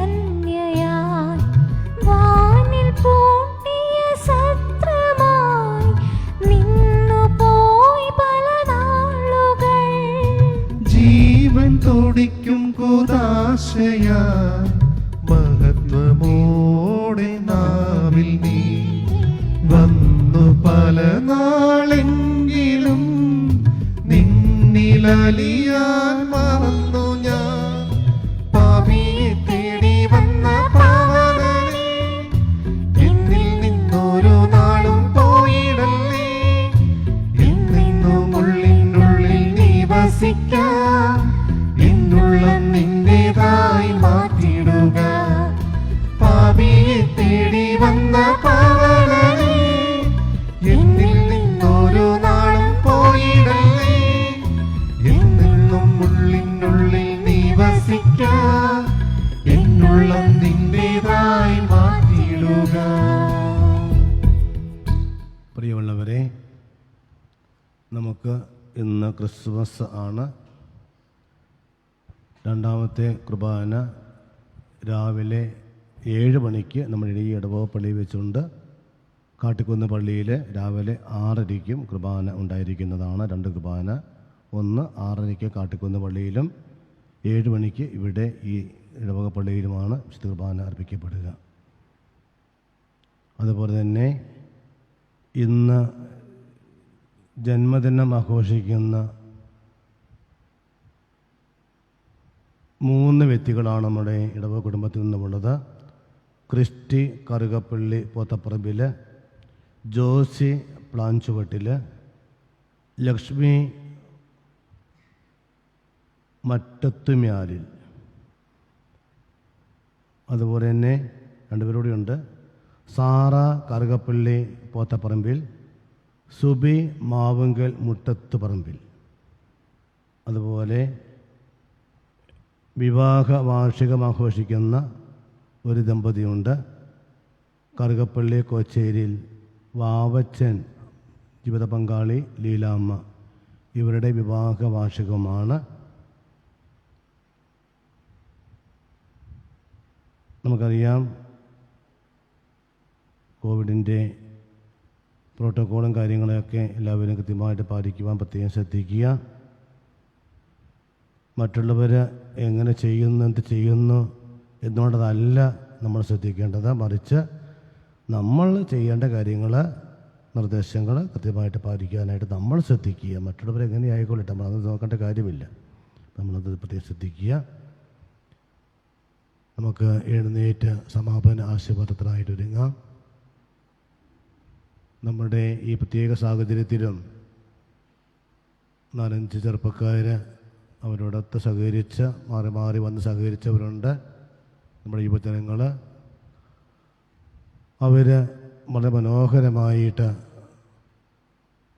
അന്യയായി വാനിൽ പൂട്ടിയ സത്രമായി നിന്നു പോയി പല നാളുകൾ. ജീവൻ തുടിക്കും കുദാശയാ മഹത്വമോടെ നാവിൽ നീ വന്നു പല നാളെങ്കിലും. നിന്നിലലിയാൻ മറന്നു ഞാൻ, പാപിയെ തേടി വന്ന പാവനനേ. എന്നിൽ നിന്നോരോ നാളും പോയിടല്ലേ, എന്നെന്നും ഉള്ളിനുള്ളിൽ നീ വസിക്കാൻ, എന്നുള്ളം നിന്റേതായി മാറ്റിയിടുക. പാപിയെ തേടി വന്ന പാവനനേ, എന്നിൽ നിന്നോരോ നാളും പോയിടല്ലേ, എന്നെന്നും ഉള്ളിനുള്ളിൽ നീ വസിക്കാൻ, എന്നുള്ളം നിന്റേതായി മാറ്റിയിടുക. പ്രിയമുള്ളവരെ, നമുക്ക് ഇന്ന് ക്രിസ്മസ് ആണ്. രണ്ടാമത്തെ കുർബാന രാവിലെ 7 മണിക്ക് നമ്മൾ ഈ ഇടവക പള്ളിയിൽ വെച്ചുകൊണ്ട്. കാട്ടിക്കുന്ന് പള്ളിയിൽ രാവിലെ 6:30 കുർബാന ഉണ്ടായിരിക്കുന്നതാണ്. 2 കുർബാന, ഒന്ന് 6:30 കാട്ടിക്കുന്ന് പള്ളിയിലും 7 മണിക്ക് ഇവിടെ ഈ ഇടവക പള്ളിയിലുമാണ് വിശുദ്ധ കുർബാന അർപ്പിക്കപ്പെടുക. അതുപോലെ തന്നെ ഇന്ന് ജന്മദിനം ആഘോഷിക്കുന്ന 3 വ്യക്തികളാണ് നമ്മുടെ ഇടവക കുടുംബത്തിൽ നിന്നുമുള്ളത്. ക്രിസ്റ്റി കറുകപ്പള്ളി പോത്തപ്പറമ്പിൽ, ജോസി പ്ലാഞ്ചുവട്ടിൽ, ലക്ഷ്മി മറ്റത്തുമ്യാലിൽ. അതുപോലെ തന്നെ 2 പേരും കൂടിയുണ്ട്. സാറ കറുകപ്പള്ളി പോത്തപ്പറമ്പിൽ, സുബി മാവുങ്കൽ മുട്ടത്ത് പറമ്പിൽ. അതുപോലെ വിവാഹ വാർഷികം ആഘോഷിക്കുന്ന ഒരു ദമ്പതിയുണ്ട്. കറുകപ്പള്ളി കോച്ചേരിയിൽ വാവച്ചൻ ജീവിത പങ്കാളി ലീലാമ്മ. ഇവരുടെ വിവാഹ വാർഷികമാണ്. നമുക്കറിയാം കോവിഡിൻ്റെ പ്രോട്ടോക്കോളും കാര്യങ്ങളൊക്കെ എല്ലാവരും കൃത്യമായിട്ട് പാലിക്കുവാൻ പ്രത്യേകം ശ്രദ്ധിക്കുക. മറ്റുള്ളവർ എങ്ങനെ ചെയ്യുന്നു, എന്ത് ചെയ്യുന്നു എന്നുള്ളതല്ല നമ്മൾ ശ്രദ്ധിക്കേണ്ടത്. മറിച്ച് നമ്മൾ ചെയ്യേണ്ട കാര്യങ്ങൾ, നിർദ്ദേശങ്ങൾ കൃത്യമായിട്ട് പാലിക്കാനായിട്ട് നമ്മൾ ശ്രദ്ധിക്കുക. മറ്റുള്ളവർ എങ്ങനെ ആയിക്കൊള്ളട്ടെ, നമ്മളത് നോക്കേണ്ട കാര്യമില്ല. നമ്മളത് പ്രത്യേകം ശ്രദ്ധിക്കുക. നമുക്ക് എഴുന്നേറ്റ് സമാപന ആശീർവാദത്തിനായിട്ട് ഒരുങ്ങാം. നമ്മുടെ ഈ പ്രത്യേക സാഹചര്യത്തിലും 4-5 ചെറുപ്പക്കാർ അവരോടൊത്ത് സഹകരിച്ച് മാറി മാറി വന്ന് സഹകരിച്ചവരുണ്ട്. നമ്മുടെ യുവജനങ്ങൾ അവർ വളരെ മനോഹരമായിട്ട്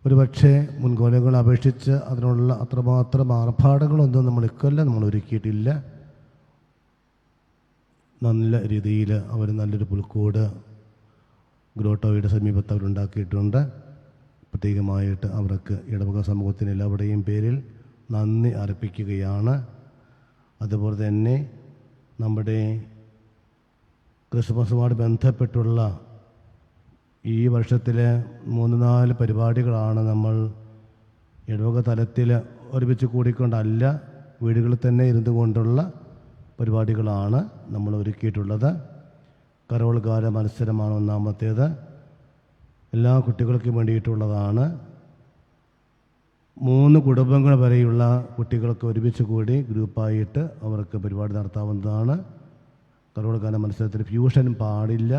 ഒരുപക്ഷെ മുൻകൊല്ലങ്ങളെ അപേക്ഷിച്ച് അതിനുള്ള അത്രമാത്രം ആർഭാടങ്ങളൊന്നും നമ്മൾ ഇക്കൊല്ലം നമ്മൾ ഒരുക്കിയിട്ടില്ല. നല്ല രീതിയിൽ അവർ നല്ലൊരു പുൽക്കൂട് ഗ്രോട്ടോയുടെ സമീപത്ത് അവരുണ്ടാക്കിയിട്ടുണ്ട്. പ്രത്യേകമായിട്ട് അവർക്ക് ഇടവക സമൂഹത്തിന് എല്ലാവരുടെയും പേരിൽ നന്ദി അർപ്പിക്കുകയാണ്. അതുപോലെ തന്നെ നമ്മുടെ ക്രിസ്മസുമായി ബന്ധപ്പെട്ടുള്ള ഈ വർഷത്തിലെ 3-4 പരിപാടികളാണ് നമ്മൾ ഇടവക തലത്തിൽ ഒരുമിച്ച് കൂടിക്കൊണ്ടല്ല, വീടുകളിൽ തന്നെ ഇരുന്നു കൊണ്ടുള്ള പരിപാടികളാണ് നമ്മൾ ഒരുക്കിയിട്ടുള്ളത്. കരോൾ ഗാന മത്സരമാണ് ഒന്നാമത്തേത്. എല്ലാ കുട്ടികൾക്കും വേണ്ടിയിട്ടുള്ളതാണ്. 3 കുടുംബങ്ങൾ വരെയുള്ള കുട്ടികൾക്ക് ഒരുമിച്ച് കൂടി ഗ്രൂപ്പായിട്ട് അവർക്ക് പരിപാടി നടത്താവുന്നതാണ്. കരോൾ ഗാന മത്സരത്തിൽ ഫ്യൂഷൻ പാടില്ല.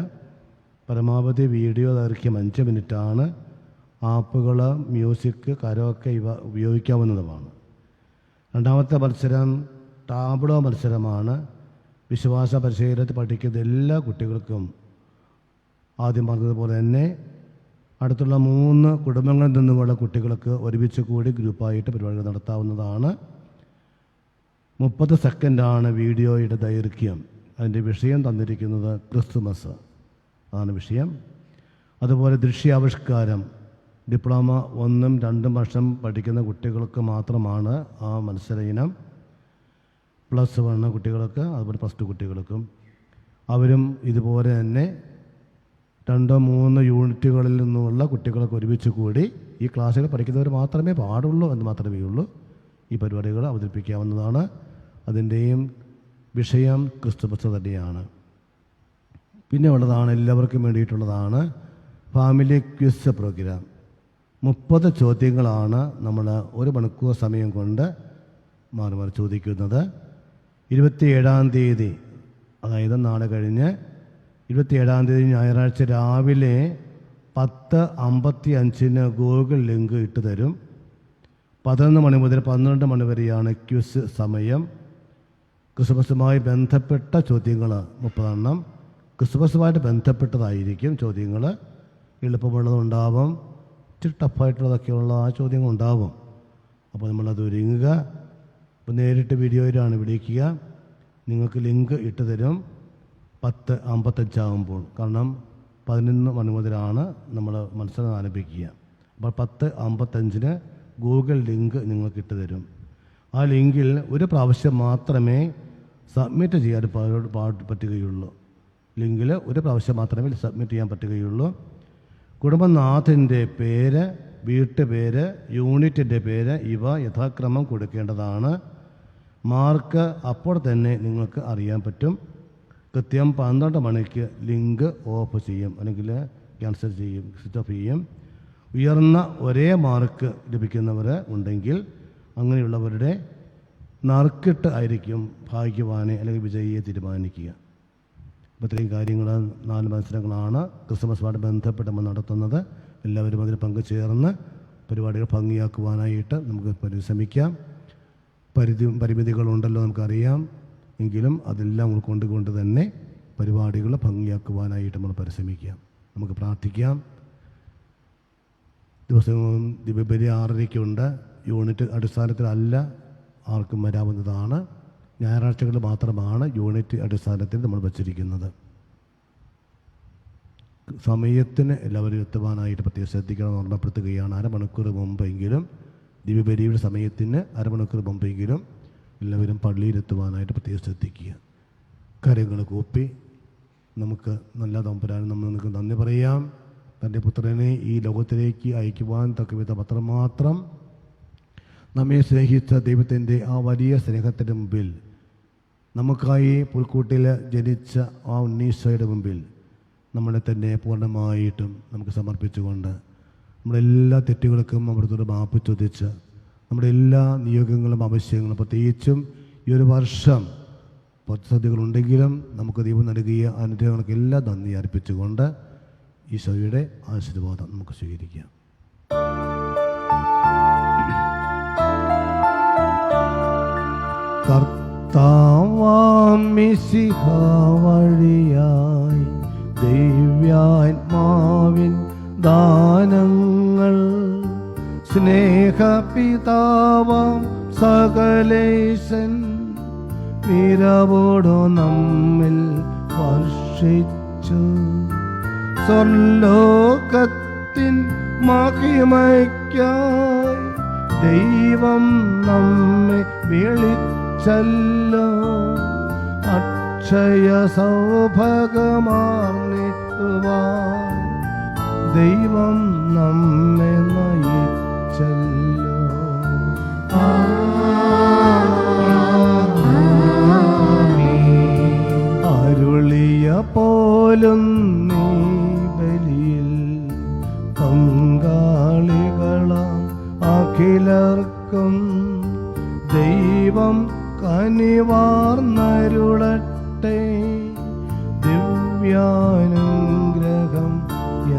പരമാവധി വീഡിയോ ദൈർഘ്യം 5 മിനിറ്റാണ്. ആപ്പുകൾ, മ്യൂസിക്, കരോക്കെ ഇവ ഉപയോഗിക്കാവുന്നതുമാണ്. രണ്ടാമത്തെ മത്സരം ടാബ്ലോ മത്സരമാണ്. വിശ്വാസ പരിശീലനത്തിൽ പഠിക്കുന്ന എല്ലാ കുട്ടികൾക്കും ആദ്യം പറഞ്ഞതുപോലെ തന്നെ അടുത്തുള്ള 3 കുടുംബങ്ങളിൽ നിന്നുമുള്ള കുട്ടികൾക്ക് ഒരുമിച്ച് കൂടി ഗ്രൂപ്പായിട്ട് പരിപാടികൾ നടത്താവുന്നതാണ്. 30 സെക്കൻഡാണ് വീഡിയോയുടെ ദൈർഘ്യം. അതിൻ്റെ വിഷയം തന്നിരിക്കുന്നത് ക്രിസ്തുമസ് ആണ് വിഷയം. അതുപോലെ ദൃശ്യാവിഷ്കാരം ഡിപ്ലോമ 1ഉം 2ഉം വർഷം പഠിക്കുന്ന കുട്ടികൾക്ക് മാത്രമാണ് ആ മത്സര ഇനം. +1 കുട്ടികൾക്ക്, അതുപോലെ +2 കുട്ടികൾക്കും. അവരും ഇതുപോലെ തന്നെ 2-3 യൂണിറ്റുകളിൽ നിന്നുള്ള കുട്ടികളൊക്കെ ഒരുമിച്ച് കൂടി ഈ ക്ലാസ്സിൽ പഠിക്കുന്നവർ മാത്രമേ പാടുള്ളൂ എന്ന് മാത്രമേ ഉള്ളൂ. ഈ പരിപാടികൾ അവതരിപ്പിക്കാവുന്നതാണ്. അതിൻ്റെയും വിഷയം ക്രിസ്തുമസ് തന്നെയാണ്. പിന്നെ ഉള്ളതാണ് എല്ലാവർക്കും വേണ്ടിയിട്ടുള്ളതാണ് ഫാമിലി ക്വിസ് പ്രോഗ്രാം. 30 ചോദ്യങ്ങളാണ് നമ്മൾ 1 മണിക്കൂർ സമയം കൊണ്ട് മാറി മാറി ചോദിക്കുന്നത്. 27-ാം തീയതി, അതായത് നാളെ കഴിഞ്ഞ് 27-ാം തീയതി ഞായറാഴ്ച രാവിലെ 10:55 ഗൂഗിൾ ലിങ്ക് ഇട്ട് തരും. 11 മണി മുതൽ 12 മണി വരെയാണ് ക്വിസ് സമയം. ക്രിസ്മസുമായി ബന്ധപ്പെട്ട ചോദ്യങ്ങൾ 30 എണ്ണം ക്രിസ്മസുമായിട്ട് ബന്ധപ്പെട്ടതായിരിക്കും. ചോദ്യങ്ങൾ എളുപ്പമുള്ളതുണ്ടാവും, ഇച്ചിരി ടഫായിട്ടുള്ളതൊക്കെയുള്ള ആ ചോദ്യങ്ങൾ ഉണ്ടാവും. അപ്പോൾ നമ്മളത് ഒരുങ്ങുക. അപ്പോൾ നേരിട്ട് വീഡിയോയിലാണ് വിളിക്കുക. നിങ്ങൾക്ക് ലിങ്ക് ഇട്ട് തരും 10:55 ആകുമ്പോൾ. കാരണം 11 മണി മുതലാണ് നമ്മൾ മത്സരം ആരംഭിക്കുക. അപ്പോൾ 10:55 ഗൂഗിൾ ലിങ്ക് നിങ്ങൾക്ക് ഇട്ട് തരും. ആ ലിങ്കിൽ 1 പ്രാവശ്യം മാത്രമേ സബ്മിറ്റ് ചെയ്യാൻ പറ്റുകയുള്ളൂ. ലിങ്കിൽ 1 പ്രാവശ്യം മാത്രമേ സബ്മിറ്റ് ചെയ്യാൻ പറ്റുകയുള്ളൂ. കുടുംബനാഥൻ്റെ പേര്, വീട്ടുപേര്, യൂണിറ്റിൻ്റെ പേര് ഇവ യഥാക്രമം കൊടുക്കേണ്ടതാണ്. മാർക്ക് അപ്പോൾ തന്നെ നിങ്ങൾക്ക് അറിയാൻ പറ്റും. കൃത്യം 12 മണിക്ക് ലിങ്ക് ഓഫ് ചെയ്യും, അല്ലെങ്കിൽ ക്യാൻസൽ ചെയ്യും, സ്വിച്ച് ഓഫ് ചെയ്യും. ഉയർന്ന ഒരേ മാർക്ക് ലഭിക്കുന്നവർ ഉണ്ടെങ്കിൽ അങ്ങനെയുള്ളവരുടെ നറുക്കിട്ട് ആയിരിക്കും ഭാഗ്യവാനെ അല്ലെങ്കിൽ വിജയിയെ തീരുമാനിക്കുക. അപ്പോൾ ഇത്രയും കാര്യങ്ങൾ 4 മത്സരങ്ങളാണ് ക്രിസ്മസുമായിട്ട് ബന്ധപ്പെട്ട് നമ്മൾ നടത്തുന്നത്. എല്ലാവരും അതിൽ പങ്കുചേർന്ന് പരിപാടികൾ ഭംഗിയാക്കുവാനായിട്ട് നമുക്ക് പരിശ്രമിക്കാം. പരിമിതികളുണ്ടല്ലോ നമുക്കറിയാം, എങ്കിലും അതെല്ലാം ഉൾക്കൊണ്ടുകൊണ്ട് തന്നെ പരിപാടികൾ ഭംഗിയാക്കുവാനായിട്ട് നമ്മൾ പരിശ്രമിക്കാം. നമുക്ക് പ്രാർത്ഥിക്കാം. ദിവസവും ദിവ്യബലി 6:30-ക്കുണ്ട്. യൂണിറ്റ് അടിസ്ഥാനത്തിലല്ല, ആർക്കും വരാവുന്നതാണ്. ഞായറാഴ്ചകൾ മാത്രമാണ് യൂണിറ്റ് അടിസ്ഥാനത്തിൽ നമ്മൾ വച്ചിരിക്കുന്നത്. സമയത്തിന് എല്ലാവരും എത്തുവാനായിട്ട് പ്രത്യേകം ശ്രദ്ധിക്കണം, ഓർമ്മപ്പെടുത്തുകയാണ്. അരമണിക്കൂർ മുമ്പെങ്കിലും ദിവ്യബലിയുടെ സമയത്തിന് അരമണിക്കൂർ മുമ്പെങ്കിലും എല്ലാവരും പള്ളിയിലെത്തുവാനായിട്ട് പ്രത്യേകം ശ്രദ്ധിക്കുക. കരങ്ങൾ കൂപ്പി നമുക്ക് നല്ല തമ്പുരാൻ നമ്മൾ നിങ്ങൾക്ക് നന്ദി പറയാം. തൻ്റെ പുത്രനെ ഈ ലോകത്തിലേക്ക് അയക്കുവാൻ തക്കവിധം അത്രമാത്രം നമ്മെ സ്നേഹിച്ച ദൈവത്തിൻ്റെ ആ വലിയ സ്നേഹത്തിൻ്റെ മുമ്പിൽ, നമുക്കായി പുൽക്കൂട്ടിൽ ജനിച്ച ആ ഉണ്ണീശോയുടെ മുമ്പിൽ നമ്മളെ തന്നെ പൂർണ്ണമായിട്ടും നമുക്ക് സമർപ്പിച്ചുകൊണ്ട് നമ്മുടെ എല്ലാ തെറ്റുകൾക്കും അവിടുത്തെ മാപ്പ് ചോദിച്ച് നമ്മുടെ എല്ലാ നിയോഗങ്ങളും ആവശ്യങ്ങളും, പ്രത്യേകിച്ചും ഈ ഒരു വർഷം പ്രതിസന്ധികളുണ്ടെങ്കിലും നമുക്ക് ദൈവം നൽകിയ അനുഗ്രഹങ്ങൾക്ക് എല്ലാം നന്ദി അർപ്പിച്ചുകൊണ്ട് ഈശോയുടെ ആശീർവാദം നമുക്ക് സ്വീകരിക്കാം. കർത്താവാം മിശിഹ വഴിയായി ദിവ്യാത്മാവിൻ ദാനങ്ങൾ സ്നേഹപിതാവാം സകലേശൻ വിരവോടു നമ്മിൽ വർഷിച്ചു. സ്വർലോകത്തിൻ മഹിമയ്ക്കായി ദൈവം നമ്മെ വിളിച്ചല്ലോ. അക്ഷയ സൗഭാഗ്യമാർന്നിടുവാൻ ദൈവം നമ്മെ നയിച്ചല്ലോ. അരുളിയ പോലും നീ ബലിയിൽ പങ്കാളികളാം അഖിലർക്കും ദൈവം കനിവാർന്നരുളട്ടെ. ദിവ്യാനുഗ്രഹം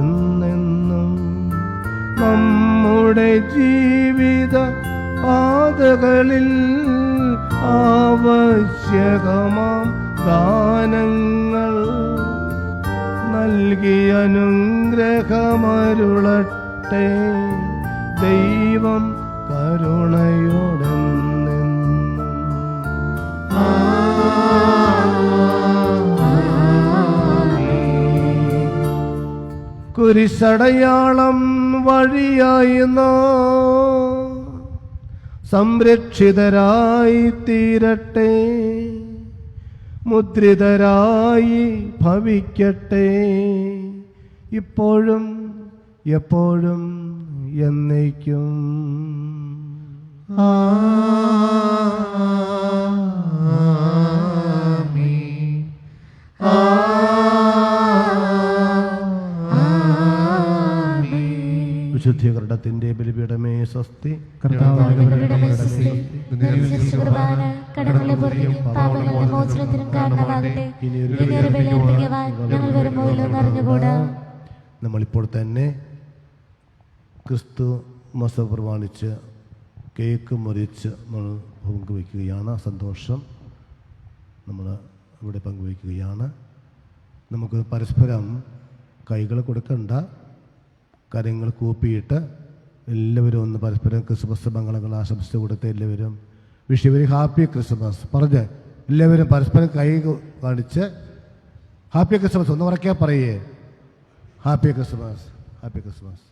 എന്നെന്നും നമ്മുടെ ജീവിത പാതകളിൽ ആവശ്യകമാം ദാനങ്ങൾ നൽകി അനുഗ്രഹമരുളട്ടെ. ദൈവം കരുണയോടെന്നെന്നും. കുരിശടയാളം വഴിയായി നാം സംരക്ഷിതരായി തീരട്ടെ, മുദ്രിതരായി ഭവിക്കട്ടെ, ഇപ്പോഴും എപ്പോഴും എന്നേക്കും. വിശുദ്ധ കർടത്തിന്റെ ബലിപീഠമേ സ്വസ്തി. നമ്മളിപ്പോൾ തന്നെ ക്രിസ്തു മസ പ്രമാണിച്ച് കേക്ക് മുറിച്ച് നമ്മൾ പങ്കുവയ്ക്കുകയാണ്. സന്തോഷം നമ്മൾ ഇവിടെ പങ്കുവയ്ക്കുകയാണ്. നമുക്ക് പരസ്പരം കൈകൾ കൊടുക്കണ്ട, കാര്യങ്ങൾ കൂപ്പിയിട്ട് എല്ലാവരും ഒന്ന് പരസ്പരം ക്രിസ്മസ് മംഗളങ്ങൾ ആശംസിച്ച് കൊടുത്ത് എല്ലാവരും വിഷ് വെരി ഹാപ്പി ക്രിസ്മസ് പറഞ്ഞ് എല്ലാവരും പരസ്പരം കൈ കാണിച്ച് ഹാപ്പി ക്രിസ്മസ് ഒന്ന് ഉറക്കെ പറയേ. Happy Christmas, happy Christmas.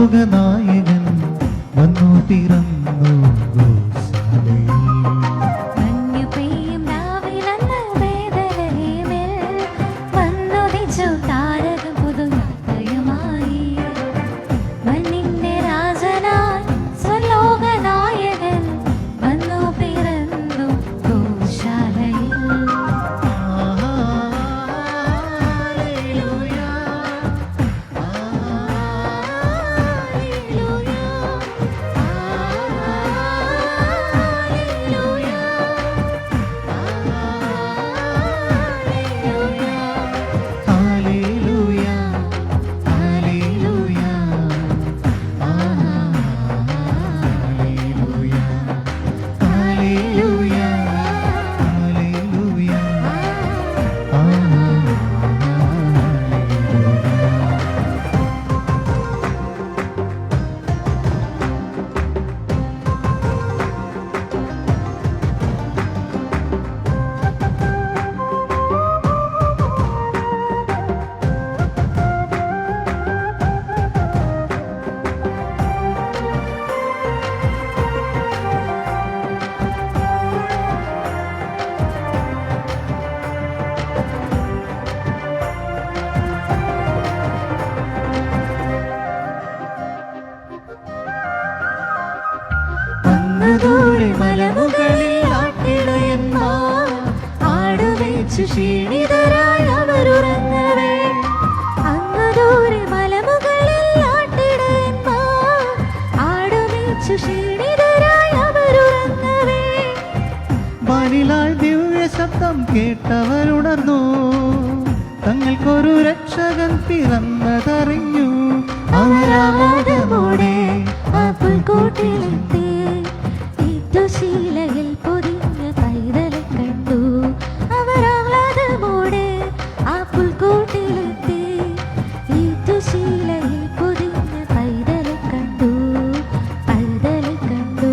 സ്വലോകനായകൻ വന്നു പിറന്നു ഗോശാലയിൽ. മഞ്ഞു പെയ്യും രാവിലന്ന് ബേഥലേഹേമിൽ വന്നുദിച്ചു താരകം പുതുയാത്രയുമായി. മണ്ണിന്റെ രാജനായി സ്വലോകനായകൻ വന്നു പിറന്നു ഗോശാലയിൽ. ഹല്ലേലൂയ, ഹല്ലേലൂയ, ഹല്ലേലൂയ, ഹല്ലേലൂയ, ഹല്ലേലൂയ, ഹല്ലേലൂയ. അങ്ങുദൂരെ മലമുകളിൽ ആട്ടിടയന്മാർ ആടുമേച്ചു ക്ഷീണിതരായി അവരുറങ്ങവേ. അങ്ങുദൂരെ മലമുകളിൽ ആട്ടിടയന്മാർ ആടുമേച്ചു ക്ഷീണിതരായി അവരുറങ്ങവേ. വാനിലായി ദിവ്യ ശബ്ദം കേട്ടവരുണർന്നു, തങ്ങൾക്കൊരു രക്ഷകൻ പിറന്നതറിഞ്ഞു. അവരാമോദമോടെ ആ പുൽക്കൂട്ടിലെത്തി. ഈറ്റുശീലയിൽ പൊതിഞ്ഞ പൈതലെ കണ്ടു. അവരാഹ്ലാദമോടെ ആ പുൽക്കൂട്ടിലെത്തി. ഈറ്റുശീലയിൽ പൊതിഞ്ഞ പൈതലെ കണ്ടു. പൈതലെ കണ്ടു.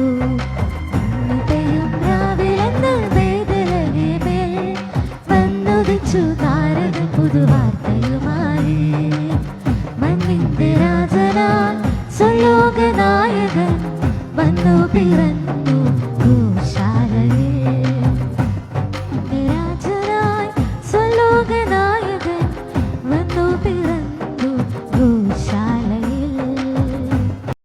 മഞ്ഞുപെയ്യും രാവിലെന്ന് ബേഥലേഹേമിൽ വന്നുദിച്ചു താരകം പുതുവാർത്തയുമായി. മണ്ണിന്റെ രാജനായി സ്വലോകനായകൻ വന്നു പിറന്നു